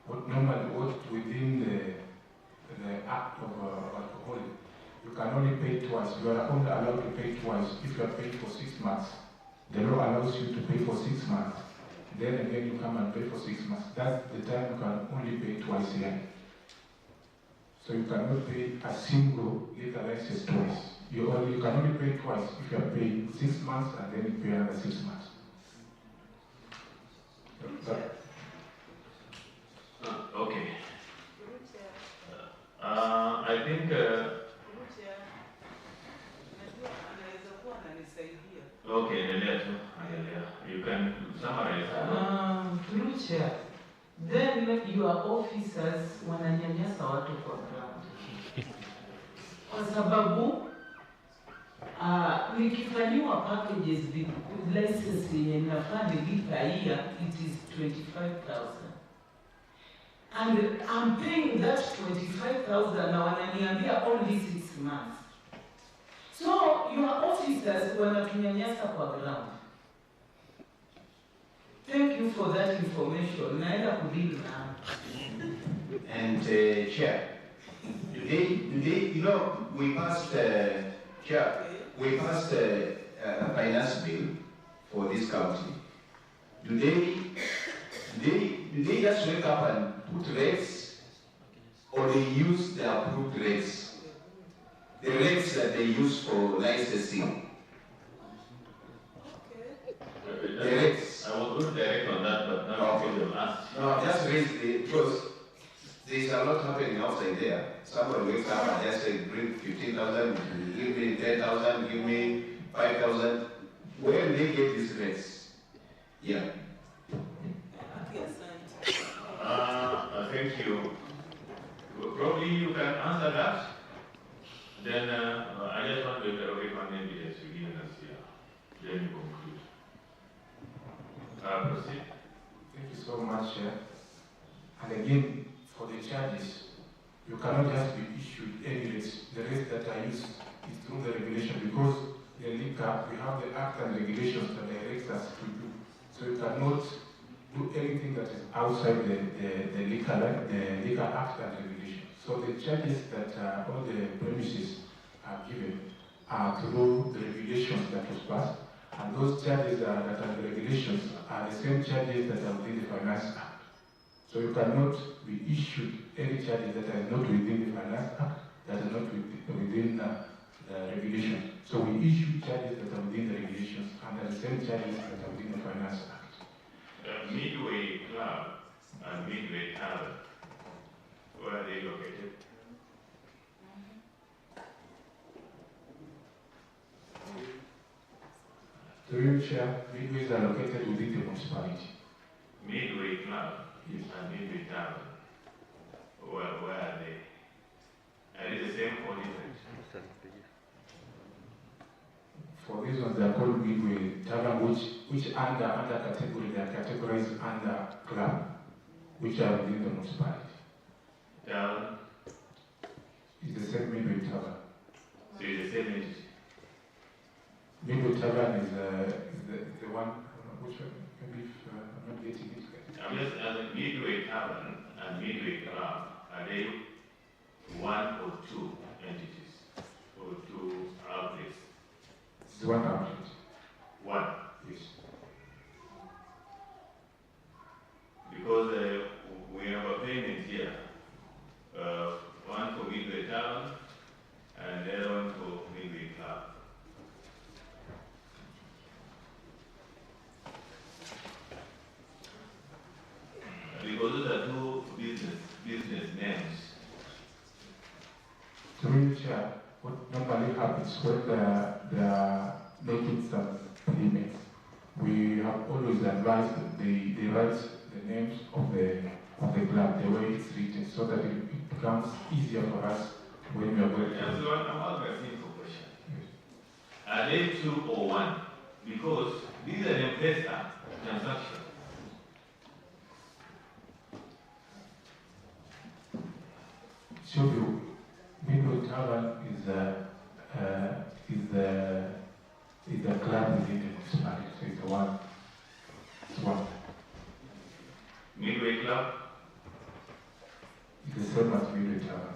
What normally, what within the act of alcohol, you can only pay twice. You are only allowed to pay twice if you are paid for 6 months. The law allows you to pay for 6 months. Then again you come and pay for 6 months. That's the time you can only pay twice a year. So you cannot pay a single liquor license twice. You can only pay twice if you are paying 6 months and then you pay another 6 months. Okay. I think. Okay, you can summarize. Through chair, then your officers wananyanyasa watu kwa ground. Kwa sababu nikifanyiwa packages license yenye nafaa nilipa year, it is 25,000. And I'm paying that 25,000 na wananiambia only 6 months. So your officers wanatunyanyasa kwa ground. Thank you for that information. Naenda kudili na. And Chair, today, you know, we passed, Chair, we passed a finance bill for this county. Do they just wake up and put rates, or they use the approved rates? The rates that they use for licensing. The rates. I was going direct on that, but now you will ask. No, just raise because there's a lot happening outside there. Somebody wakes up and just say, bring 15,000, give me 10,000, give me 5,000. Where do they get these rates? Yeah. Thank you. Probably you can answer that. Then I just want to interrogate one evidence you given us here. Then you conclude. Proceed. Thank you so much, Chair. And again, for the charges, you cannot just be issued any rates. The rates that are used is through the regulation because the liquor, we have the act and regulations that directs us to do. So you cannot do anything that is outside the liquor act and regulation. So the charges that all the premises are given are through the regulations that was passed. And those charges that are the regulations are the same charges that are within the Finance Act. So you cannot be issued any charges that are not within the Finance Act that are not within the regulations. So we issue charges that are within the regulations and the same charges that are within the Finance Act. Midway Club and Midway Tavern, where are they located? To you, Chair, Midways are located within the municipality. Midway Club and Midway Tavern, where are they? Are they the same or different? For these ones, they are called Midway Tavern, which under category, they are categorized under club, which are within the municipality. Tavern? It's the same Midway Tavern. So it's the same entity? Midway Tavern is the one, which one, maybe if I'm not getting it. I'm just asking, Midway Tavern and Midway Club, are they one or two entities or two outlets? It's one outlet. One? Yes. Because we have a payment here, one for Midway Tavern and the other one for Midway Club. Because those are two business names. Through Chair, what normally happens when they are making some payments, we have always advised they write the names of the club, the way it's written, so that it becomes easier for us when we are going to. So I'm asking a simple question. Are they two or one? Because these are M-Pesa transactions. So Midway Tavern is the club within the municipality, so it's the one. It's one. Midway Club? It's the same as Midway Tavern.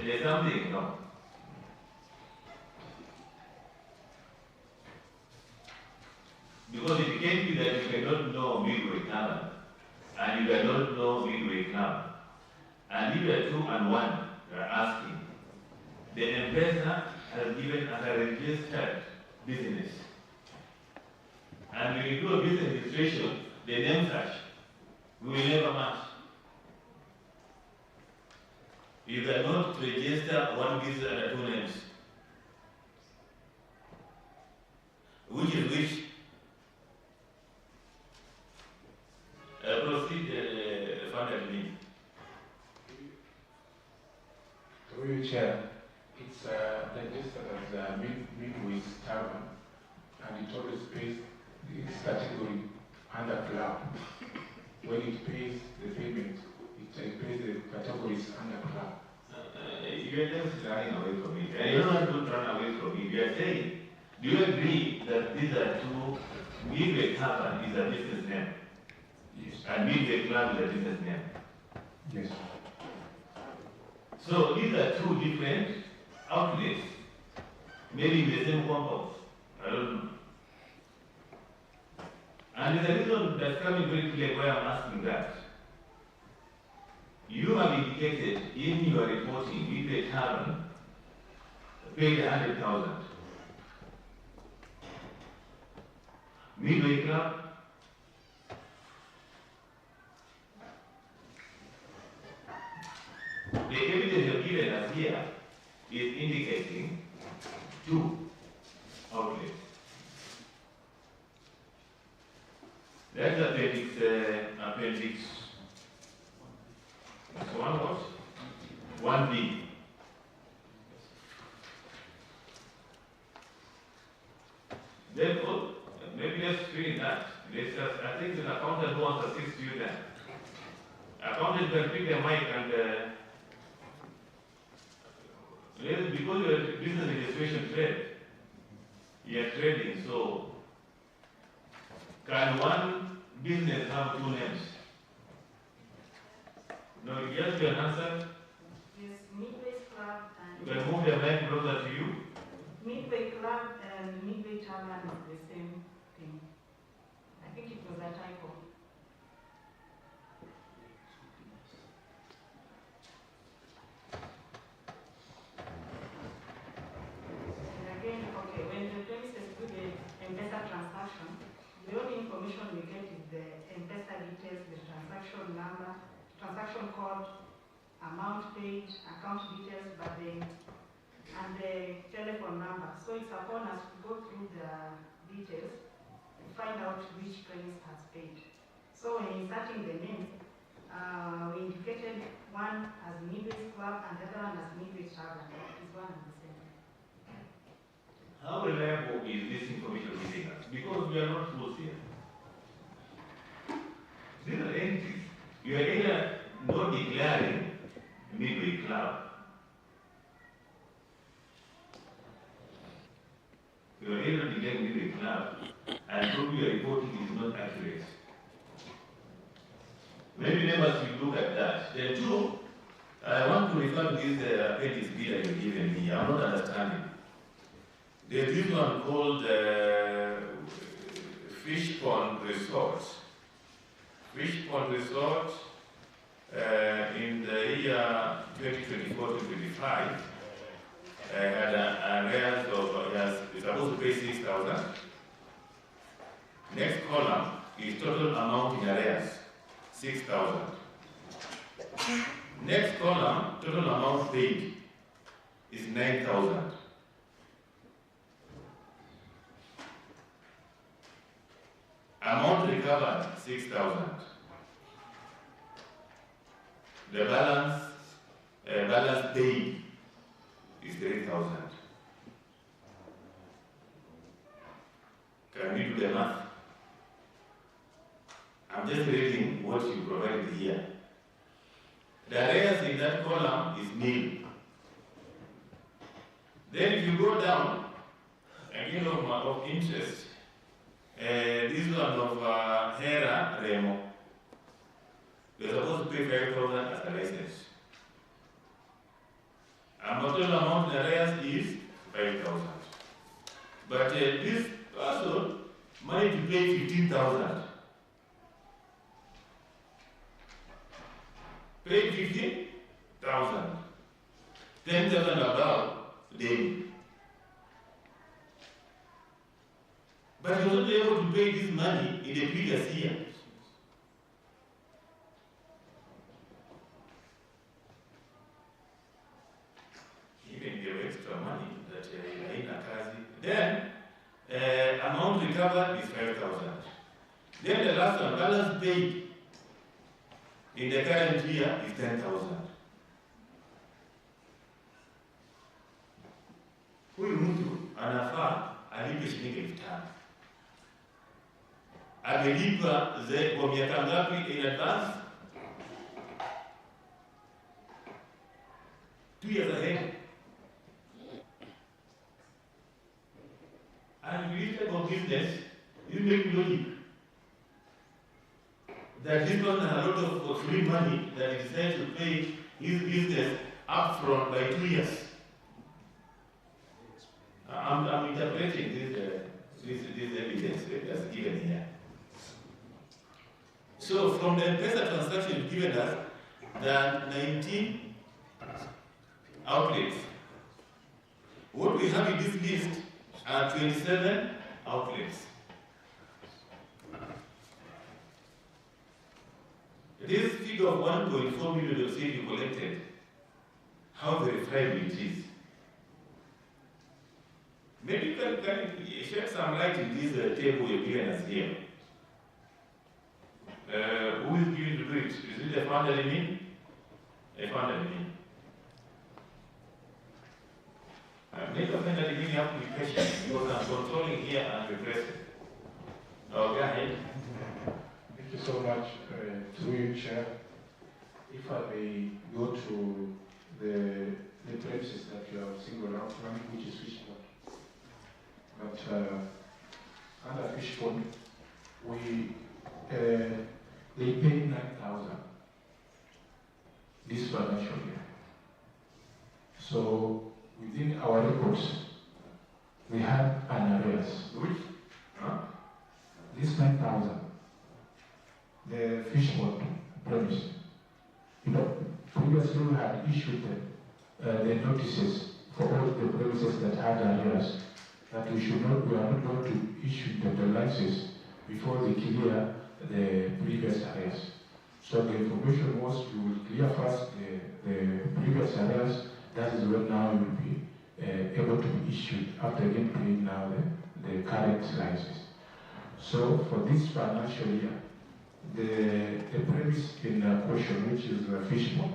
There's something, no? Because it can be that you cannot know Midway Tavern and you cannot know Midway Club. And if you are 2 and 1, you are asking, the M-Pesa has given us a registered business. And when you do a business registration, the name search, we will never match. You cannot register one business under 2 names. Which is which? Proceed, funded me. Through you, Chair, it's registered as Midway Tavern, and it always pays its category under club. When it pays the payment, it pays the categories under club. You are just running away from it. And you don't want to run away from it. You are saying, do you agree that these are two, Midway Tavern is a business name? Yes. And Midway Club is a business name? Yes. So these are two different outlets, maybe in the same compound. I don't know. And there's a reason that's coming very clear why I'm asking that. You have indicated in your reporting, Midway Tavern paid 100,000. Midway Club, the evidence you've given us here is indicating 2 outlets. That's appendix 1 what? 1B. Therefore, maybe let's screen that. I think the accountant who wants to assist you there. Accountant can pick the mic and because you're a business registration trade, you're trading, so can one business have 2 names? No, yes, you can answer. Yes, Midway Club and... You can move the mic closer to you. Midway Club and Midway Tavern is the same thing. I think it was a typo. the premises do the M-Pesa transaction, the only information we get is the M-Pesa details, the transaction number, transaction code, amount paid, account details, and the telephone number. So it's upon us to go through the details to find out which premise has paid. So when inserting the name, we indicated one as Midway Club and the other one as Midway Travel. It's one and the same. How reliable is this information giving us? Because we are not fools here. These are entities. You are either not declaring Midway Club, you are either declaring Midway Club, and probably your reporting is not accurate. Maybe members will look at that. Then two, I want to refer to this appendix B that you're giving me. I'm not understanding. There's this one called Fish Pond Resort. Fish Pond Resort in the year 2024-25 had an arrears of, it's supposed to pay 6,000. Next column is total amount in arrears, 6,000. Next column, total amount paid, is 9,000. Amount recovered, 6,000. The balance paid is 3,000. Can we do the math? I'm just reading what you provided here. The arrears in that column is nil. Then if you go down, again of interest, this one of Hera Remo, they're supposed to pay 5,000 as a license. And the total amount in arrears is 5,000. But this person managed to pay 15,000. Paid 15,000. 10,000 above daily. But he was not able to pay this money in the previous year. Even the extra money that in a kazi. Then, amount recovered is 5,000. Then the last one, balance paid in the current year is 10,000. Huyu mtu anafaa alipe shilingi 5,000. Amelipa kwa miaka ngapi in advance? 2 years ahead. And we type of business, you make logic that this person has a lot of free money that he decides to pay his business upfront by 2 years. I'm interpreting this evidence that's given here. So from the M-Pesa transaction given us, there are 19 outlets. What we have in this list are 27 outlets. This figure of 1.4 million of CD collected, how verifiable it is. Maybe you can shed some light in this table you're giving us here. Who is going to do it? Is it a founder admin? A founder admin. Make a founder admin, you have to be patient because I'm controlling here and repressing. Oh, go ahead. Thank you so much, through you, Chair. If I may go to the premises that you have singled out, which is Fish Pond. But under Fish Pond, they paid 9,000 this financial year. So within our records, we have an arrears. Which? This 9,000, the Fish Pond premise. Previously we had issued the notices for all the premises that had arrears. that we are not going to issue the license before they clear the previous areas. So the information was you will clear first the previous areas. That is when now you will be able to be issued after getting paid now the current license. So for this financial year, the premise in question, which is fishbowl,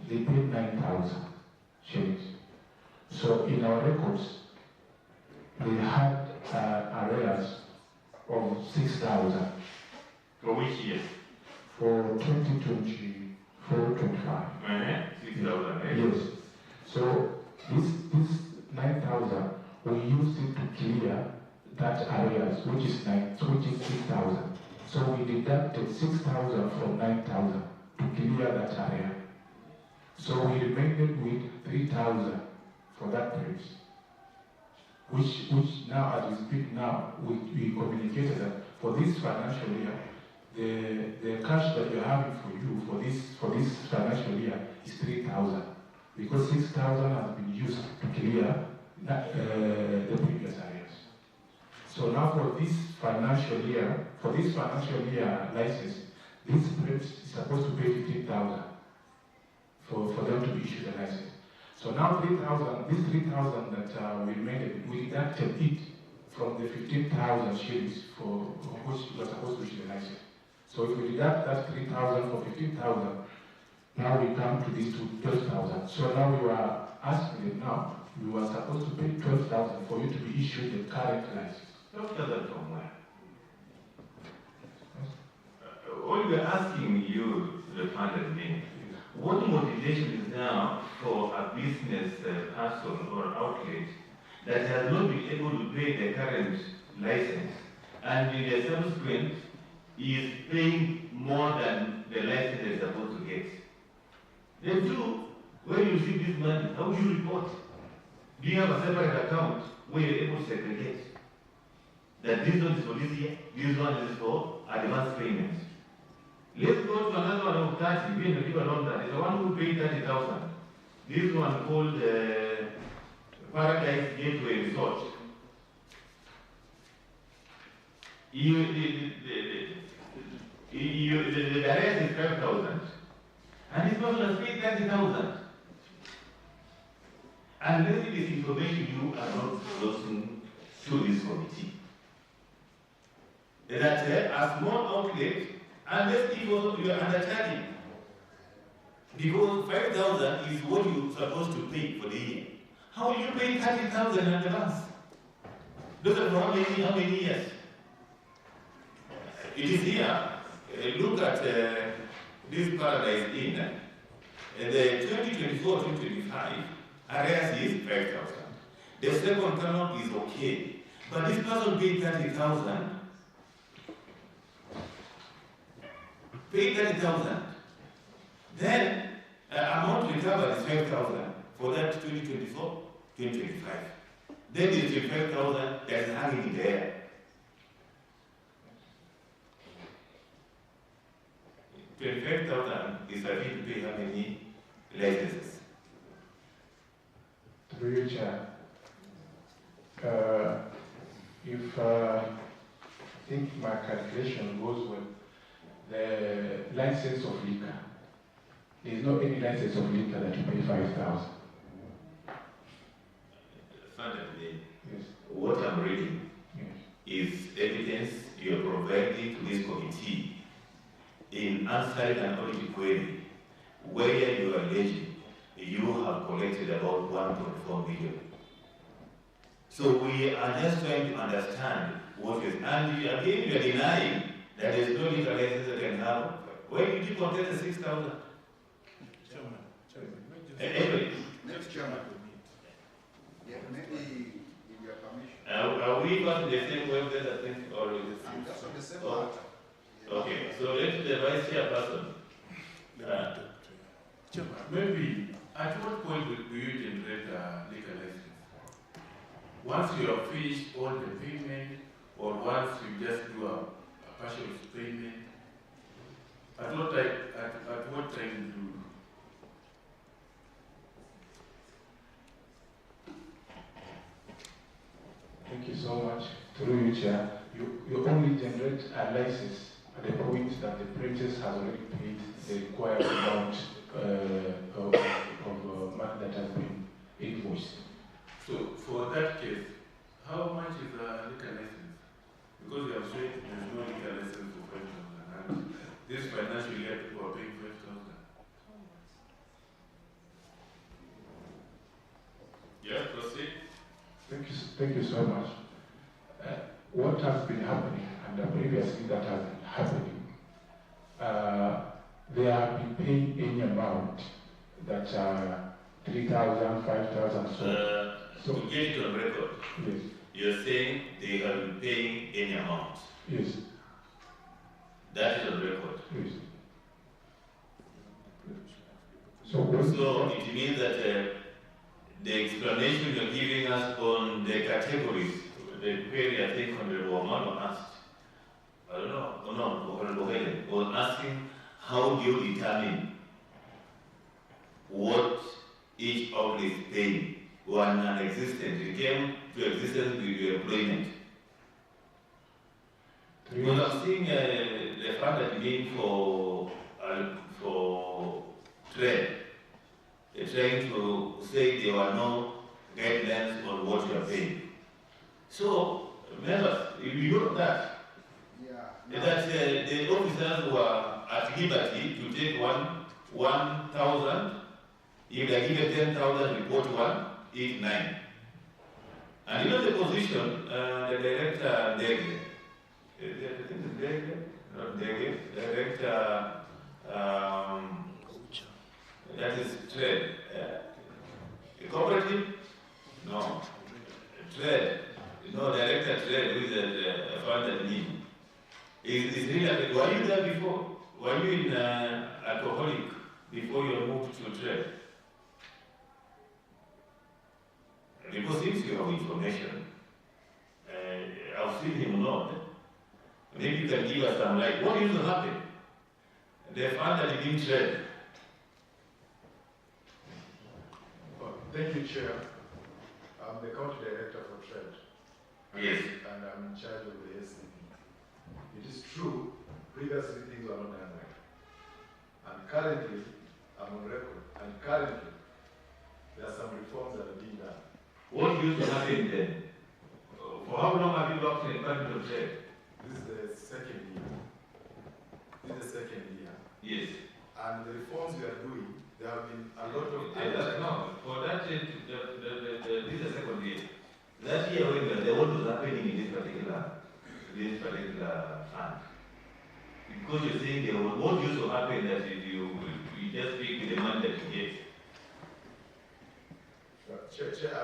they paid 9,000 shillings. So in our records, they had arrears of 6,000. For which year? For 2024-25. 6,000. Yes. So this 9,000, we used it to clear that arrears, which is 6,000. So we deducted 6,000 from 9,000 to clear that area. So we remained with 3,000 for that premise. Which now, as we speak now, we communicated that for this financial year, the cash that we are having for you for this financial year is 3,000, because 6,000 has been used to clear the previous areas. So now for this financial year license, this premise is supposed to pay 15,000 for them to be issued a license. So now 3,000, this 3,000 that we made, we deducted it from the 15,000 shillings for which we were supposed to issue the license. So if we deduct that 3,000 for 15,000, now we come to this 12,000. So now we are asking them now, we were supposed to pay 12,000 for you to be issued the current license. 12,000 from where? All we are asking you, the funded me, what motivation is now for a business person or outlet that has not been able to pay the current license and in the subsequent is paying more than the license they're supposed to get? Then two, when you receive this money, how do you report? Do you have a separate account where you're able to segregate that this one is for this year, this one is for advance payments? Let's go to another one of 30. We will give around that. It's the one who paid 30,000. This one called Paradise Gateway Resort. The arrest is 5,000. And this person has paid 30,000. Unless it is information you are not disclosing to this committee. That a small outlet, unless people you are undercharging, because 5,000 is what you're supposed to pay for the year. How will you pay 30,000 in advance? Those are for how many years? It is here. Look at this Paradise Inn. The 2024-2025 arrears is 5,000. The second term is okay, but this person paid 30,000. Pay 30,000. Then amount recovered is 5,000 for that 2024-2025. Then the 25,000 that is hanging there. $25,000 is having to pay how many licenses? Through you, Chair. If I think my calculation goes with the license of liquor, there is no any license of liquor that you pay 5,000. Fundamentally, yes. What I'm reading is evidence you are providing to this committee in answering an audit query where you are alleging you have collected about 1.4 million. So we are just trying to understand what is, and again you are denying that there is no legal license that can have. Why did you contest the 6,000? Anyway. Next chairman will meet. Yeah, maybe with your permission. Are we on the same website, I think, or is it? That's on the same matter. Okay, so let the vice chairperson. Maybe at what point do you generate a legal license? Once you have finished all the payment, or once you just do a partial payment? At what time do? Thank you so much. Through you, Chair. You only generate a license at the point that the princess has already paid the required amount of money that has been invoiced. So for that case, how much is a liquor license? Because you have said there's no liquor license for 5,000, and this financial year people are paying 5,000. Yes, proceed. Thank you so much. What has been happening, and previously that has been happening, they have been paying any amount that 3,000, 5,000, so. To get it on record, yes. You're saying they have been paying any amount. Yes. That is on record. Yes. So it means that the explanation you're giving us on the categories, the query I think Honorable Omano asked, I don't know, Honorable Helen was asking, how do you determine what each outlet is paying when non-existent? It came to existence with your employment. Because I'm seeing the fund that you mean for trade. They're trying to say there were no guidelines on what you are paying. So, members, if you know that, that the officers were at liberty to take 1,000, if they give a 10,000, report 1, 8, 9. And you know the position, the director, Dege, I think it's Dege, not Dege, director, that is trade. Cooperative? No. Trade. No, director trade, who is the fund admin. Is really, were you there before? Were you in alcoholic before you moved to trade? Because since you have information, I've seen him not. Maybe you can give us some light. What used to happen? The fund admin trade. Thank you, Chair. I'm the County Director for Trade. Yes. And I'm in charge of the SCP. It is true, previously things were not done well. And currently, I'm on record, and currently, there are some reforms that are being done. What used to happen then? For how long have you worked in the Department of Trade? This is the second year. This is the second year. Yes. And the reforms we are doing, there have been a lot of... No, for that, this is the second year. That year, when what was happening in this particular fund? Because you're saying there was, what used to happen that you just pick with the money that you get? Chair,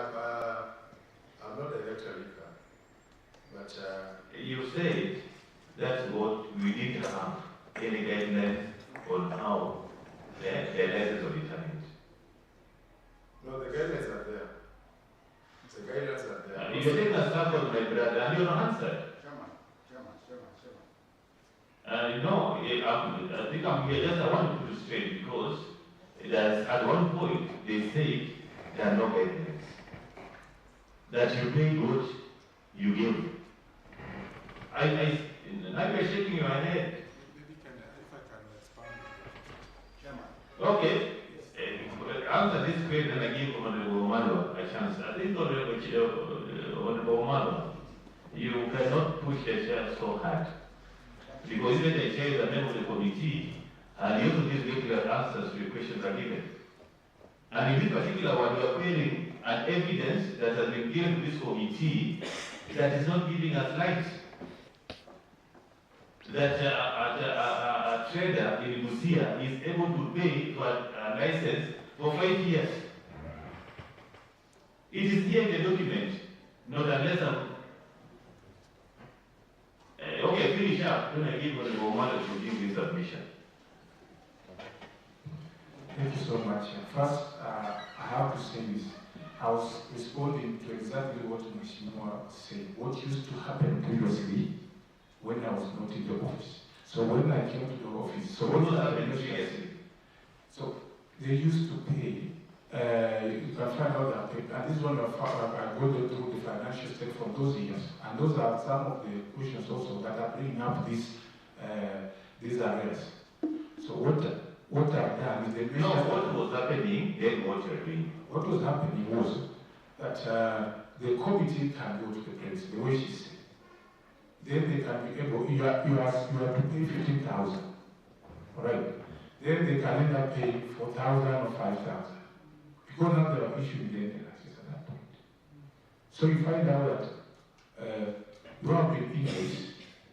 I'm not director liquor, but... You said that's what we didn't have any guidelines on how the license will be determined. No, the guidelines are there. The guidelines are there. You're taking a sample, my brother, and you're not answered. No, I think I'm here just I want to put it straight because there's, at one point they said there are no guidelines. That you pay what you give. Now you're shaking your head. Maybe if I can expand. Chairman. Okay. Answer this question and I give Honorable Omado a chance. I think Honorable Omado, you cannot push the chair so hard. Because even the chair is a member of the committee, and you also give regular answers to your questions are given. And in this particular one, you are querying an evidence that has been given to this committee that is not giving us light. That a trader in Busia is able to pay for a license for 5 years. It is here in the document, not unless I'm... okay, finish up. Then I give Honorable Omado to give his submission. Thank you so much. First, I have to say this. I was responding to exactly what Mheshimiwa said. What used to happen previously when I was not in the office. So when I came to the office, so what was happening previously? So they used to pay. You can find out that, and this one I go through the financial statement from those years. And those are some of the questions also that are bringing up these arrears. So what I've done is they mentioned... No, what was happening, then what you're doing? What was happening was that the committee can go to the prince, the way she said. Then they can be able, you have to pay 15,000. Alright. Then they can end up paying 4,000 or 5,000. Because now they are issuing the license at that point. So you find out that you have been invoiced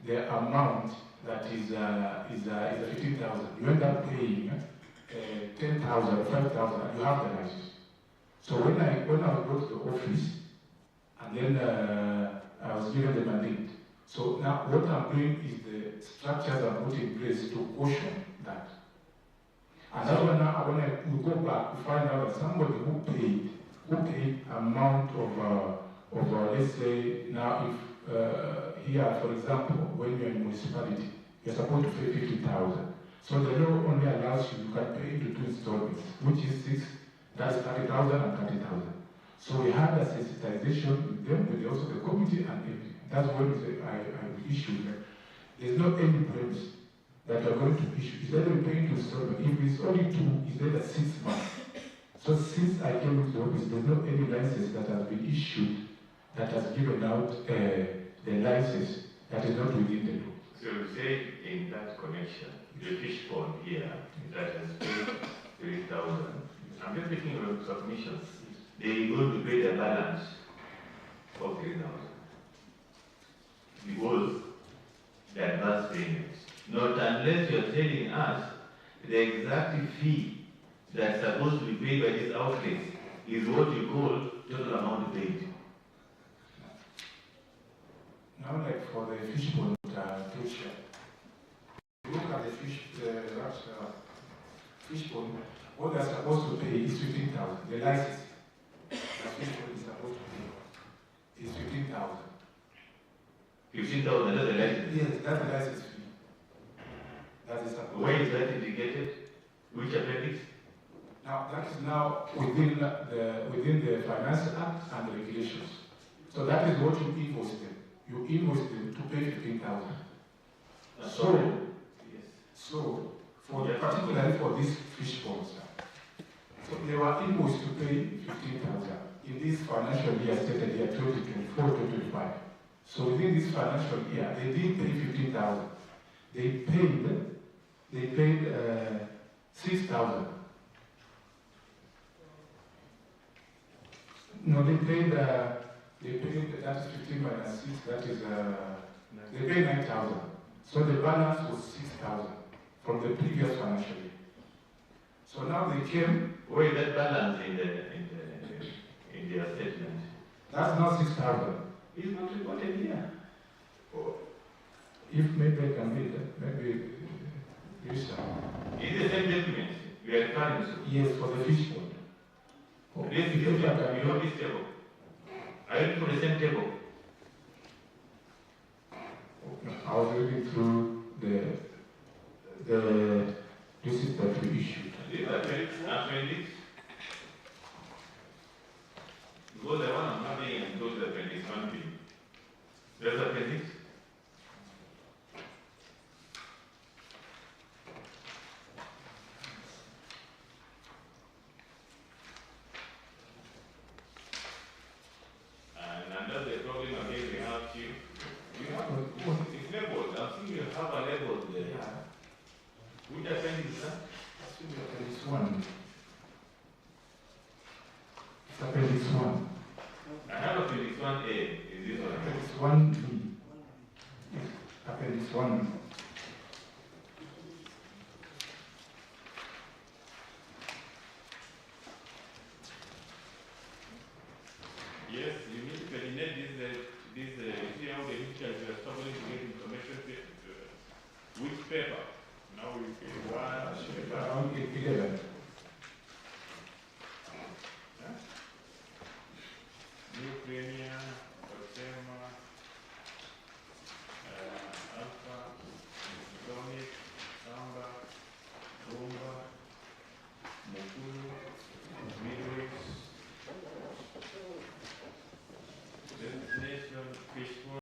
the amount that is 15,000. You end up paying 10,000 or 5,000 and you have the license. So when I go to the office and then I was given the mandate. So now what I'm doing is the structures I'm putting in place to caution that. And that's when we go back, we find out that somebody who paid amount of let's say, now if here, for example, when you're in municipality, you're supposed to pay 50,000. So the law only allows you can pay into 2 installments, which is 6, that's 30,000 and 30,000. So we had a sensitization with them, with also the committee and everything. That's what I issued. There's not any premise that you're going to issue. It's either paying to installment. If it's only 2, it's either 6 months. So since I came into the office, there's not any license that has been issued that has given out the license that is not within the law. So you say in that connection, the fish pond here that has paid 3,000. I'm just thinking of submissions. They going to pay the balance of 3,000 because the advance payments. Not unless you are telling us the exact fee that's supposed to be paid by this outlet is what you call total amount paid. Now, like for the fish pond picture, look at the fish pond. What they're supposed to pay is 15,000. The license the fish pond is supposed to pay is 15,000. 15,000, that's the license? Yes, that's the license fee. That is supposed. Where is that indicated? Which appendix? Now, that is now within the Finance Act and the regulations. So that is what you invoice them. You invoice them to pay 15,000. So, particularly for these fish ponds, so they were invoiced to pay 15,000 in this financial year, stated year 2024-2025. So within this financial year, they did pay 15,000. They paid 6,000. No, they paid that is 15 minus 6, that is, they paid 9,000. So the balance was 6,000 from the previous financial year. So now they came. Where is that balance in their statement? That's not 6,000. It's not reported here. If maybe I can read it, maybe use Is the same document we are referring to? Yes, for the fish pond. This is you know this table. Are you looking for the same table? I was reading through the receipt that we issued. This appendix. Because the one I'm having and goes to appendix 1B. There's appendix. And another problem again we have here. You have it's labeled. I'm seeing you have a label there. Which appendix is that? Appendix 1. It's appendix 1. I have appendix 1A. Is this one? Appendix 1B. Appendix 1. Yes, you need to coordinate see how the pictures you are struggling to get information which paper? Now we say one. Around 11.